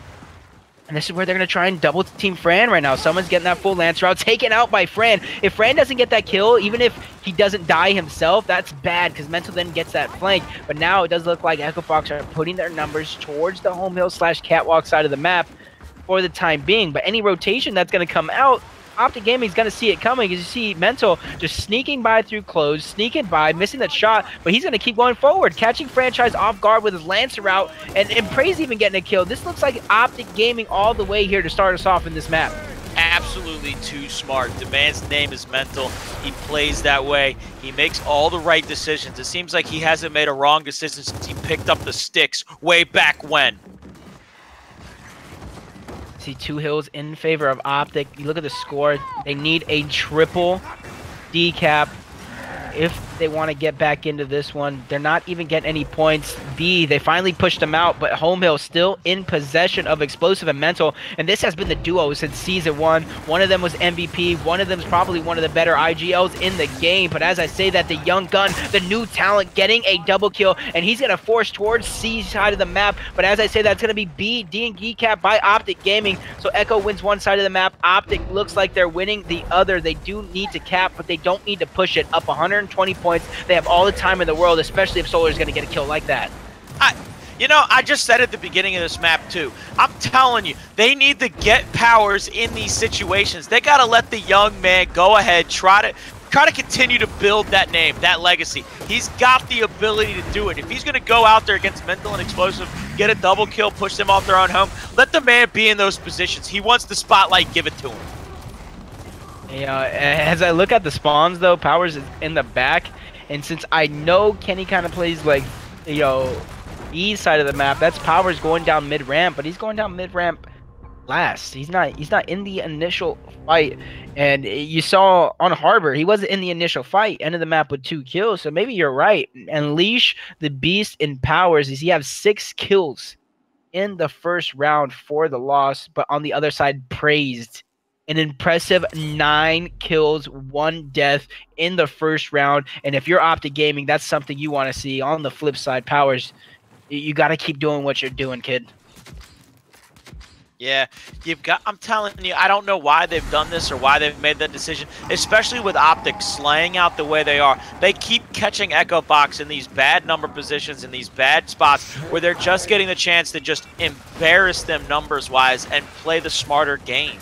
and this is where they're going to try and double team Fran right now. Someone's getting that full Lance route taken out by Fran. If Fran doesn't get that kill, even if he doesn't die himself, that's bad because Mental then gets that flank. But now it does look like Echo Fox are putting their numbers towards the home hill / catwalk side of the map for the time being. But any rotation that's going to come out, Optic Gaming's going to see it coming. As you see Mental just sneaking by through close, sneaking by, missing that shot, but he's going to keep going forward, catching Franchise off guard with his Lancer out, and Praise even getting a kill. This looks like Optic Gaming all the way here to start us off in this map. Absolutely too smart. Demand's name is Mental. He plays that way. He makes all the right decisions. It seems like he hasn't made a wrong decision since he picked up the sticks way back when. See 2 hills in favor of Optic. You look at the score. They need a triple decap if they want to get back into this one. They're not even getting any points. B, they finally pushed them out, but Home Hill still in possession of Explosive and Mental, and this has been the duo since Season 1. One of them was MVP. One of them is probably one of the better IGLs in the game, but as I say that, the young gun, the new talent, getting a double kill, and he's going to force towards C side of the map, but as I say that, it's going to be B, D, and E cap by Optic Gaming, so Echo wins one side of the map. Optic looks like they're winning the other. They do need to cap, but they don't need to push it. Up 120 points. They have all the time in the world, especially if Solar is going to get a kill like that. You know, I just said at the beginning of this map too, I'm telling you, they need to get Powers in these situations. They got to let the young man go ahead, try to continue to build that name, that legacy. He's got the ability to do it. If he's going to go out there against Mental and Explosive, get a double kill, push them off their own home, let the man be in those positions. He wants the spotlight, give it to him. You know, as I look at the spawns though, Powers is in the back, and since I know Kenny kind of plays like, you know, east side of the map, that's Powers going down mid ramp, but he's going down mid ramp last. He's not in the initial fight, and you saw on Harbor he wasn't in the initial fight. Ended the map with 2 kills, so maybe you're right. Unleash the beast in Powers is he have 6 kills in the first round for the loss, but on the other side praised an impressive 9 kills, 1 death in the first round. And if you're Optic Gaming, that's something you want to see. On the flip side, Powers, you got to keep doing what you're doing, kid. Yeah, I'm telling you, I don't know why they've done this or why they've made that decision, especially with Optic slaying out the way they are. They keep catching Echo Fox in these bad number positions, in these bad spots, where they're just getting the chance to just embarrass them numbers-wise and play the smarter game.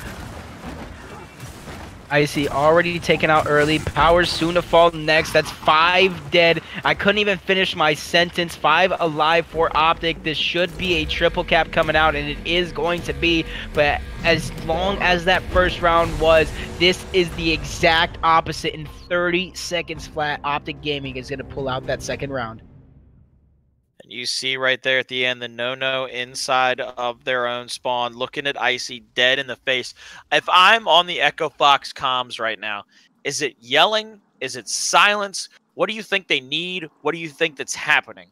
Icy already taken out early. Powers soon to fall next. That's 5 dead. I couldn't even finish my sentence. 5 alive for Optic. This should be a triple cap coming out, and it is going to be. But as long as that first round was, this is the exact opposite. In 30 seconds flat, Optic Gaming is going to pull out that second round. And you see right there at the end, the no-no inside of their own spawn, looking at Icy dead in the face. If I'm on the Echo Fox comms right now, is it yelling? Is it silence? What do you think they need? What do you think that's happening?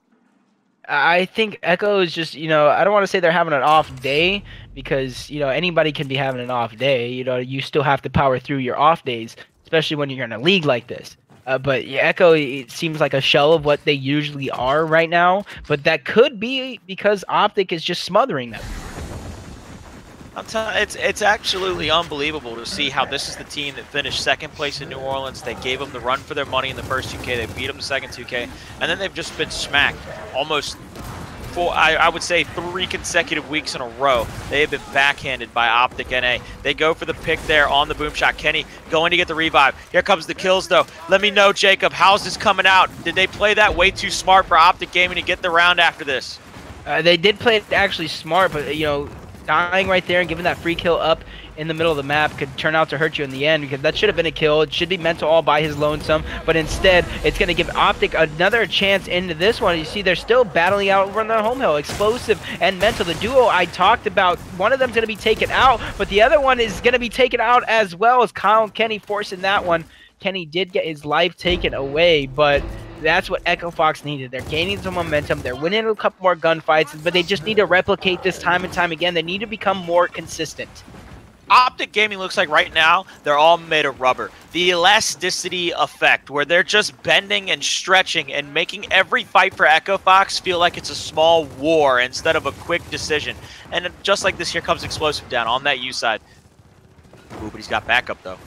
I think Echo is just, you know, I don't want to say they're having an off day because, you know, anybody can be having an off day. You know, you still have to power through your off days, especially when you're in a league like this. But yeah, Echo, it seems like a shell of what they usually are right now. But that could be because Optic is just smothering them. I'm telling it's absolutely unbelievable to see how this is the team that finished second place in New Orleans. They gave them the run for their money in the first 2K. They beat them the second 2K, and then they've just been smacked almost I would say 3 consecutive weeks in a row. They have been backhanded by Optic NA. They go for the pick there on the boom shot. Kenny going to get the revive. Here comes the kills though. Let me know, Jacob, how's this coming out? Did they play that way too smart for Optic Gaming to get the round after this? They did play it actually smart, but dying right there and giving that free kill up in the middle of the map could turn out to hurt you in the end, because that should have been a kill. It should be Mental all by his lonesome, but instead it's going to give Optic another chance into this one. You see they're still battling out over on their home hill. Explosive and Mental, the duo I talked about, one of them's going to be taken out, but the other one is going to be taken out as well, as Kyle and Kenny forcing that one. Kenny did get his life taken away, but that's what Echo Fox needed. They're gaining some momentum. They're winning a couple more gunfights, but they just need to replicate this time and time again. They need to become more consistent. Optic Gaming looks like right now they're all made of rubber. The elasticity effect, where they're just bending and stretching and making every fight for Echo Fox feel like it's a small war instead of a quick decision. And just like this, here comes Explosive down on that U side. Ooh, but he's got backup though.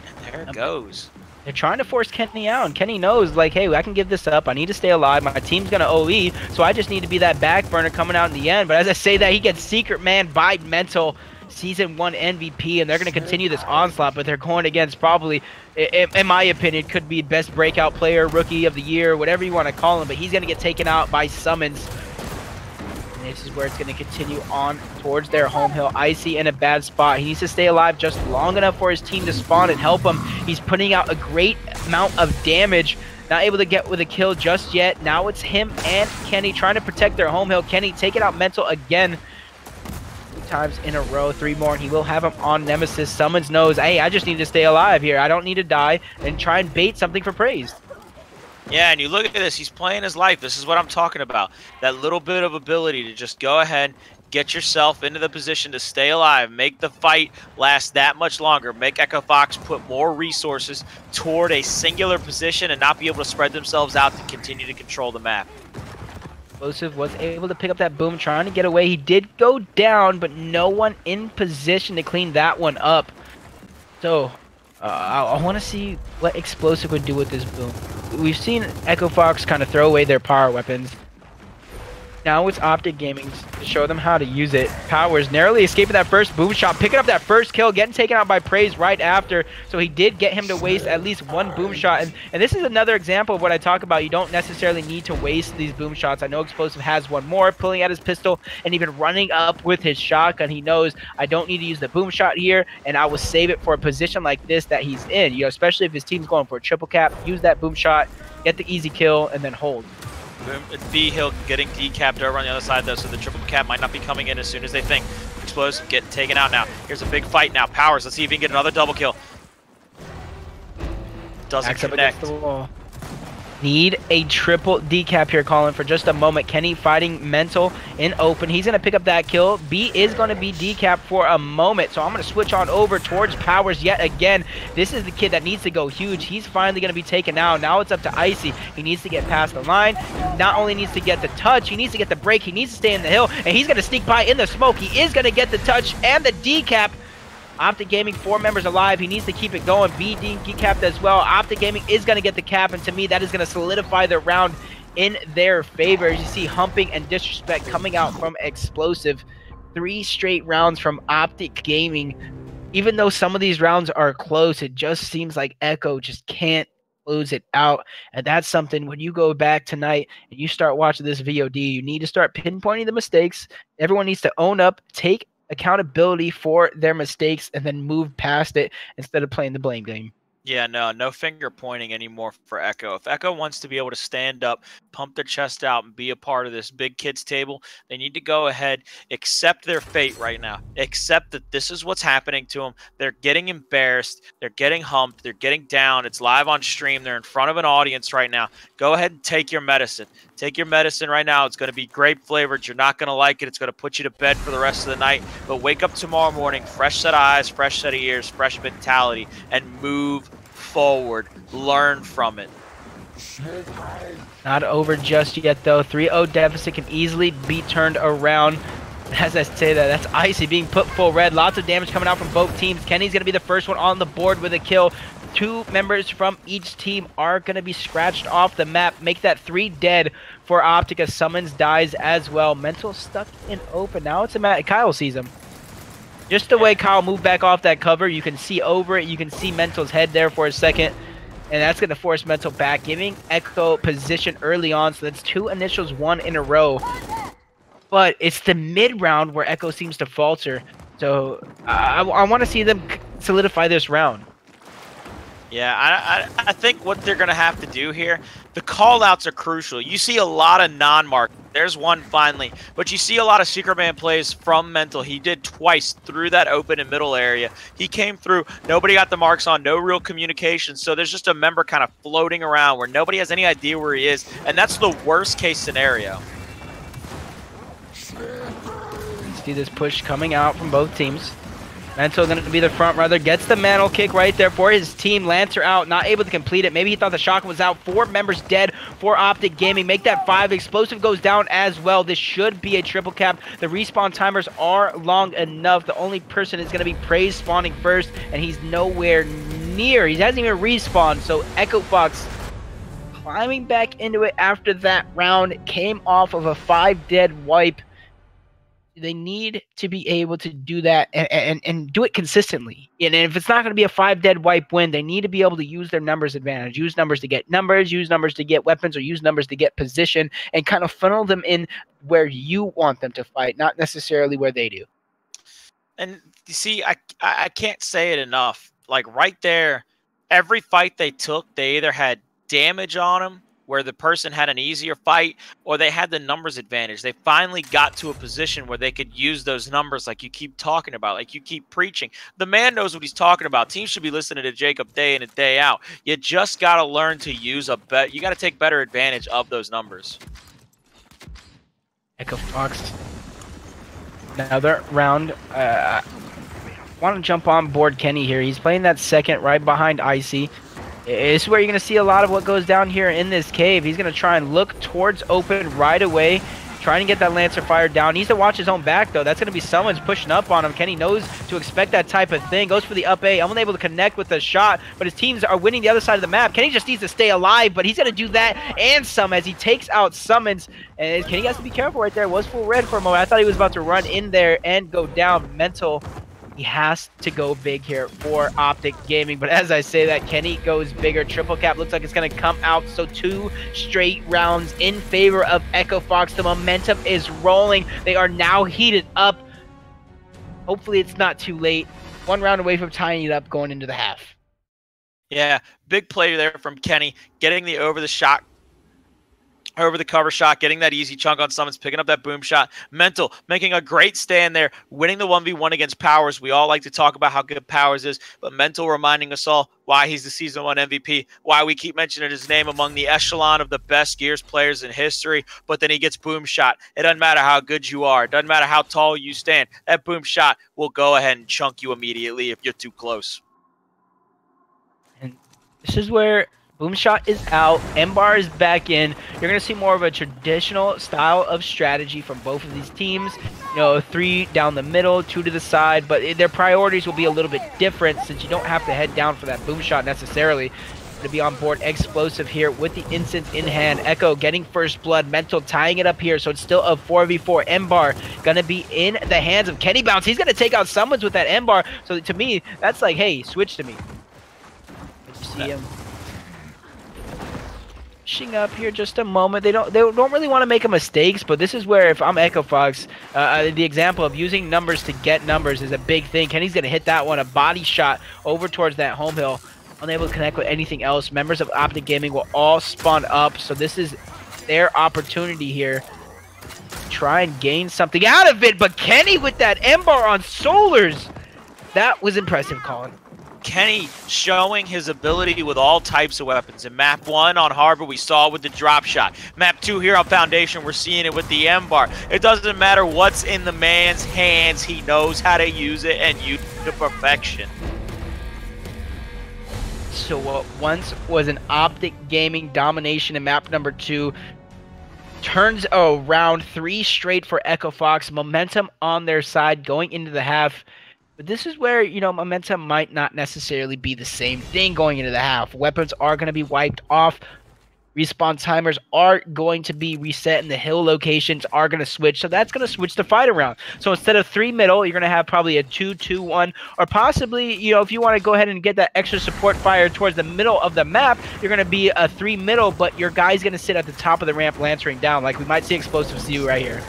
And there it goes. They're trying to force Kenny out, and Kenny knows, like, hey, I can give this up. I need to stay alive. My team's going to OE, so I just need to be that back burner coming out in the end. But as I say that, he gets Secret Man by Mental, Season 1 MVP, and they're going to continue this onslaught, but they're going against probably, in my opinion, could be best breakout player, rookie of the year, whatever you want to call him, but he's going to get taken out by Summons. And this is where it's going to continue on towards their home hill. Icy in a bad spot. He needs to stay alive just long enough for his team to spawn and help him. He's putting out a great amount of damage. Not able to get with a kill just yet. Now it's him and Kenny trying to protect their home hill. Kenny taking out Mental again. Times in a row, 3 more, and he will have him on Nemesis. Summons knows, hey, I just need to stay alive here. I don't need to die, and try and bait something for praise. Yeah, and you look at this, he's playing his life. This is what I'm talking about. That little bit of ability to just go ahead, get yourself into the position to stay alive, make the fight last that much longer, make Echo Fox put more resources toward a singular position and not be able to spread themselves out to continue to control the map. Explosive was able to pick up that boom, trying to get away. He did go down, but no one in position to clean that one up. So, I want to see what Explosive would do with this boom. We've seen Echo Fox kind of throw away their power weapons. Now it's Optic Gaming to show them how to use it. Powers narrowly escaping that first boom shot, picking up that first kill, getting taken out by Praise right after. So he did get him to waste at least 1 boom shot. And this is another example of what I talk about. You don't necessarily need to waste these boom shots. I know Explosive has 1 more, pulling out his pistol and even running up with his shotgun. He knows I don't need to use the boom shot here, and I will save it for a position like this that he's in. Especially if his team's going for a triple cap, use that boom shot, get the easy kill, and then hold. B Hill getting decapped over on the other side though, so the triple cap might not be coming in as soon as they think. Explosive getting taken out now. Here's a big fight now. Powers, let's see if he can get another double kill. Doesn't connect. Need a triple decap here, Colin, for just a moment. Kenny fighting Mental in open. He's going to pick up that kill. B is going to be decapped for a moment, so I'm going to switch on over towards Powers yet again. This is the kid that needs to go huge. He's finally going to be taken out. Now it's up to Icy. He needs to get past the line. He not only needs to get the touch, he needs to get the break. He needs to stay in the hill, and he's going to sneak by in the smoke. He is going to get the touch and the decap. Optic Gaming, 4 members alive. He needs to keep it going. B decapped as well. Optic Gaming is going to get the cap, and to me, that is going to solidify the round in their favor. As you see, humping and disrespect coming out from Explosive. 3 straight rounds from Optic Gaming. Even though some of these rounds are close, it just seems like Echo just can't close it out. And that's something, when you go back tonight and you start watching this VOD, you need to start pinpointing the mistakes. Everyone needs to own up, take accountability for their mistakes, and then move past it instead of playing the blame game. Yeah, no finger pointing anymore for Echo. If Echo wants to be able to stand up, pump their chest out, and be a part of this big kids table, they need to go ahead, accept their fate right now. Accept that this is what's happening to them. They're getting embarrassed. They're getting humped. They're getting down. It's live on stream. They're in front of an audience right now. Go ahead and take your medicine. Take your medicine right now. It's going to be grape flavored. You're not going to like it. It's going to put you to bed for the rest of the night. But wake up tomorrow morning, fresh set of eyes, fresh set of ears, fresh mentality, and move forward. Learn from it. Not over just yet, though. 3-0 deficit can easily be turned around. As I say that, that's Icy being put full red. Lots of damage coming out from both teams. Kenny's going to be the first one on the board with a kill. 2 members from each team are going to be scratched off the map. Make that 3 dead for Optic. Summons dies as well. Mental stuck in open. Now it's a Kyle sees him. Just the way Kyle moved back off that cover, you can see over it. You can see Mental's head there for a second. And that's going to force Mental back, giving Echo position early on. So that's 2 initials, 1 in a row. But it's the mid-round where Echo seems to falter. So I want to see them solidify this round. Yeah, I think what they're going to have to do here, the call-outs are crucial. You see a lot of non-mark. There's one finally. But you see a lot of Secret Man plays from Mental. He did twice through that open and middle area. He came through. Nobody got the marks on. No real communication. So there's just a member kind of floating around where nobody has any idea where he is. And that's the worst-case scenario. See this push coming out from both teams. Mental going to be the front runner. Gets the mantle kick right there for his team. Lancer out, not able to complete it. Maybe he thought the shotgun was out. 4 members dead for Optic Gaming. Make that 5. Explosive goes down as well. This should be a triple cap. The respawn timers are long enough. The only person is going to be Praise spawning first, and he's nowhere near. He hasn't even respawned, so Echo Fox climbing back into it after that round. Came off of a 5 dead wipe. They need to be able to do that and do it consistently. And if it's not going to be a 5 dead wipe win, they need to be able to use their numbers advantage. Use numbers to get numbers, use numbers to get weapons, or use numbers to get position, and kind of funnel them in where you want them to fight, not necessarily where they do. And you see, I can't say it enough. Like right there, every fight they took, they either had damage on them, where the person had an easier fight, or they had the numbers advantage. They finally got to a position where they could use those numbers like you keep talking about, like you keep preaching. The man knows what he's talking about. Teams should be listening to Jacob day in and day out. You just got to learn to use you got to take better advantage of those numbers. Echo Fox. Another round. Want to jump on board Kenny here. He's playing that second right behind Icy. This is where you're going to see a lot of what goes down here in this cave. He's going to try and look towards open right away, trying to get that Lancer fired down. He needs to watch his own back, though. That's going to be someone's pushing up on him. Kenny knows to expect that type of thing. Goes for the up A. Unable to connect with the shot, but his teams are winning the other side of the map. Kenny just needs to stay alive, but he's going to do that and some as he takes out Summons. And Kenny has to be careful right there. Was full red for a moment. I thought he was about to run in there and go down. Mental. He has to go big here for Optic Gaming. But as I say that, Kenny goes bigger. Triple cap looks like it's going to come out. So 2 straight rounds in favor of Echo Fox. The momentum is rolling. They are now heated up. Hopefully it's not too late. 1 round away from tying it up going into the half. Yeah, big play there from Kenny. Getting the over the cover shot, getting that easy chunk on Summons, picking up that boom shot. Mental making a great stand there, winning the 1v1 against Powers. We all like to talk about how good Powers is, but Mental reminding us all why he's the Season 1 MVP, why we keep mentioning his name among the echelon of the best Gears players in history, but then he gets boom shot. It doesn't matter how good you are. It doesn't matter how tall you stand. That boom shot will go ahead and chunk you immediately if you're too close. And this is where Boom shot is out. M-Bar is back in. You're going to see more of a traditional style of strategy from both of these teams. You know, 3 down the middle, 2 to the side, but their priorities will be a little bit different since you don't have to head down for that boom shot necessarily. To be on board Explosive here with the instance in hand. Echo getting first blood. Mental tying it up here, so it's still a 4v4. M-Bar going to be in the hands of Kenny Bounce. He's going to take out Summons with that M-Bar. So to me, that's like, hey, switch to me. You see him up here just a moment. They don't really want to make mistakes, but this is where if I'm Echo Fox, the example of using numbers to get numbers is a big thing. Kenny's gonna hit that one, a body shot over towards that home hill, unable to connect with anything else. Members of Optic Gaming will all spawn up, so this is their opportunity here to try and gain something out of it. But Kenny with that M-Bar on Solars, that was impressive, Colin. Kenny showing his ability with all types of weapons. In Map 1 on Harbor, we saw it with the drop shot. Map 2 here on Foundation, we're seeing it with the M-Bar. It doesn't matter what's in the man's hands. He knows how to use it and use it to perfection. So what once was an Optic Gaming domination in map number 2 turns around 3 straight for Echo Fox. Momentum on their side going into the half. But this is where, you know, momentum might not necessarily be the same thing going into the half. Weapons are going to be wiped off. Respawn timers are going to be reset, and the hill locations are going to switch. So that's going to switch the fight around. So instead of 3 middle, you're going to have probably a 2-2-1, or possibly, you know, if you want to go ahead and get that extra support fire towards the middle of the map, you're going to be a 3 middle, but your guy's going to sit at the top of the ramp lancering down, like we might see Explosives do right here.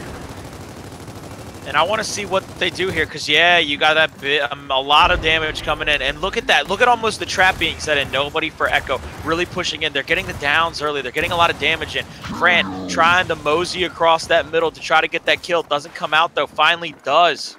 And I want to see what they do here, because, yeah, you got that bit, a lot of damage coming in. And look at that. Look at almost the trap being set in. Nobody for Echo really pushing in. They're getting the downs early. They're getting a lot of damage in. Fran trying to mosey across that middle to try to get that kill. Doesn't come out, though. Finally does.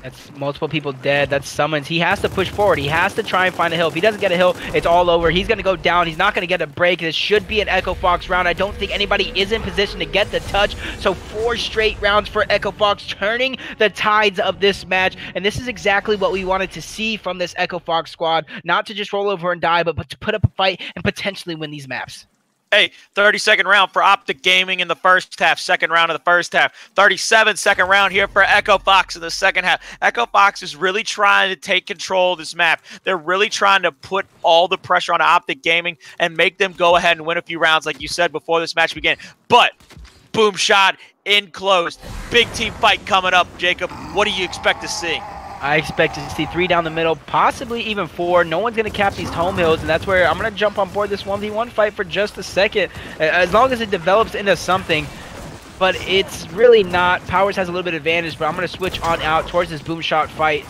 That's multiple people dead. That's summons. He has to push forward. He has to try and find a hill. If he doesn't get a hill, it's all over. He's going to go down. He's not going to get a break. This should be an Echo Fox round. I don't think anybody is in position to get the touch. So 4 straight rounds for Echo Fox, turning the tides of this match. And this is exactly what we wanted to see from this Echo Fox squad. Not to just roll over and die, but to put up a fight and potentially win these maps. Hey, 30-second round for Optic Gaming in the first half, second round of the first half. 37-second round here for Echo Fox in the second half. Echo Fox is really trying to take control of this map. They're really trying to put all the pressure on Optic Gaming and make them go ahead and win a few rounds, like you said before this match began. But, boom shot, in closed. Big team fight coming up, Jacob. What do you expect to see? I expect to see 3 down the middle, possibly even 4. No one's going to cap these home hills, and that's where I'm going to jump on board this 1v1 fight for just a second, as long as it develops into something. But it's really not. Powers has a little bit of advantage, but I'm going to switch on out towards this boom shot fight.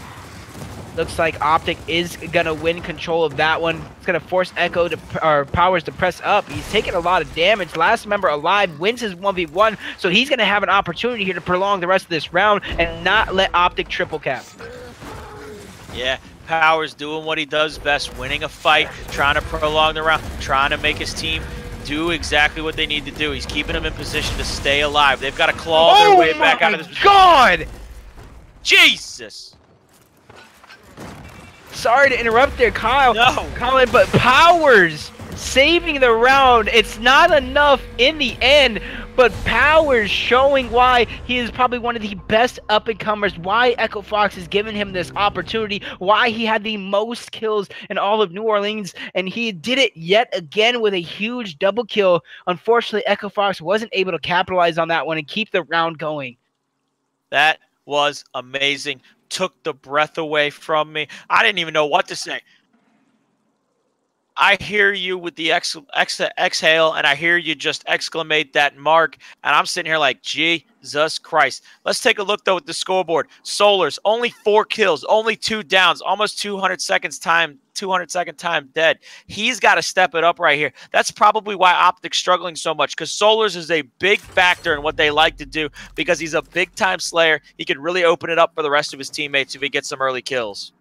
Looks like Optic is going to win control of that one. It's going to force Echo to, or Powers to press up. He's taking a lot of damage. Last member alive wins his 1v1, so he's going to have an opportunity here to prolong the rest of this round and not let Optic triple cap. Yeah, Powers doing what he does best, winning a fight, trying to prolong the round, trying to make his team do exactly what they need to do. He's keeping them in position to stay alive. They've got to claw their way back out of this position. God! Jesus! Sorry to interrupt there, Kyle. No. Colin, but Powers saving the round. It's not enough in the end, but Powers showing why he is probably one of the best up-and-comers, why Echo Fox has given him this opportunity, why he had the most kills in all of New Orleans, and he did it yet again with a huge double kill. Unfortunately, Echo Fox wasn't able to capitalize on that one and keep the round going. That was amazing. Took the breath away from me. I didn't even know what to say. I hear you with the exhale, and I hear you just exclamate that mark, and I'm sitting here like, Jesus Christ. Let's take a look, though, at the scoreboard. Solars, only 4 kills, only 2 downs, almost 200 second time dead. He's got to step it up right here. That's probably why Optic's struggling so much, because Solars is a big factor in what they like to do, because he's a big-time slayer. He could really open it up for the rest of his teammates if he gets some early kills.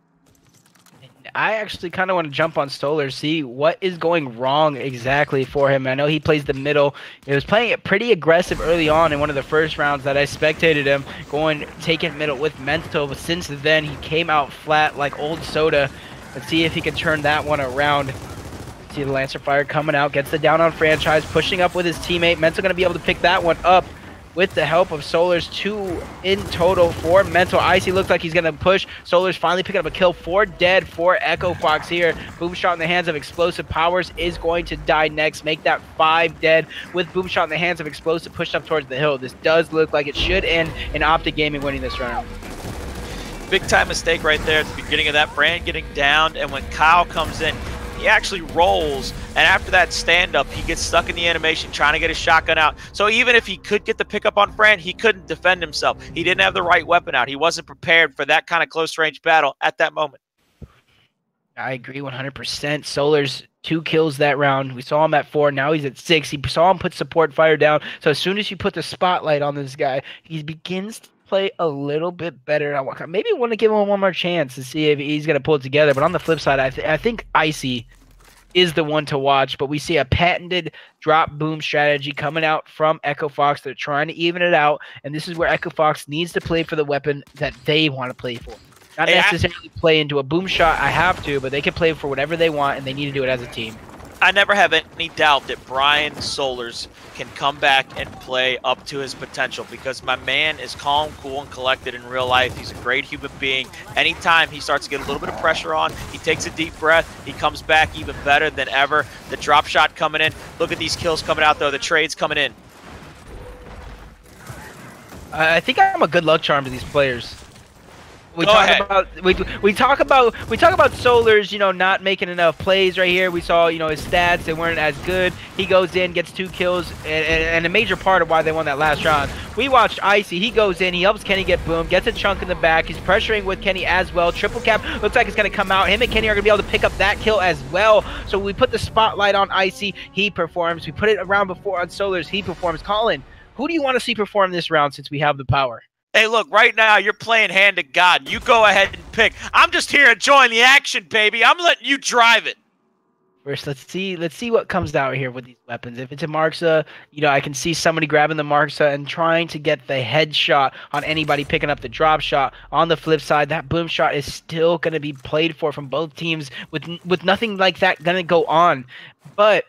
I actually kind of want to jump on Stolar, see what is going wrong exactly for him. I know he plays the middle. He was playing it pretty aggressive early on in one of the first rounds that I spectated him, taking middle with Mental, but since then he came out flat like old soda. Let's see if he can turn that one around. See the Lancer Fire coming out, gets the down on Franchise, pushing up with his teammate. Mental going to be able to pick that one up with the help of Solars. 2 in total for Mental. Icy looks like he's going to push. Solars finally picking up a kill. 4 dead for Echo Fox here. Boom shot in the hands of Explosive. Powers is going to die next. Make that 5 dead with Boom shot in the hands of Explosive pushed up towards the hill. This does look like it should end in Optic Gaming winning this round. Big time mistake right there at the beginning of that. Fran getting downed, and when Kyle comes in, he actually rolls, and after that stand-up, he gets stuck in the animation trying to get his shotgun out. So even if he could get the pickup on Fran, he couldn't defend himself. He didn't have the right weapon out. He wasn't prepared for that kind of close-range battle at that moment. I agree 100%. Solars 2 kills that round. We saw him at 4. Now he's at 6. He saw him put support fire down. So as soon as you put the spotlight on this guy, he begins to play a little bit better. I maybe want to give him one more chance to see if he's going to pull it together. But on the flip side, I think Icy is the one to watch. But we see a patented drop boom strategy coming out from Echo Fox. They're trying to even it out. And this is where Echo Fox needs to play for the weapon that they want to play for. Not necessarily play into a boom shot. I have to, but they can play for whatever they want, and they need to do it as a team. I never have any doubt that Brian Solars can come back and play up to his potential because my man is calm, cool, and collected in real life. He's a great human being. Anytime he starts to get a little bit of pressure on, he takes a deep breath. He comes back even better than ever. The drop shot coming in. Look at these kills coming out, though. The trades coming in. I think I'm a good luck charm to these players. We Go talk ahead. about we talk about Solars, you know, not making enough plays right here. We saw, you know, his stats, they weren't as good. He goes in, gets 2 kills, and a major part of why they won that last round. We watched Icy. He goes in, he helps Kenny get boom, gets a chunk in the back. He's pressuring with Kenny as well. Triple cap looks like it's gonna come out. Him and Kenny are gonna be able to pick up that kill as well. So we put the spotlight on Icy. He performs. We put it around before on Solars. He performs. Colin, who do you want to see perform this round since we have the power? Hey, look, right now you're playing hand to God. You go ahead and pick. I'm just here enjoying the action, baby. I'm letting you drive it. First, let's see what comes out here with these weapons. If it's a Marksa, you know, I can see somebody grabbing the Marksa and trying to get the headshot on anybody picking up the drop shot. On the flip side, that boom shot is still going to be played for from both teams with nothing like that going to go on. But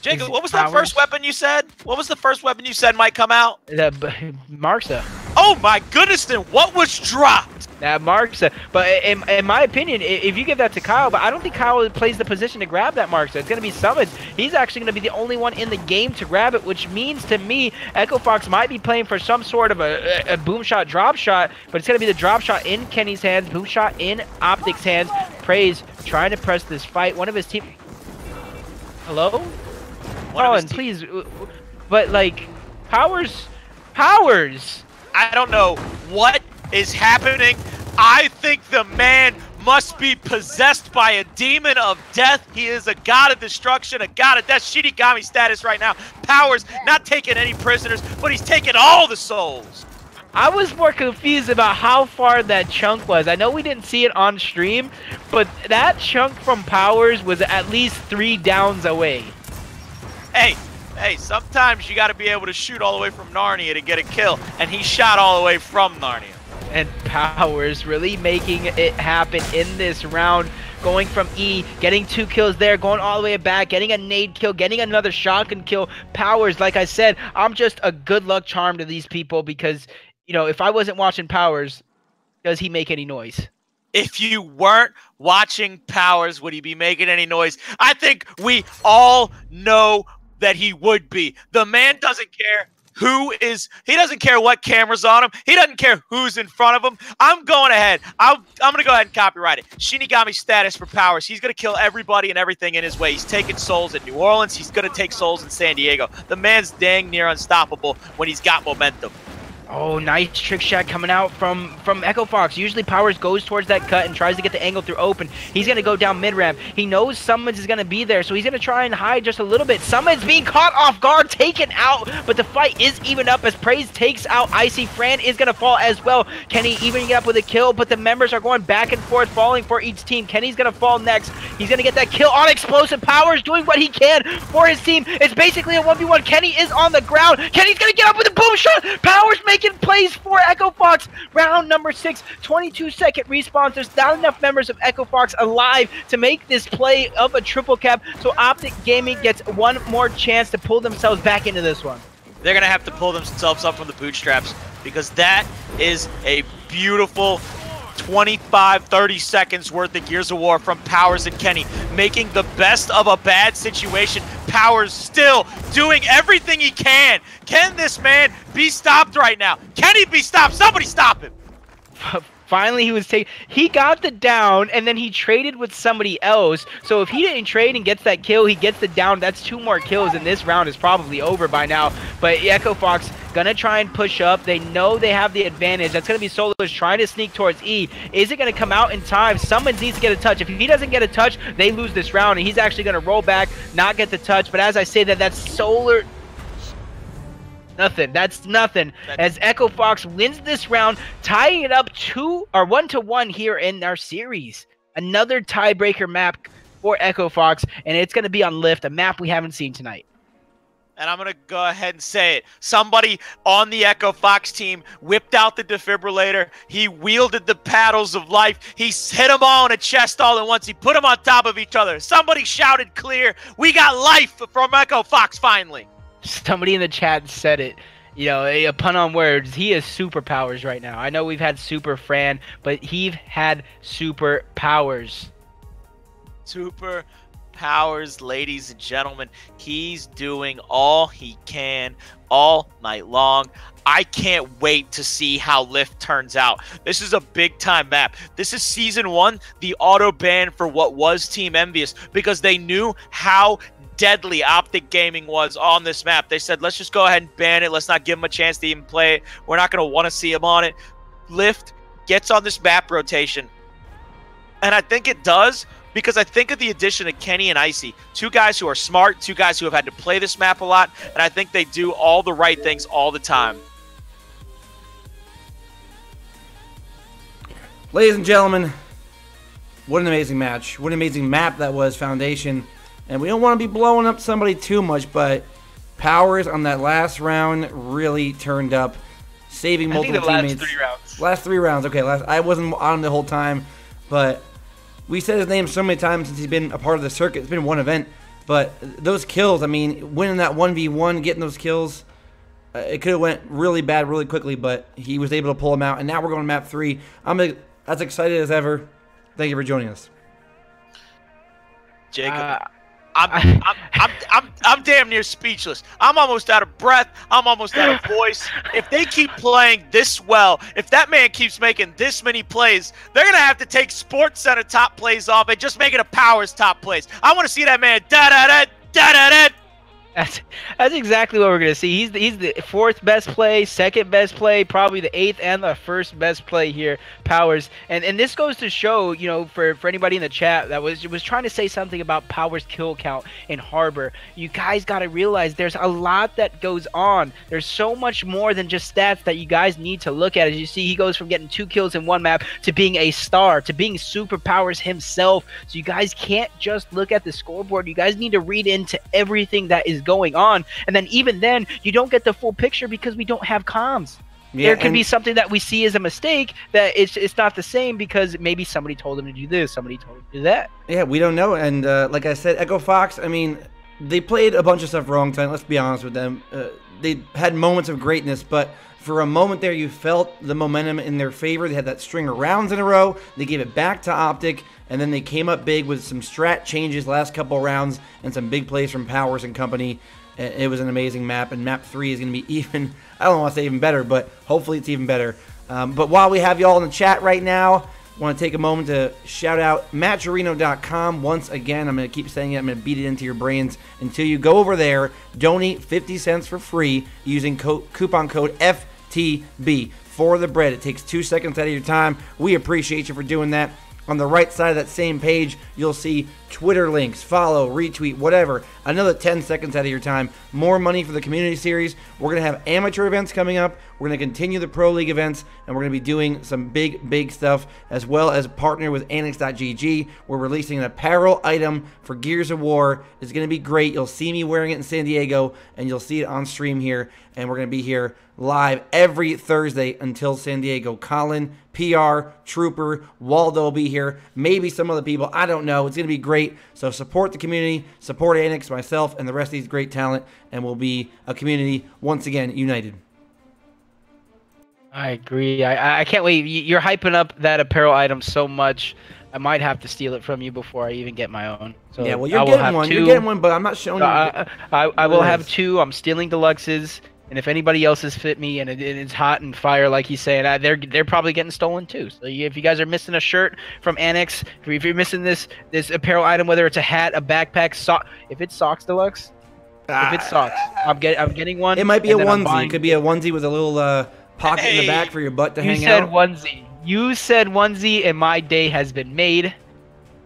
Jacob, what was that first weapon you said? What was the first weapon you said might come out? the Marksa. Oh my goodness, then what was dropped? That Marksa. But in my opinion, if you give that to Kyle, but I don't think Kyle plays the position to grab that Marksa. It's going to be Summons. He's actually going to be the only one in the game to grab it, which means to me, Echo Fox might be playing for some sort of a boom shot, drop shot, but it's going to be the drop shot in Kenny's hands, boom shot in Optic's hands. Praise trying to press this fight. One of his team... Hello? Colin, please. But, like, Powers... I don't know what is happening. I think the man must be possessed by a demon of death. He is a god of destruction, a god of death. Shinigami status right now. Powers not taking any prisoners, but he's taking all the souls. I was more confused about how far that chunk was. I know we didn't see it on stream, but that chunk from Powers was at least 3 downs away. Hey, sometimes you got to be able to shoot all the way from Narnia to get a kill, and he shot all the way from Narnia. And Powers really making it happen in this round, going from E, getting 2 kills there, going all the way back, getting a nade kill, getting another shotgun kill. Powers, like I said, I'm just a good luck charm to these people because, you know, if I wasn't watching Powers, does he make any noise? If you weren't watching Powers, would he be making any noise? I think we all know that he would be. The man doesn't care he doesn't care what camera's on him. He doesn't care who's in front of him. I'm going ahead. I'm going to go ahead and copyright it. Shinigami status for Powers. He's going to kill everybody and everything in his way. He's taking souls in New Orleans. He's going to take souls in San Diego. The man's dang near unstoppable when he's got momentum. Oh, nice trick shot coming out from Echo Fox. Usually Powers goes towards that cut and tries to get the angle through open. He's going to go down mid-ramp. He knows Summons is going to be there, so he's going to try and hide just a little bit. Summons being caught off guard, taken out, but the fight is even up as Praise takes out Icy. Fran is going to fall as well. Kenny even get up with a kill, but the members are going back and forth, falling for each team. Kenny's going to fall next. He's going to get that kill on Explosive. Powers doing what he can for his team. It's basically a 1v1. Kenny is on the ground. Kenny's going to get up with a boom shot. Powers making plays for Echo Fox. Round number 6, 22-second respawns. There's not enough members of Echo Fox alive to make this play of a triple cap, so Optic Gaming gets one more chance to pull themselves back into this one. They're going to have to pull themselves up from the bootstraps because that is a beautiful 25-30 seconds worth of Gears of War from Powers and Kenny, making the best of a bad situation. Powers still doing everything he can. Can this man be stopped right now? Can he be stopped? Somebody stop him. Finally, he got the down, and then he traded with somebody else. So if he didn't trade and gets that kill, he gets the down. That's 2 more kills, and this round is probably over by now. But Echo Fox gonna try and push up. They know they have the advantage. That's gonna be Solars trying to sneak towards E. Is it gonna come out in time? Someone needs to get a touch. If he doesn't get a touch, they lose this round, and he's actually gonna roll back, not get the touch. But as I say that's Solar. Nothing. That's nothing. As Echo Fox wins this round, tying it up 1-1 here in our series. Another tiebreaker map for Echo Fox, and it's going to be on Lift, a map we haven't seen tonight. And I'm going to go ahead and say it. Somebody on the Echo Fox team whipped out the defibrillator. He wielded the paddles of life. He hit them all in the chest all at once. He put them on top of each other. Somebody shouted clear. We got life from Echo Fox finally. Somebody in the chat said it. You know, a pun on words. He has superpowers right now. I know we've had Super Fran, but he's had superpowers. Powers, ladies and gentlemen. He's doing all he can all night long. I can't wait to see how Lift turns out. This is a big time map. This is season 1, the auto ban for what was Team Envious, because they knew how deadly Optic Gaming was on this map. They said, let's just go ahead and ban it. Let's not give him a chance to even play it. We're not going to want to see him on it. Lift gets on this map rotation, and I think it does because I think of the addition of Kenny and Icy, 2 guys who are smart, 2 guys who have had to play this map a lot, and I think they do all the right things all the time. Ladies and gentlemen, what an amazing match. What an amazing map that was, Foundation. And we don't want to be blowing up somebody too much, but Powers on that last round really turned up, saving multiple teammates. Last 3 rounds. Okay, I wasn't on the whole time, but we said his name so many times since he's been a part of the circuit. It's been one event, but those kills, I mean, winning that 1v1, getting those kills, it could have went really bad really quickly, but he was able to pull them out. And now we're going to map 3. I'm as excited as ever. Thank you for joining us, Jacob. I'm damn near speechless. I'm almost out of breath. I'm almost out of voice. If they keep playing this well, if that man keeps making this many plays, they're going to have to take Sports Center top plays off and just make it a Powers top plays. I want to see that man da-da-da, da-da-da. That's exactly what we're gonna see. He's the 4th best play, 2nd best play, probably the 8th and the 1st best play here, Powers. And this goes to show, you know, for anybody in the chat that was trying to say something about Powers kill count in Harbor. You guys got to realize there's a lot that goes on. There's so much more than just stats that you guys need to look at. As you see, he goes from getting 2 kills in one map to being a star, to being Super Powers himself. So you guys can't just look at the scoreboard. You guys need to read into everything that is going on, and then even then you don't get the full picture because we don't have comms. There could be something that we see as a mistake that it's not the same because maybe somebody told him to do this, somebody told him to do that. Yeah, we don't know. And like I said, Echo Fox, I mean, they played a bunch of stuff wrong tonight. Let's be honest with them. They had moments of greatness, but for a moment there, you felt the momentum in their favor. They had that string of rounds in a row. They gave it back to Optic, and then they came up big with some strat changes last couple rounds and some big plays from Powers and company. It was an amazing map, and map 3 is going to be even, I don't want to say even better, but hopefully it's even better. But while we have you all in the chat right now, I want to take a moment to shout out Matcherino.com. Once again, I'm going to keep saying it. I'm going to beat it into your brains until you go over there, donate 50 cents for free using coupon code FTB for the bread. It takes 2 seconds out of your time. We appreciate you for doing that. On the right side of that same page, you'll see Twitter links, follow, retweet, whatever. Another 10 seconds out of your time. More money for the community series. We're going to have amateur events coming up. We're going to continue the Pro League events, and we're going to be doing some big stuff, as well as partner with Annex.gg. We're releasing an apparel item for Gears of War. It's going to be great. You'll see me wearing it in San Diego, and you'll see it on stream here, and we're going to be here live every Thursday until San Diego. Colin, PR, Trooper, Waldo will be here. Maybe some other people. I don't know. It's going to be great. So support the community, support Annex, myself, and the rest of these great talent, and we'll be a community, once again, united. I agree. I can't wait. You're hyping up that apparel item so much. I might have to steal it from you before I even get my own. So yeah, well, you're getting one. You're getting one, but I'm not showing you. I will have 2. I'm stealing deluxes. And if anybody else's fit me and it's hot and fire, like he's saying, they're probably getting stolen too. So if you guys are missing a shirt from Annex, if you're missing this apparel item, whether it's a hat, a backpack, if it's socks deluxe, if it's socks, I'm getting one. It might be a onesie. It could be a onesie with a little pocket in the back for your butt to hang out. You said onesie, and my day has been made.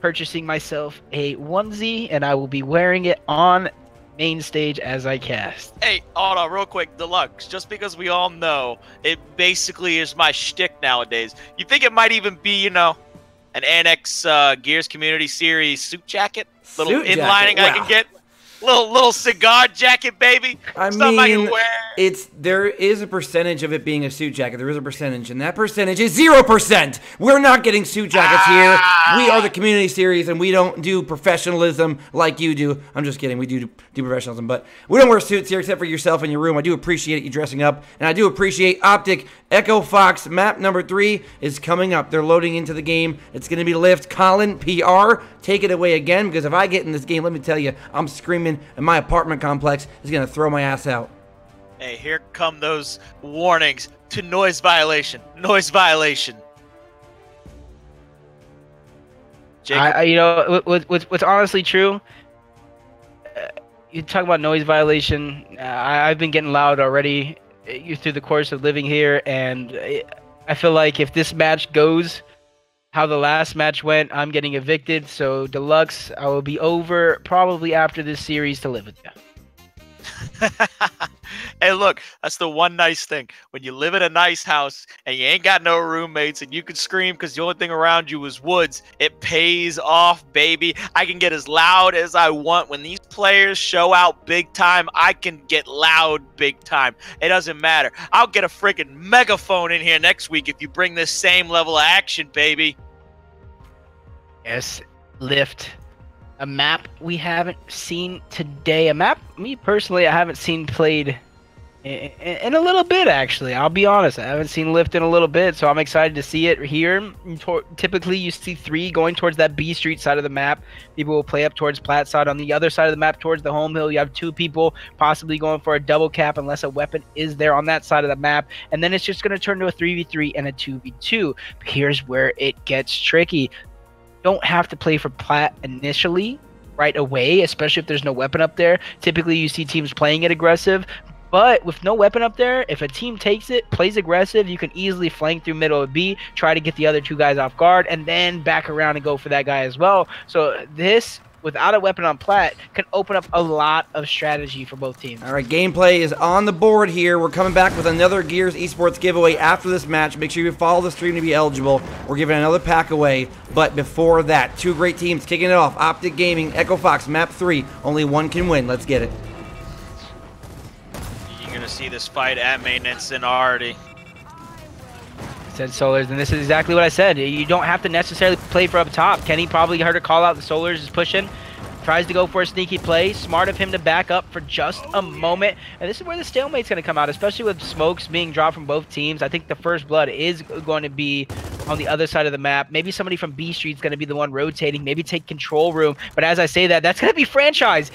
Purchasing myself a onesie, and I will be wearing it on main stage as I cast. Hey, hold on real quick, Deluxe. Just because we all know it basically is my shtick nowadays. You think it might even be, you know, an Annex Gears Community Series suit jacket? Little inlining I can get? Little cigar jacket, baby. I Something I can mean, wear. there is a percentage of it being a suit jacket. There is a percentage, and that percentage is 0%. We're not getting suit jackets here. We are the community series, and we don't do professionalism like you do. I'm just kidding. We do professionalism, but we don't wear suits here except for yourself in your room. I do appreciate you dressing up, and I do appreciate Optic. Echo Fox map number 3 is coming up. They're loading into the game. It's going to be Lift. Colin, PR, take it away again, because if I get in this game, let me tell you, I'm screaming, and my apartment complex is going to throw my ass out. Hey, here come those warnings to noise violation. Noise violation. Jacob? You know, what's honestly true, you talk about noise violation. I've been getting loud already through the course of living here, and I feel like if this match goes how the last match went, I'm getting evicted. So Deluxe, I will be over probably after this series to live with you. Hey, look, that's the one nice thing. When you live in a nice house and you ain't got no roommates and you can scream because the only thing around you is woods, it pays off, baby. I can get as loud as I want. When these players show out big time, I can get loud big time. It doesn't matter. I'll get a freaking megaphone in here next week if you bring this same level of action, baby. Yes, Lift. A map we haven't seen today. A map, me personally, I haven't seen played in a little bit, actually. I'll be honest. I haven't seen Lift in a little bit, so I'm excited to see it here. Typically, you see 3 going towards that B Street side of the map. People will play up towards Platt side. On the other side of the map, towards the home hill, you have 2 people possibly going for a double cap unless a weapon is there on that side of the map. And then it's just going to turn to a 3v3 and a 2v2. But here's where it gets tricky. Don't have to play for Platt initially right away, especially if there's no weapon up there. Typically you see teams playing it aggressive, but with no weapon up there, if a team takes it, plays aggressive, you can easily flank through middle of B, try to get the other 2 guys off guard, and then back around and go for that guy as well. So this, without a weapon on Platt, can open up a lot of strategy for both teams. All right, gameplay is on the board here. We're coming back with another Gears Esports giveaway after this match. Make sure you follow the stream to be eligible. We're giving another pack away. But before that, 2 great teams kicking it off. Optic Gaming, Echo Fox, map 3. Only one can win. Let's get it. You're going to see this fight at maintenance in Artie. Said Solars, and this is exactly what I said. You don't have to necessarily play for up top. Kenny probably heard a call out. The Solars is pushing, tries to go for a sneaky play. Smart of him to back up for just a moment. And this is where the stalemate's going to come out, especially with smokes being dropped from both teams. I think the first blood is going to be on the other side of the map. Maybe somebody from B Street's going to be the one rotating, maybe take control room. But as I say that, that's going to be franchise.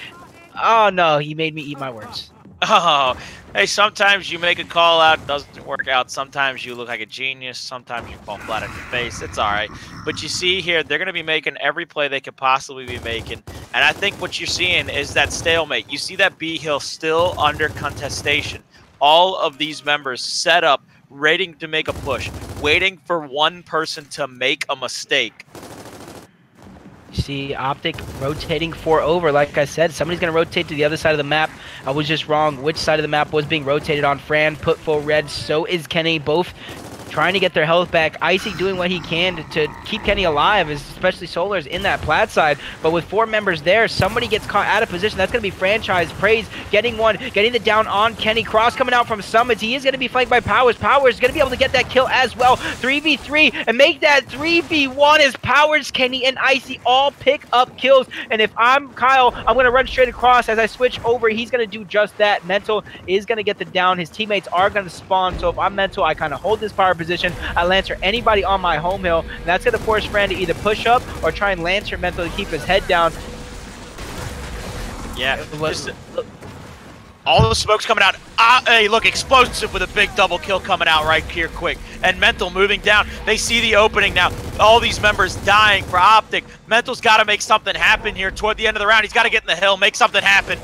Oh no, he made me eat my words. Oh, hey, sometimes you make a call out, doesn't work out. Sometimes you look like a genius. Sometimes you fall flat on your face. It's all right. But you see here, they're going to be making every play they could possibly be making. And I think what you're seeing is that stalemate. You see that B hill still under contestation. All of these members set up, waiting to make a push, waiting for one person to make a mistake. You see Optic rotating 4 over. Like I said, somebody's going to rotate to the other side of the map. I was just wrong which side of the map was being rotated on. Fran put full red. So is Kenny. Both trying to get their health back. Icy doing what he can to keep Kenny alive, especially Solars in that Platt side. But with 4 members there, somebody gets caught out of position. That's going to be franchise. Praise getting one, getting the down on Kenny. Cross coming out from Summits. He is going to be flanked by Powers. Powers going to be able to get that kill as well. 3v3 and make that 3v1 as Powers, Kenny, and Icy all pick up kills. And if I'm Kyle, I'm going to run straight across. As I switch over, he's going to do just that. Mental is going to get the down. His teammates are going to spawn. So if I'm Mental, I kind of hold this power position. I Lancer anybody on my home hill, and that's going to force Fran to either push up or try and Lancer Mental to keep his head down. Yeah, all the smoke's coming out. Hey, look, Explosive with a big double kill coming out right here quick. And Mental moving down. They see the opening now. All these members dying for Optic. Mental's got to make something happen here toward the end of the round. He's got to get in the hill, make something happen.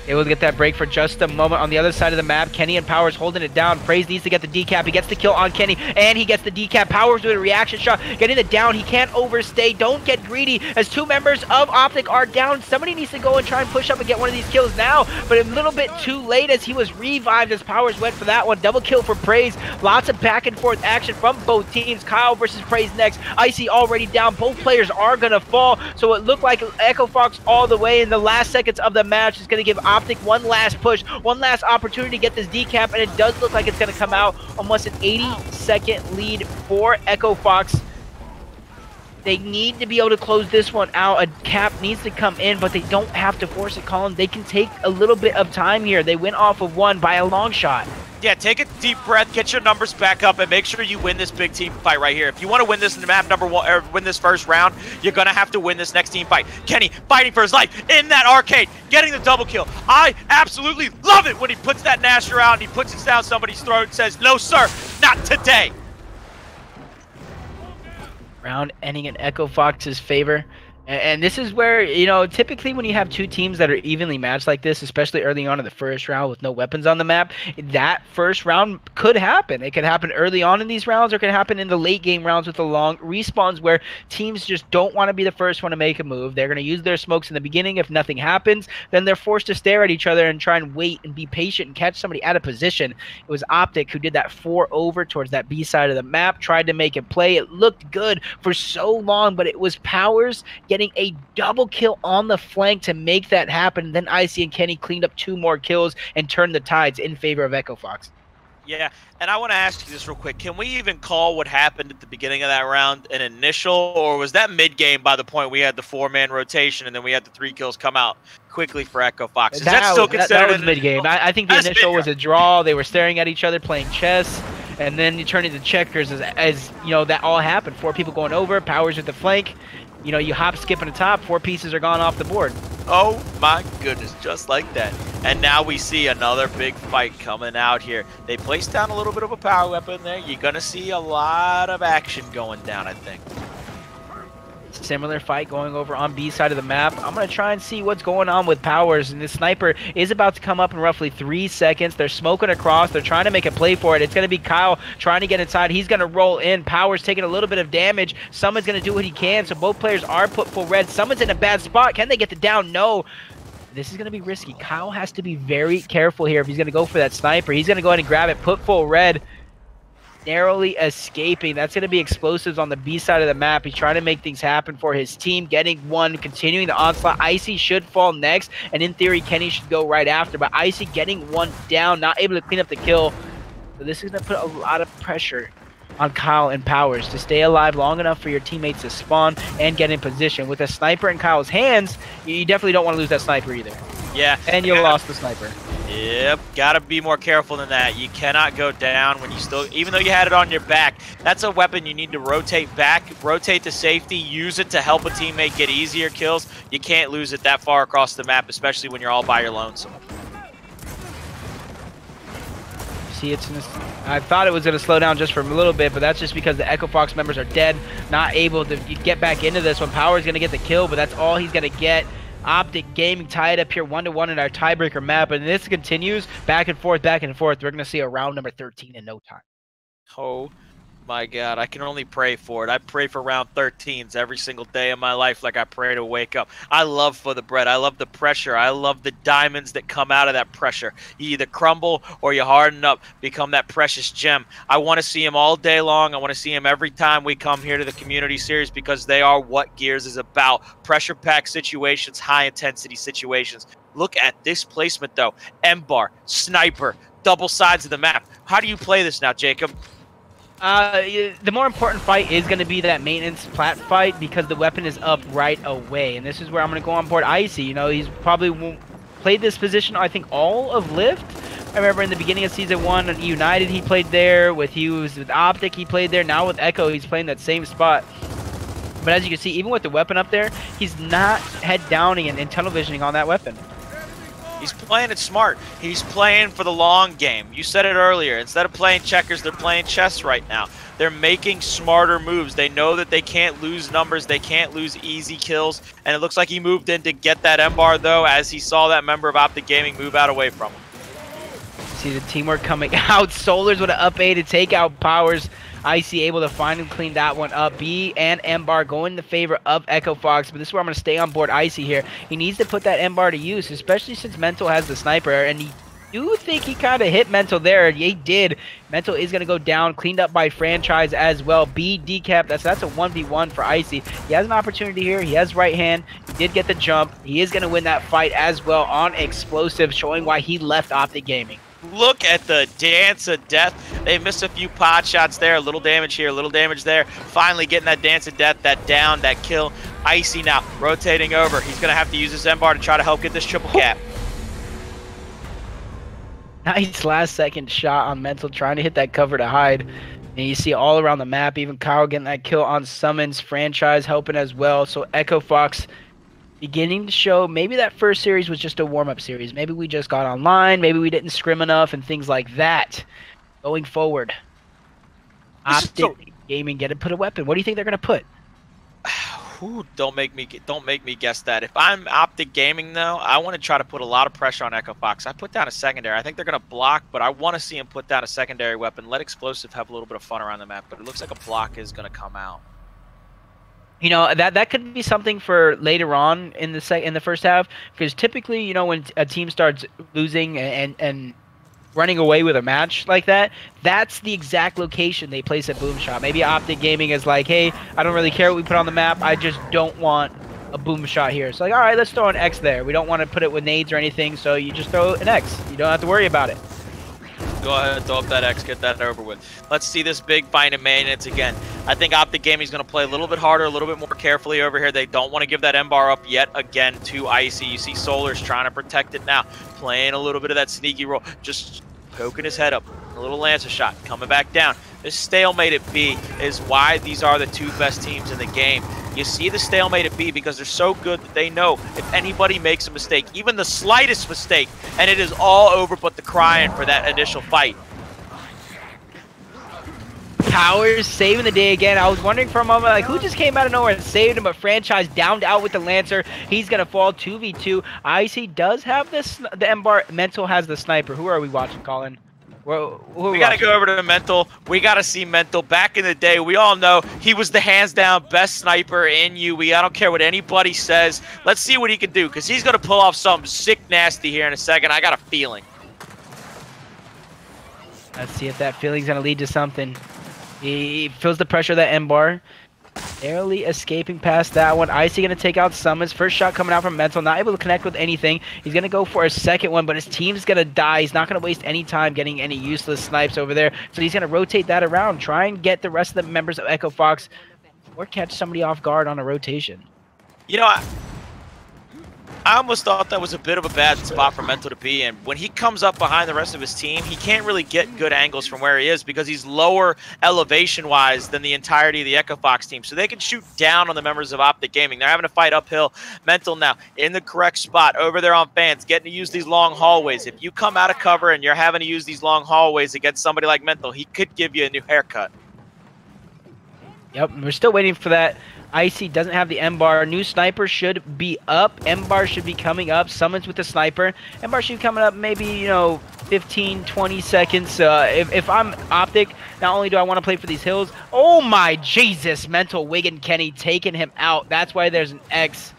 Able to get that break for just a moment. On the other side of the map, Kenny and Powers holding it down. Praise needs to get the decap. He gets the kill on Kenny, and he gets the decap. Powers with a reaction shot, getting it down. He can't overstay. Don't get greedy, as 2 members of Optic are down. Somebody needs to go and try and push up and get one of these kills now, but a little bit too late as he was revived as Powers went for that one. Double kill for Praise. Lots of back and forth action from both teams. Kyle versus Praise next. Icy already down. Both players are going to fall, so it looked like Echo Fox all the way in the last seconds of the match is going to give Optic one last push, one last opportunity to get this decap, and it does look like it's going to come out almost an 80-second lead for Echo Fox. They need to be able to close this one out. A cap needs to come in, but they don't have to force it, Colin. They can take a little bit of time here. They went off of 1 by a long shot. Yeah, take a deep breath, get your numbers back up, and make sure you win this big team fight right here. If you want to win this in the map number 1, or win this first round, you're going to have to win this next team fight. Kenny fighting for his life in that arcade, getting the double kill. I absolutely love it when he puts that Nasher out and he puts it down somebody's throat and says, no, sir, not today. Round ending in Echo Fox's favor. And this is where, you know, typically when you have 2 teams that are evenly matched like this, especially early on in the first round with no weapons on the map, that first round could happen. It could happen early on in these rounds, or it could happen in the late game rounds with the long respawns where teams just don't want to be the first one to make a move. They're going to use their smokes in the beginning. If nothing happens, then they're forced to stare at each other and try and wait and be patient and catch somebody out of position. It was Optic who did that 4 over towards that B side of the map, tried to make it play. It looked good for so long, but it was Powers getting a double kill on the flank to make that happen. Then Icy and Kenny cleaned up 2 more kills and turned the tides in favor of Echo Fox. Yeah, and I want to ask you this real quick. Can we even call what happened at the beginning of that round an initial, or was that mid-game by the point we had the 4-man rotation and then we had the 3 kills come out quickly for Echo Fox? Is that still considered that was mid-game? I think the initial was a draw. They were staring at each other playing chess, and then you turn into checkers as you know, that all happened. 4 people going over, Powers at the flank. You know, you hop, skip, and the top, 4 pieces are gone off the board. Oh my goodness, just like that. And now we see another big fight coming out here. They placed down a little bit of a power weapon there. You're going to see a lot of action going down, I think. Similar fight going over on B side of the map. I'm going to try and see what's going on with Powers, and the sniper is about to come up in roughly 3 seconds. They're smoking across. They're trying to make a play for it. It's going to be Kyle trying to get inside. He's going to roll in. Powers taking a little bit of damage. Someone's going to do what he can, so both players are put full red. Someone's in a bad spot. Can they get the down? No. This is going to be risky. Kyle has to be very careful here if he's going to go for that sniper. He's going to go ahead and grab it, put full red. Narrowly escaping. That's going to be explosives on the B side of the map. He's trying to make things happen for his team, getting 1, continuing the onslaught. Icy should fall next, and in theory, Kenny should go right after, but Icy getting 1 down, not able to clean up the kill. So this is going to put a lot of pressure on Kyle and Powers to stay alive long enough for your teammates to spawn and get in position. With a sniper in Kyle's hands, you definitely don't want to lose that sniper either. Yeah. And you lost the sniper. Yep, gotta be more careful than that. You cannot go down when you still, even though you had it on your back, that's a weapon you need to rotate back, rotate to safety, use it to help a teammate get easier kills. You can't lose it that far across the map, especially when you're all by your lonesome. See, I thought it was going to slow down just for a little bit, but that's just because the Echo Fox members are dead, not able to get back into this one. Power's going to get the kill, but that's all he's going to get. Optic Gaming tied up here 1-1 in our tiebreaker map, and this continues back and forth, back and forth. We're going to see a round number 13 in no time. Oh my God, I can only pray for it. I pray for round 13s every single day of my life like I pray to wake up. I love For the Bread. I love the pressure. I love the diamonds that come out of that pressure. You either crumble or you harden up, become that precious gem. I want to see him all day long. I want to see him every time we come here to the community series because they are what Gears is about. Pressure-packed situations, high-intensity situations. Look at this placement, though. M-bar, sniper, double sides of the map. How do you play this now, Jacob? The more important fight is going to be that maintenance plat fight because the weapon is up right away. And this is where I'm going to go on board Icy. You know, he's probably played this position, I think, all of Lift. I remember in the beginning of Season 1 on United, he played there. With Optic, he played there. Now with Echo, he's playing that same spot. But as you can see, even with the weapon up there, he's not head downing and tunnel visioning on that weapon. He's playing it smart. He's playing for the long game. You said it earlier. Instead of playing checkers, they're playing chess right now. They're making smarter moves. They know that they can't lose numbers. They can't lose easy kills. And it looks like he moved in to get that M-bar, though, as he saw that member of Optic Gaming move out away from him. See the teamwork coming out. Solars with an up A to take out Powers. Icy able to find and clean that one up. B and M-bar going in the favor of Echo Fox, but this is where I'm going to stay on board Icy here. He needs to put that M-bar to use, especially since Mental has the sniper, and he do think he kind of hit Mental there. He did. Mental is going to go down, cleaned up by Franchise as well. B decap. That's a 1v1 for Icy. He has an opportunity here. He has right hand. He did get the jump. He is going to win that fight as well on Explosive, showing why he left Optic Gaming. Look at the dance of death. They missed a few pot shots there. A little damage here, a little damage there. Finally getting that dance of death, that down, that kill. Icy now rotating over. He's going to have to use his M-bar to try to help get this triple cap. Nice last second shot on Mental, trying to hit that cover to hide. And you see all around the map, even Kyle getting that kill on Summons. Franchise helping as well. So Echo Fox beginning to show maybe that first series was just a warm-up series. Maybe we just got online. Maybe we didn't scrim enough and things like that. Going forward, Optic Gaming get to put a weapon. What do you think they're going to put? Ooh, don't make me guess that. If I'm Optic Gaming, though, I want to try to put a lot of pressure on Echo Fox. I put down a secondary. I think they're going to block, but I want to see him put down a secondary weapon. Let Explosive have a little bit of fun around the map, but it looks like a block is going to come out. You know, that could be something for later on in the first half, because typically, you know, when a team starts losing and running away with a match like that, that's the exact location they place a boom shot. Maybe Optic Gaming is like, hey, I don't really care what we put on the map. I just don't want a boom shot here. So like, all right, let's throw an X there. We don't want to put it with nades or anything, so you just throw an X. You don't have to worry about it. Go ahead, throw up that X, get that over with. Let's see this big fight in maintenance again. I think Optic Gaming is going to play a little bit harder, a little bit more carefully over here. They don't want to give that M-bar up yet again to Icy. You see Solars trying to protect it now, playing a little bit of that sneaky roll, just poking his head up, a little Lancer shot, coming back down. This stalemate at B is why these are the two best teams in the game. You see the stalemate at B because they're so good that they know if anybody makes a mistake, even the slightest mistake, and it is all over but the crying for that initial fight. Powers saving the day again. I was wondering for a moment, like, who just came out of nowhere and saved him, but Franchise downed out with the Lancer. He's going to fall 2v2. Icy does have the M-bar. Mental has the sniper. Who are we watching, Colin? We got to go over to Mental. We got to see Mental. Back in the day, we all know he was the hands-down best sniper in UE. I don't care what anybody says. Let's see what he can do, because he's going to pull off something sick nasty here in a second. I got a feeling. Let's see if that feeling's going to lead to something. He feels the pressure of that M-bar. Barely escaping past that one. Icy going to take out Summons. First shot coming out from Mental. Not able to connect with anything. He's going to go for a second one, but his team's going to die. He's not going to waste any time getting any useless snipes over there. So he's going to rotate that around. Try and get the rest of the members of Echo Fox or catch somebody off guard on a rotation. You know, I almost thought that was a bit of a bad spot for Mental to be in. When he comes up behind the rest of his team, he can't really get good angles from where he is because he's lower elevation-wise than the entirety of the Echo Fox team. So they can shoot down on the members of Optic Gaming. They're having to fight uphill. Mental now in the correct spot over there on fans, getting to use these long hallways. If you come out of cover and you're having to use these long hallways against somebody like Mental, he could give you a new haircut. Yep, we're still waiting for that. Icy doesn't have the M-bar. New sniper should be up. M-bar should be coming up. Summons with the sniper. M-bar should be coming up maybe, you know, 15, 20 seconds. If I'm Optic, not only do I want to play for these hills. Oh my Jesus, Mental Wigan Kenny taking him out. That's why there's an X.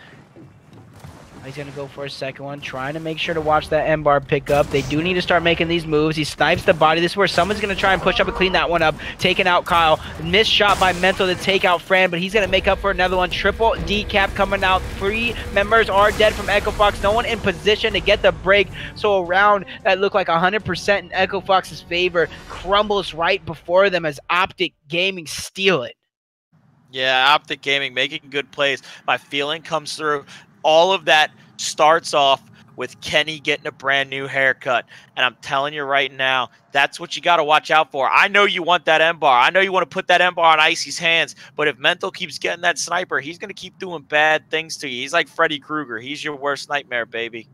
He's going to go for a second one, trying to make sure to watch that M-bar pick up. They do need to start making these moves. He snipes the body. This is where someone's going to try and push up and clean that one up. Taking out Kyle. Missed shot by Mental to take out Fran, but he's going to make up for another one. Triple decap coming out. 3 members are dead from Echo Fox. No one in position to get the break. So a round that looked like 100% in Echo Fox's favor crumbles right before them as Optic Gaming steal it. Yeah, Optic Gaming making good plays. My feeling comes through. All of that starts off with Kenny getting a brand new haircut. And I'm telling you right now, that's what you got to watch out for. I know you want that M-bar. I know you want to put that M-bar on Icy's hands. But if Mental keeps getting that sniper, he's going to keep doing bad things to you. He's like Freddy Krueger. He's your worst nightmare, baby.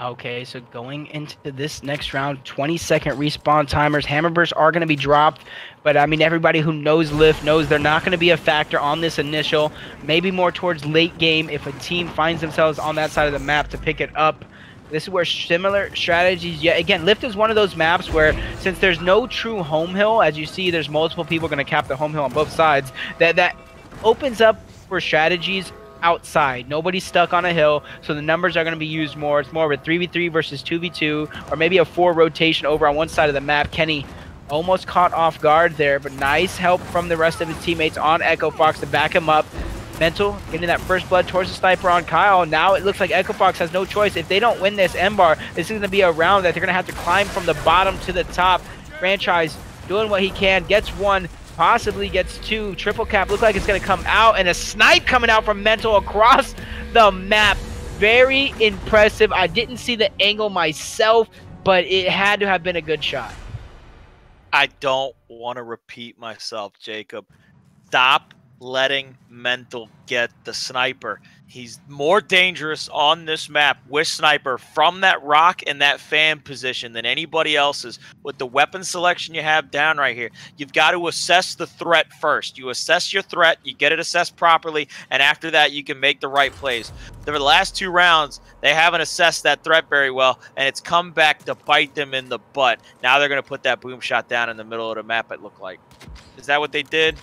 Okay, so going into this next round, 20-second respawn timers. Hammerbursts are going to be dropped, but I mean, everybody who knows Lift knows they're not going to be a factor on this initial. Maybe more towards late game if a team finds themselves on that side of the map to pick it up. This is where similar strategies, yeah, again, Lift is one of those maps where since there's no true home hill, as you see, there's multiple people going to cap the home hill on both sides, that opens up for strategies outside. Nobody's stuck on a hill, so the numbers are going to be used more. It's more of a 3v3 versus 2v2, or maybe a 4 rotation over on one side of the map. Kenny almost caught off guard there, but nice help from the rest of his teammates on Echo Fox to back him up. Mental getting that first blood towards the sniper on Kyle. Now it looks like Echo Fox has no choice. If they don't win this M-bar, this is going to be a round that they're going to have to climb from the bottom to the top. Franchise doing what he can, gets one, possibly gets two. Triple cap look like it's going to come out, and a snipe coming out from Mental across the map. Very impressive. I didn't see the angle myself, but it had to have been a good shot. I don't want to repeat myself, Jacob. Stop letting Mental get the sniper. He's more dangerous on this map with sniper from that rock and that fan position than anybody else's. With the weapon selection you have down right here, you've got to assess the threat first. You assess your threat, you get it assessed properly, and after that you can make the right plays. The last 2 rounds, they haven't assessed that threat very well, and it's come back to bite them in the butt. Now they're going to put that boom shot down in the middle of the map, it looked like. Is that what they did?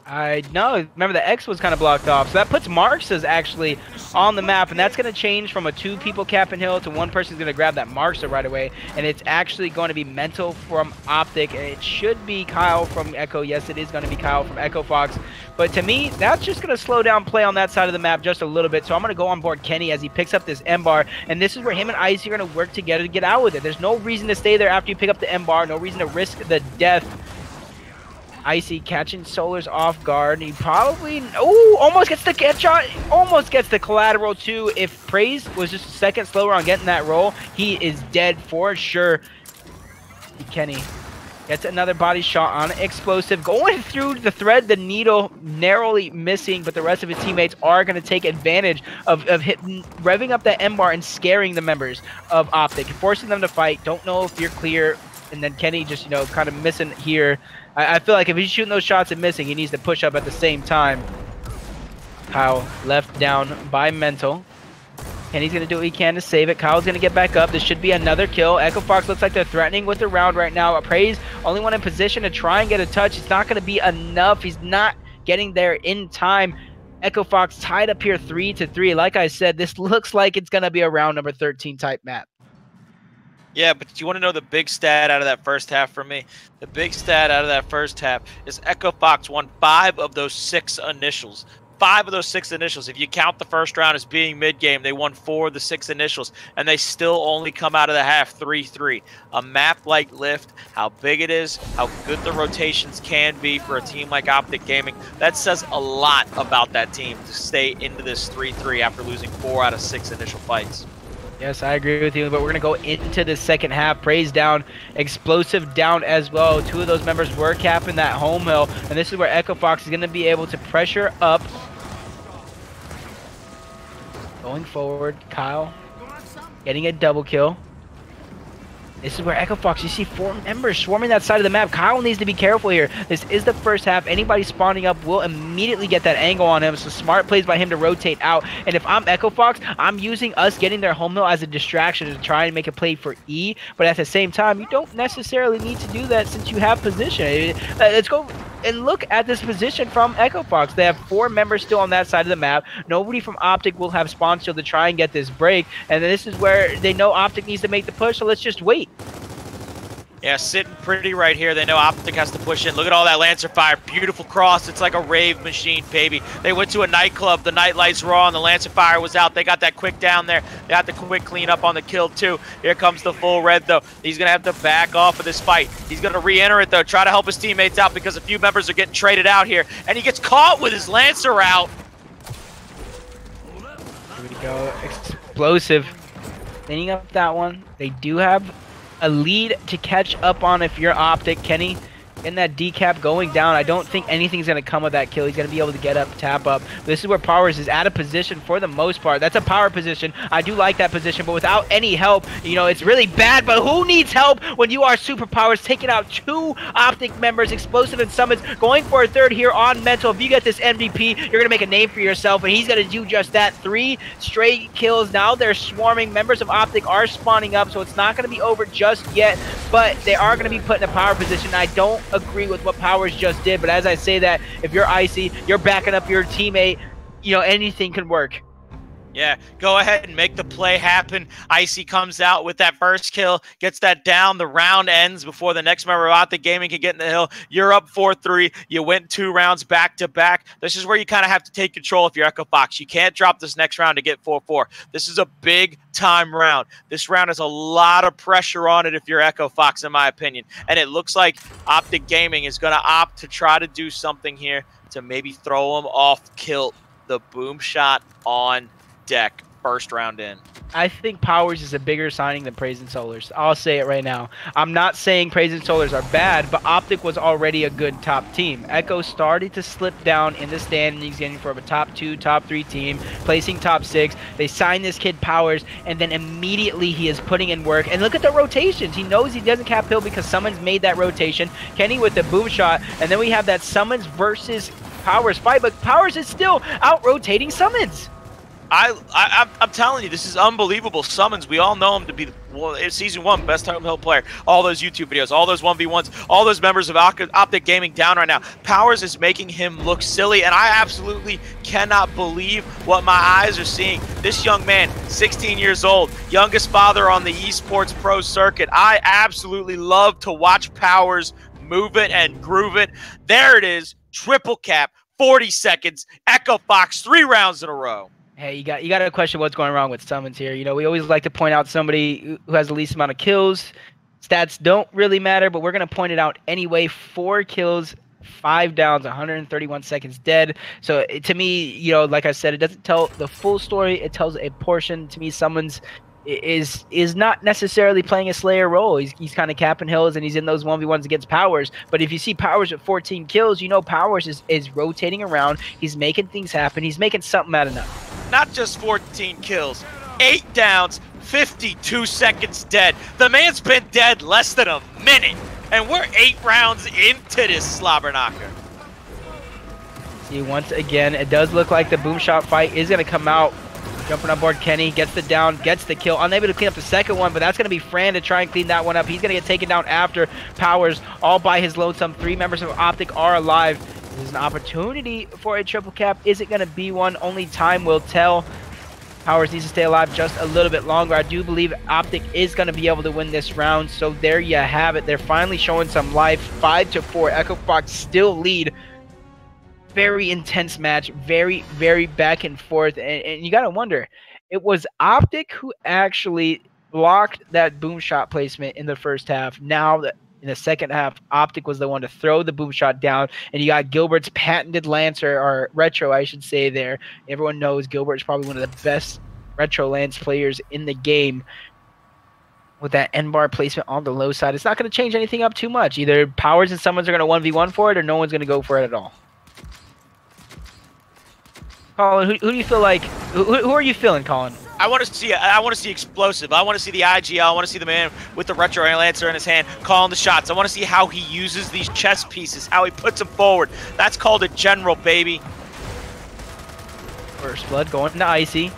I know. Remember, the X was kind of blocked off. So that puts Marx's actually on the map. And that's going to change from a 2 people capping hill to 1 person's going to grab that Marxa right away. And it's actually going to be Mental from Optic. And it should be Kyle from Echo. Yes, it is going to be Kyle from Echo Fox. But to me, that's just going to slow down play on that side of the map just a little bit. So I'm going to go on board Kenny as he picks up this M-bar. And this is where him and Icy are going to work together to get out with it. There's no reason to stay there after you pick up the M-bar. No reason to risk the death. Icy catching Solars off guard. He probably, almost gets the catch shot. Almost gets the collateral too. If Praise was just a second slower on getting that roll, he is dead for sure. Kenny gets another body shot on Explosive. Going through the thread, the needle narrowly missing, but the rest of his teammates are going to take advantage of revving up that M-bar and scaring the members of Optic, forcing them to fight. Don't know if you're clear. And then Kenny just, kind of missing here. I feel like if he's shooting those shots and missing, he needs to push up at the same time. Kyle left down by Mental. Kenny's going to do what he can to save it. Kyle's going to get back up. This should be another kill. Echo Fox looks like they're threatening with the round right now. Praise, only one in position to try and get a touch. It's not going to be enough. He's not getting there in time. Echo Fox tied up here 3-3. Like I said, this looks like it's going to be a round number 13 type map. Yeah, but you want to know the big stat out of that first half for me? The big stat out of that first half is Echo Fox won 5 of those 6 initials. 5 of those 6 initials. If you count the first round as being mid-game, they won 4 of the 6 initials, and they still only come out of the half 3-3. A map like Lift, how big it is, how good the rotations can be for a team like Optic Gaming, that says a lot about that team to stay into this 3-3 after losing 4 out of 6 initial fights. Yes, I agree with you, but we're going to go into the second half. Praise down, Explosive down as well. 2 of those members were capping that home hill, and this is where Echo Fox is going to be able to pressure up. Going forward, Kyle getting a double kill. This is where Echo Fox, you see 4 members swarming that side of the map. Kyle needs to be careful here. This is the first half. Anybody spawning up will immediately get that angle on him. So smart plays by him to rotate out. And if I'm Echo Fox, I'm using us getting their home hill as a distraction to try and make a play for E. But at the same time, you don't necessarily need to do that since you have position. Let's go and look at this position from Echo Fox. They have 4 members still on that side of the map. Nobody from Optic will have spawn still to try and get this break. And this is where they know Optic needs to make the push, so let's just wait. Yeah, sitting pretty right here. They know Optic has to push in. Look at all that Lancer fire. Beautiful cross. It's like a rave machine, baby. They went to a nightclub. The night lights were on. The Lancer fire was out. They got that quick down there. They got the quick clean up on the kill, too. Here comes the full red, though. He's going to have to back off of this fight. He's going to re-enter it, though. Try to help his teammates out because a few members are getting traded out here. And he gets caught with his Lancer out. Here we go. Explosive. Cleaning up that one. They do have a lead to catch up on if you're Optic. Kenny getting that decap going down. I don't think anything's going to come of that kill. He's going to be able to get up, tap up. This is where Powers is out of position for the most part. That's a power position. I do like that position, but without any help, you know, it's really bad. But who needs help when you are Super Powers taking out 2 Optic members, Explosive and Summons, going for a third here on Mental. If you get this MVP, you're going to make a name for yourself, and he's going to do just that. 3 straight kills. Now they're swarming. Members of Optic are spawning up, so it's not going to be over just yet, but they are going to be put in a power position. I don't agree with what Powers just did, but as I say that, if you're Icy, you're backing up your teammate, you know, anything can work. Yeah, go ahead and make the play happen. Icy comes out with that first kill, gets that down. The round ends before the next member of Optic Gaming can get in the hill. You're up 4-3. You went 2 rounds back to back. This is where you kind of have to take control if you're Echo Fox. You can't drop this next round to get 4-4. This is a big time round. This round has a lot of pressure on it if you're Echo Fox, in my opinion. And it looks like Optic Gaming is going to opt to try to do something here to maybe throw them off kilt. The boom shot on deck, first round in. I think Powers is a bigger signing than Praise and Solars. I'll say it right now. I'm not saying Praise and Solars are bad, but Optic was already a good top team. Echo started to slip down in the standings, getting from a top 2, top 3 team, placing top 6. They signed this kid Powers, and then immediately he is putting in work. And look at the rotations. He knows he doesn't cap hill because Summons made that rotation. Kenny with the boom shot, and then we have that Summons versus Powers fight, but Powers is still out-rotating Summons. I'm telling you, this is unbelievable. Summons, we all know him to be Season 1 best time hill player. All those YouTube videos, all those 1v1s, all those members of Optic Gaming down right now. Powers is making him look silly, and I absolutely cannot believe what my eyes are seeing. This young man, 16 years old, youngest father on the esports pro circuit. I absolutely love to watch Powers move it and groove it. There it is, triple cap, 40 seconds, Echo Fox, 3 rounds in a row. Hey, you got to question what's going wrong with Summons here. You know, we always like to point out somebody who has the least amount of kills. Stats don't really matter, but we're going to point it out anyway. 4 kills, 5 downs, 131 seconds dead. So to me, you know, like I said, it doesn't tell the full story. It tells a portion. To me, Summons is not necessarily playing a Slayer role. He's kind of capping hills, and he's in those 1v1s against Powers. But if you see Powers at 14 kills, you know Powers is rotating around. He's making things happen. He's making something out of nothing. Not just 14 kills, 8 downs, 52 seconds dead. The man's been dead less than a minute, and we're 8 rounds into this slobber knocker. See, once again, it does look like the boom shot fight is going to come out. Jumping on board, Kenny gets the down, gets the kill, unable to clean up the second one, but that's going to be Fran to try and clean that one up. He's going to get taken down after Powers, all by his lonesome. 3 members of Optic are alive. This is an opportunity for a triple cap. Is it going to be one? Only time will tell. Powers needs to stay alive just a little bit longer. I do believe Optic is going to be able to win this round, so there you have it. They're finally showing some life. 5-4. Echo Fox still lead. Very intense match, very, very back and forth, and you gotta wonder, it was Optic who actually blocked that boom shot placement in the first half. Now that in the second half, Optic was the one to throw the boom shot down, and you got Gilbert's patented Lancer, or Retro, I should say there. Everyone knows Gilbert's probably one of the best Retro Lance players in the game. With that N-bar placement on the low side, it's not going to change anything up too much. Either Powers and Summons are going to 1v1 for it, or no one's going to go for it at all. Colin, who do you feel like? Who are you feeling, Colin? I want to see Explosive. I want to see the IGL. I want to see the man with the Retro Lancer in his hand calling the shots. I want to see how he uses these chess pieces, how he puts them forward. That's called a general, baby. First blood going to Icy.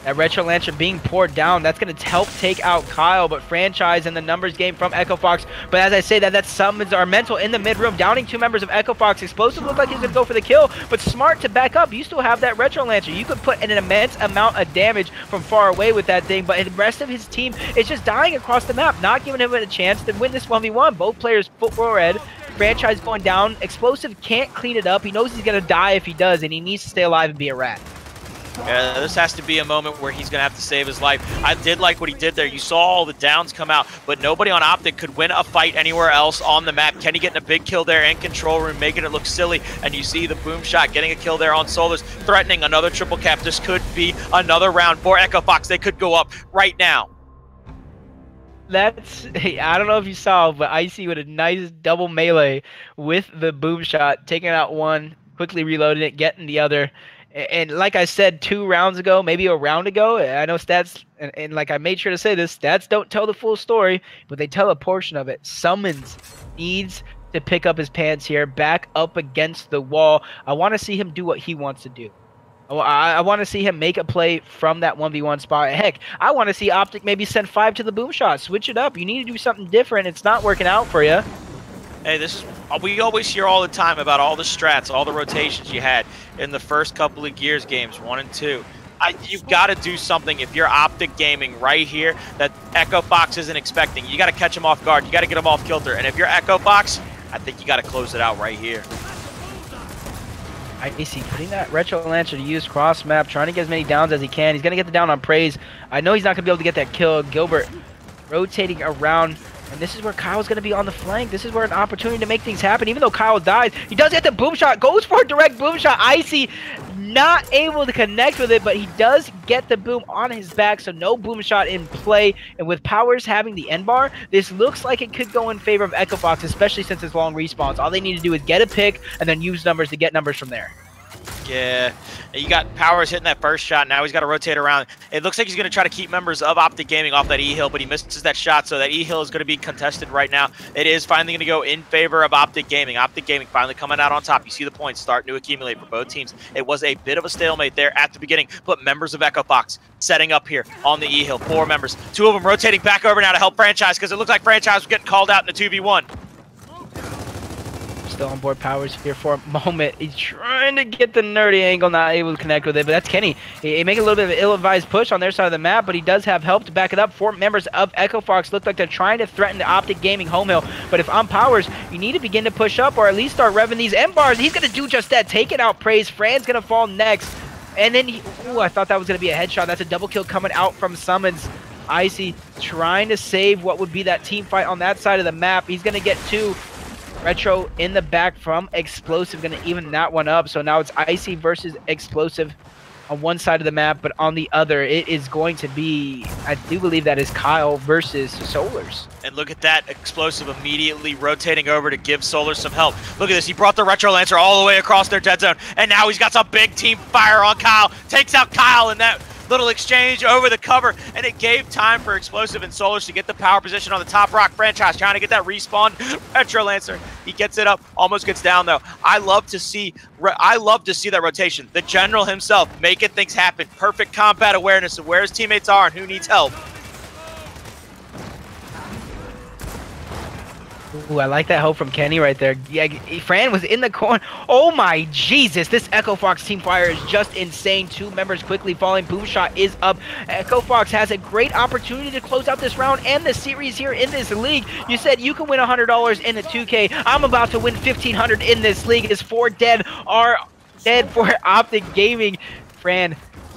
That Retro Lancer being poured down, that's going to help take out Kyle, but Franchise and the numbers game from Echo Fox. But as I say that Summons are Mental in the mid-room, downing 2 members of Echo Fox. Explosive looked like he's going to go for the kill, but Smart to back up. You still have that Retro Lancer. You could put an immense amount of damage from far away with that thing, but the rest of his team is just dying across the map, not giving him a chance to win this 1v1. Both players foot forward. Franchise going down. Explosive can't clean it up. He knows he's going to die if he does, and he needs to stay alive and be a rat. Yeah, this has to be a moment where he's going to have to save his life. I did like what he did there. You saw all the downs come out, but nobody on Optic could win a fight anywhere else on the map. Kenny getting a big kill there in control room, making it look silly, and you see the boom shot getting a kill there on Solars, threatening another triple cap. This could be another round for Echo Fox. They could go up right now. That's, I don't know if you saw, but Icy with a nice double melee with the boom shot, taking out one, quickly reloading it, getting the other. And like I said 2 rounds ago, maybe a round ago, I know stats, and like I made sure to say this, stats don't tell the full story, but they tell a portion of it. Summons needs to pick up his pants here, back up against the wall. I want to see him do what he wants to do. I want to see him make a play from that 1v1 spot. Heck, I want to see Optic maybe send 5 to the boom shot. Switch it up. You need to do something different. It's not working out for you. Hey, we always hear all the time about all the strats, all the rotations you had in the first couple of Gears games, 1 and 2. You've got to do something if you're Optic Gaming right here that Echo Fox isn't expecting. You got to catch him off guard. You got to get him off kilter. And if you're Echo Fox, I think you got to close it out right here. Icy putting that Retro Lancer to use cross map, trying to get as many downs as he can. He's going to get the down on Praise. I know he's not going to be able to get that kill. Gilbert rotating around. And this is where Kyle's going to be on the flank. This is where an opportunity to make things happen. Even though Kyle dies, he does get the boom shot. Goes for a direct boom shot. Icy not able to connect with it, but he does get the boom on his back, so no boom shot in play. And with Powers having the end bar, this looks like it could go in favor of Echo Fox, especially since it's long respawns. All they need to do is get a pick and then use numbers to get numbers from there. Yeah, you got Powers hitting that first shot. Now he's got to rotate around. It looks like he's going to try to keep members of Optic Gaming off that E-Hill, but he misses that shot, so that E-Hill is going to be contested right now. It is finally going to go in favor of Optic Gaming. Optic Gaming finally coming out on top. You see the points starting to accumulate for both teams. It was a bit of a stalemate there at the beginning, but members of Echo Fox setting up here on the E-Hill. 4 members. 2 of them rotating back over now to help Franchise, because it looked like Franchise was getting called out in a 2v1. Still on board Powers here for a moment. He's trying to get the nerdy angle, not able to connect with it, but that's Kenny. He making a little bit of an ill-advised push on their side of the map, but he does have help to back it up. 4 members of Echo Fox look like they're trying to threaten the Optic Gaming home hill, but if I'm Powers, you need to begin to push up or at least start revving these M bars. He's going to do just that, take it out Praise. Fran's going to fall next, and then I thought that was going to be a headshot. That's a double kill coming out from Summons. Icy trying to save what would be that team fight on that side of the map. He's going to get 2. Retro in the back from Explosive, going to even that one up. So now it's Icy versus Explosive on one side of the map, but on the other, it is going to be, I do believe that is Kyle versus Solars. And look at that, Explosive immediately rotating over to give Solar some help. Look at this, he brought the Retro Lancer all the way across their dead zone, and now he's got some big team fire on Kyle. Takes out Kyle in that little exchange over the cover, and it gave time for Explosive and Solars to get the power position on the top rock. Franchise trying to get that respawn. Retro Lancer, he gets it up, almost gets down though. I love to see that rotation. The general himself making things happen. Perfect combat awareness of where his teammates are and who needs help. Ooh, I like that help from Kenny right there. Yeah, Fran was in the corner. Oh my Jesus, this Echo Fox team fire is just insane. 2 members quickly falling. Boom shot is up. Echo Fox has a great opportunity to close out this round and the series here in this league. You said you can win $100 in the 2K. I'm about to win $1,500 in this league. As 4 dead are dead for Optic Gaming. Fran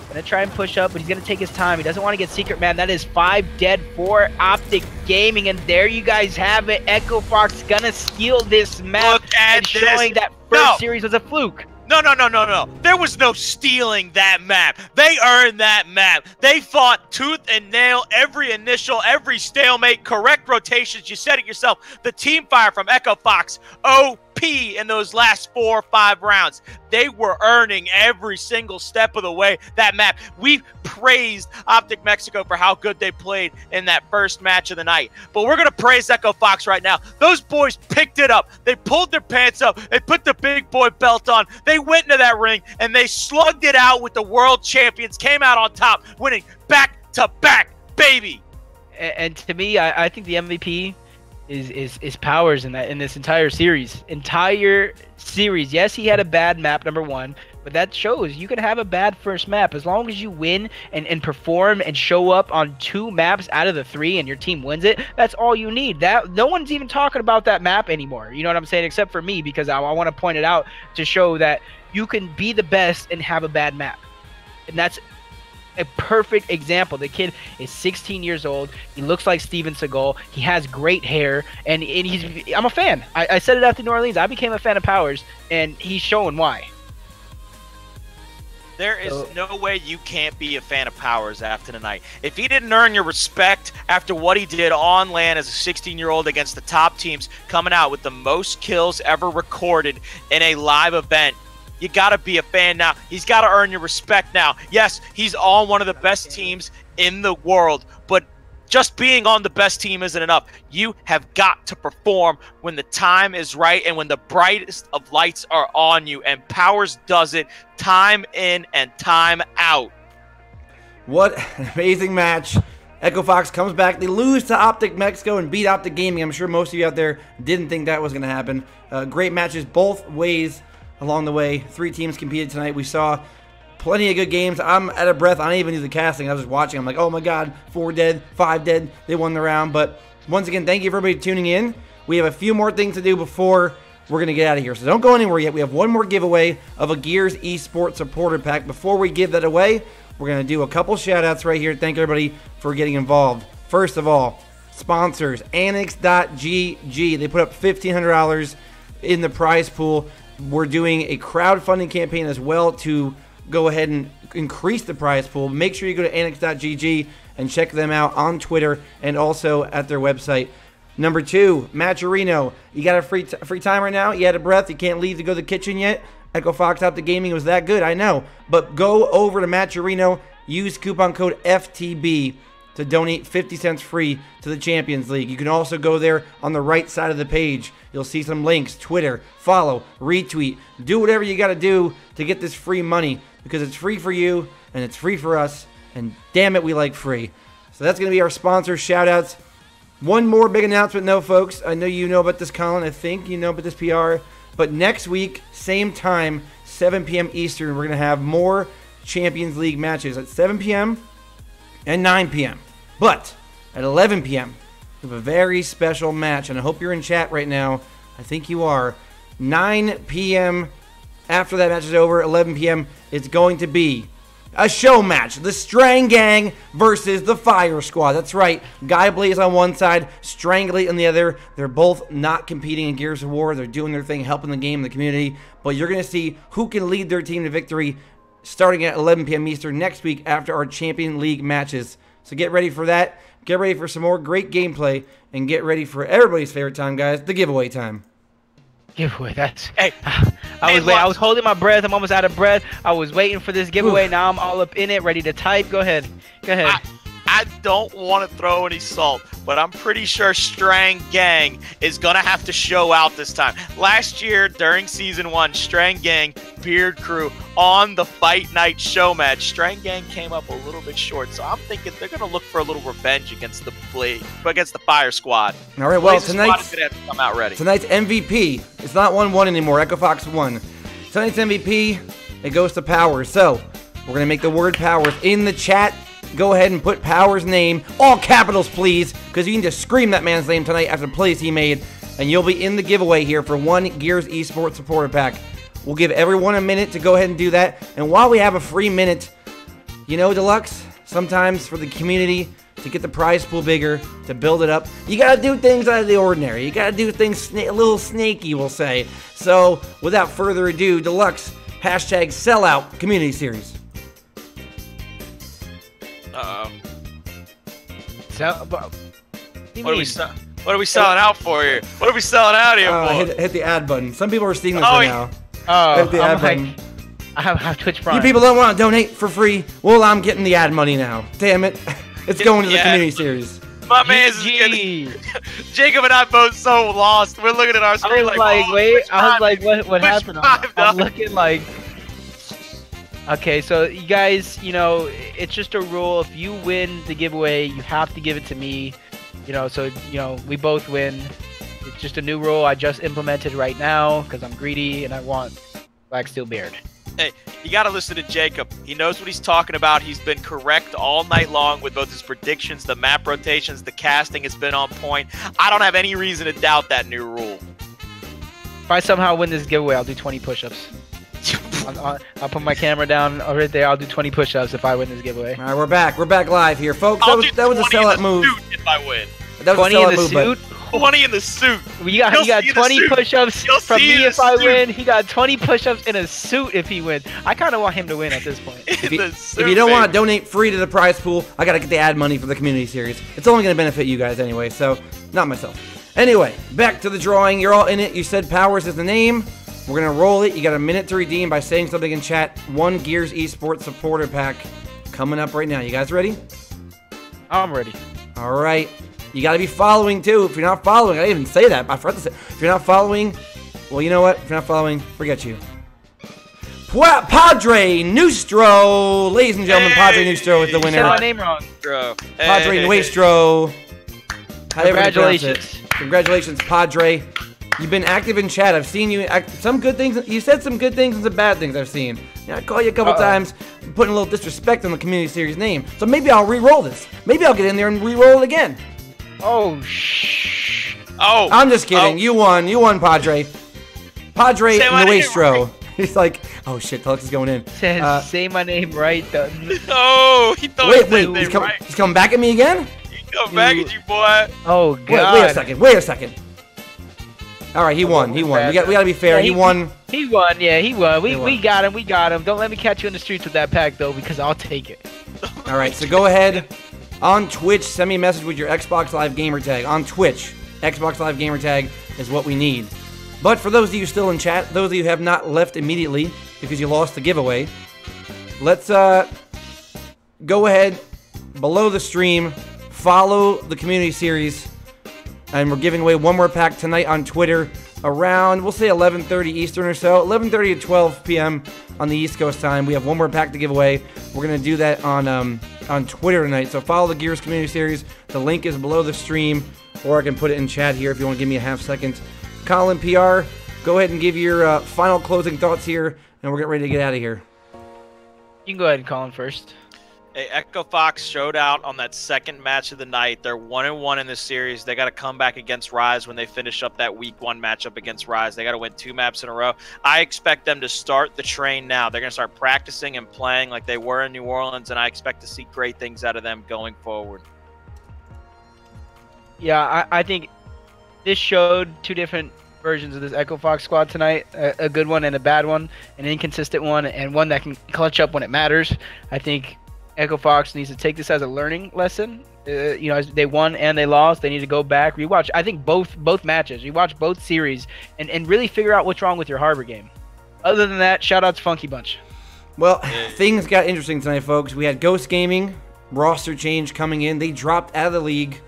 gonna try and push up, but he's gonna take his time. He doesn't want to get secret, man. That is 5 dead for Optic Gaming, and there you guys have it. Echo Fox gonna steal this map and showing that first series was a fluke. No. There was no stealing that map. They earned that map. They fought tooth and nail, every initial, every stalemate, correct rotations. You said it yourself. The team fire from Echo Fox, OP in those last 4 or 5 rounds. They were earning every single step of the way that map. We praised Optic Mexico for how good they played in that first match of the night. But we're going to praise Echo Fox right now. Those boys picked it up. They pulled their pants up. They put the big boy belt on. They went into that ring and they slugged it out with the world champions. Came out on top, winning back to back, baby. And to me, I think the MVP is Powers in this entire series. Yes, he had a bad map, number 1, but that shows you can have a bad first map as long as you win and perform and show up on 2 maps out of the 3 and your team wins it. That's all you need. That no one's even talking about that map anymore. You know what I'm saying? Except for me, because I want to point it out to show that you can be the best and have a bad map, and that's a perfect example. The kid is 16 years old. He looks like Steven Seagal. He has great hair, and I'm a fan. I said it after New Orleans. I became a fan of Powers, and he's showing why. There is no way you can't be a fan of Powers after tonight. If he didn't earn your respect after what he did on land as a 16-year-old against the top teams, coming out with the most kills ever recorded in a live event, you got to be a fan now. He's got to earn your respect now. Yes, he's on one of the best teams in the world, but just being on the best team isn't enough. You have got to perform when the time is right and when the brightest of lights are on you. And Powers does it time in and time out. What an amazing match. Echo Fox comes back. They lose to Optic Mexico and beat Optic Gaming. I'm sure most of you out there didn't think that was going to happen. Great matches both ways along the way. 3 teams competed tonight. We saw plenty of good games. I'm out of breath. I didn't even do the casting. I was just watching. I'm like, oh my God, 4 dead, 5 dead. They won the round. But once again, thank you for everybody tuning in. We have a few more things to do before we're going to get out of here. So don't go anywhere yet. We have one more giveaway of a Gears Esports supporter pack. Before we give that away, we're going to do a couple shout outs right here. Thank everybody for getting involved. First of all, sponsors, Annex.gg. They put up $1,500 in the prize pool. We're doing a crowdfunding campaign as well to go ahead and increase the prize pool. Make sure you go to Annex.gg and check them out on Twitter and also at their website. Number 2, Matcherino. You got a free time right now? You had a breath? You can't leave to go to the kitchen yet? Echo Fox Optic Gaming was that good, I know. But go over to Matcherino, use coupon code FTB to donate 50 cents free to the Champions League. You can also go there on the right side of the page. You'll see some links, Twitter, follow, retweet. Do whatever you got to do to get this free money because it's free for you and it's free for us. And damn it, we like free. So that's going to be our sponsor shout-outs. One more big announcement, though, folks. I know you know about this, Colin. I think you know about this, PR. But next week, same time, 7 p.m. Eastern, we're going to have more Champions League matches at 7 p.m. and 9 p.m. But at 11 p.m., we have a very special match, and I hope you're in chat right now. I think you are. 9 p.m. after that match is over, 11 p.m., it's going to be a show match. The Strang Gang versus the Fire Squad. That's right. Guy Blaze on one side, Strangulate on the other. They're both not competing in Gears of War. They're doing their thing, helping the game, the community. But you're going to see who can lead their team to victory starting at 11 p.m. Eastern next week after our Champion League matches. So get ready for that. Get ready for some more great gameplay. And get ready for everybody's favorite time, guys, the giveaway time. Giveaway, that's... Hey, I was holding my breath. I'm almost out of breath. I was waiting for this giveaway. Now I'm all up in it, ready to type. Go ahead. Go ahead. I don't want to throw any salt, but I'm pretty sure Strang Gang is going to have to show out this time. Last year, during Season 1, Strang Gang, Beard Crew, on the Fight Night show match, Strang Gang came up a little bit short, so I'm thinking they're going to look for a little revenge against the Fire Squad. All right, well, tonight's going to have to come out ready. Tonight's MVP, it's not 1-1 anymore. Echo Fox won. Tonight's MVP, it goes to Powers. So, we're going to make the word Powers in the chat. Go ahead and put Powers' name, all capitals please, because you need to scream that man's name tonight after the plays he made, and you'll be in the giveaway here for one Gears Esports supporter pack. We'll give everyone a minute to go ahead and do that, and while we have a free minute, you know, Deluxe, sometimes for the community, to get the prize pool bigger, to build it up, you gotta do things out of the ordinary. You gotta do things a little snaky, we'll say. So, without further ado, Deluxe, hashtag sellout community series. What are we selling out for here? What are we selling out here for? Hit the ad button. Some people are seeing this right now. Oh, Hit the ad button. I have Twitch Prime. You people don't want to donate for free? Well, I'm getting the ad money now. Damn it. It's going to the community series. My man's Jacob and I both so lost. We're looking at our screen I was like, what happened? I'm looking like... Okay, so you guys, you know, it's just a rule. If you win the giveaway, you have to give it to me. You know, so, you know, we both win. It's just a new rule I just implemented right now because I'm greedy and I want Black Steel Beard. Hey, you got to listen to Jacob. He knows what he's talking about. He's been correct all night long with both his predictions, the map rotations, the casting has been on point. I don't have any reason to doubt that new rule. If I somehow win this giveaway, I'll do 20 push-ups. I'll put my camera down right there. I'll do 20 push-ups if I win this giveaway. All right, we're back. We're back live here, folks. That was a sellout move. If I win. That was 20 a sellout in the move, suit? 20 in the suit. He got You'll see the 20 suit. push-ups You'll from see me the if I suit. win. He got 20 push-ups in a suit if he wins. I kind of want him to win at this point. If In you, the if suit, you don't want to baby. donate free to the prize pool, I got to get the ad money for the community series. It's only going to benefit you guys anyway, so not myself. Anyway, back to the drawing. You're all in it. You said Powers is the name. We're going to roll it. You got a minute to redeem by saying something in chat. One Gears Esports supporter pack coming up right now. You guys ready? I'm ready. All right. You got to be following, too. If you're not following, I didn't even say that. I forgot to say. If you're not following, well, you know what? If you're not following, forget you. Padre Nustro. Ladies and gentlemen, Padre Nustro is the You said winner. my name wrong. Bro. Padre Hey. Nuestro. Congratulations. Congratulations, Padre. You've been active in chat. I've seen you. Some good things. You said some good things and some bad things I've seen. I call you a couple times, putting a little disrespect on the community series name. So maybe I'll re-roll this. Maybe I'll get in there and re-roll it again. Oh, shh. Oh. I'm just kidding. Oh. You won. You won, Padre. Padre Say my name Nuestro. right. He's like, oh shit, Telex is going in. Says, say my name right, though. Oh, he thought Wait, he said he's, it right. he's coming back at me again? He come back at you, boy. Oh, God. Wait a second. Wait a second. All right, he won. He won. We got to be fair. Yeah, he won. He won. Yeah, he won. He won. We got him. We got him. Don't let me catch you in the streets with that pack, though, because I'll take it. All right, so go ahead on Twitch. Send me a message with your Xbox Live gamer tag on Twitch. Xbox Live gamer tag is what we need. But for those of you still in chat, those of you who have not left immediately because you lost the giveaway, let's go ahead below the stream, follow the community series, and we're giving away one more pack tonight on Twitter around, we'll say 11:30 Eastern or so, 11:30 to 12 p.m. on the East Coast time. We have one more pack to give away. We're gonna do that on Twitter tonight. So follow the Gears community series. The link is below the stream, or I can put it in chat here if you want to give me a half second. Colin PR, go ahead and give your final closing thoughts here, and we're getting ready to get out of here. You can go ahead and call him first. Hey, Echo Fox showed out on that second match of the night. They're 1-1 in this series. They got to come back against Rise when they finish up that week 1 matchup against Rise. They got to win 2 maps in a row. I expect them to start the train now. They're going to start practicing and playing like they were in New Orleans, and I expect to see great things out of them going forward. Yeah, I think this showed 2 different versions of this Echo Fox squad tonight. A good one and a bad one. An inconsistent one and one that can clutch up when it matters. I think Echo Fox needs to take this as a learning lesson. You know, as they won and they lost. They need to go back, rewatch. I think both matches. Rewatch both series and really figure out what's wrong with your Harbor game. Other than that, shout out to Funky Bunch. Well, things got interesting tonight, folks. We had Ghost Gaming, roster change coming in. They dropped out of the league.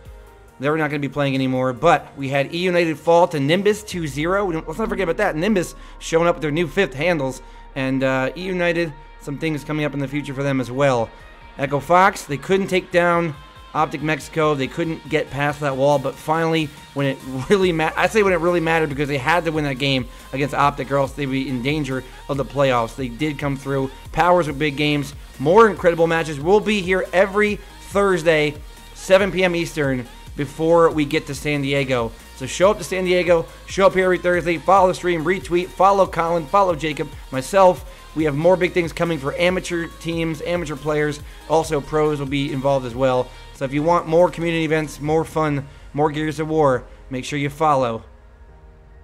They were not going to be playing anymore. But we had E United fall to Nimbus 2-0. Let's not forget about that. Nimbus showing up with their new 5th handles. And E United, some things coming up in the future for them as well. Echo Fox, they couldn't take down Optic Mexico. They couldn't get past that wall. But finally, when it really mattered, I say when it really mattered because they had to win that game against Optic or else they'd be in danger of the playoffs. They did come through. Powers with big games. More incredible matches. We'll be here every Thursday, 7 p.m. Eastern, before we get to San Diego. So show up to San Diego, show up here every Thursday, follow the stream, retweet, follow Colin, follow Jacob, myself. We have more big things coming for amateur teams, amateur players. Also, pros will be involved as well. So if you want more community events, more fun, more Gears of War, make sure you follow.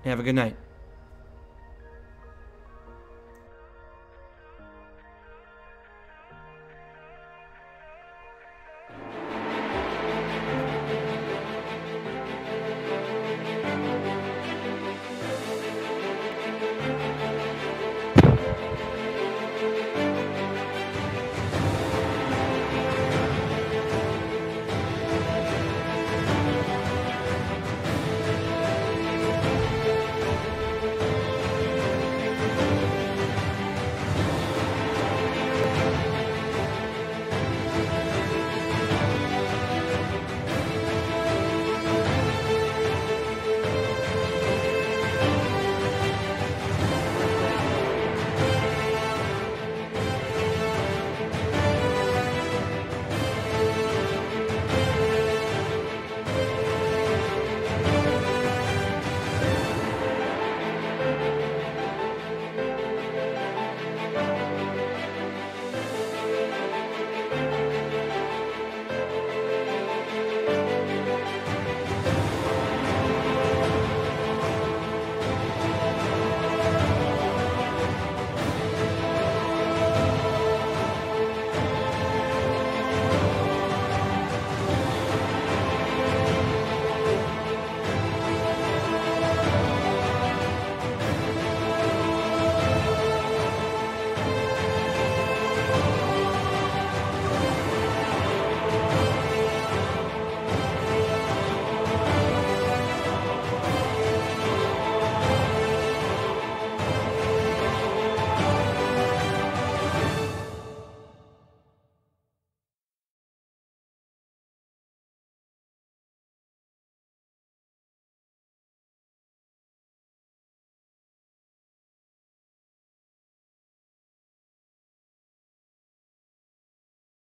And have a good night.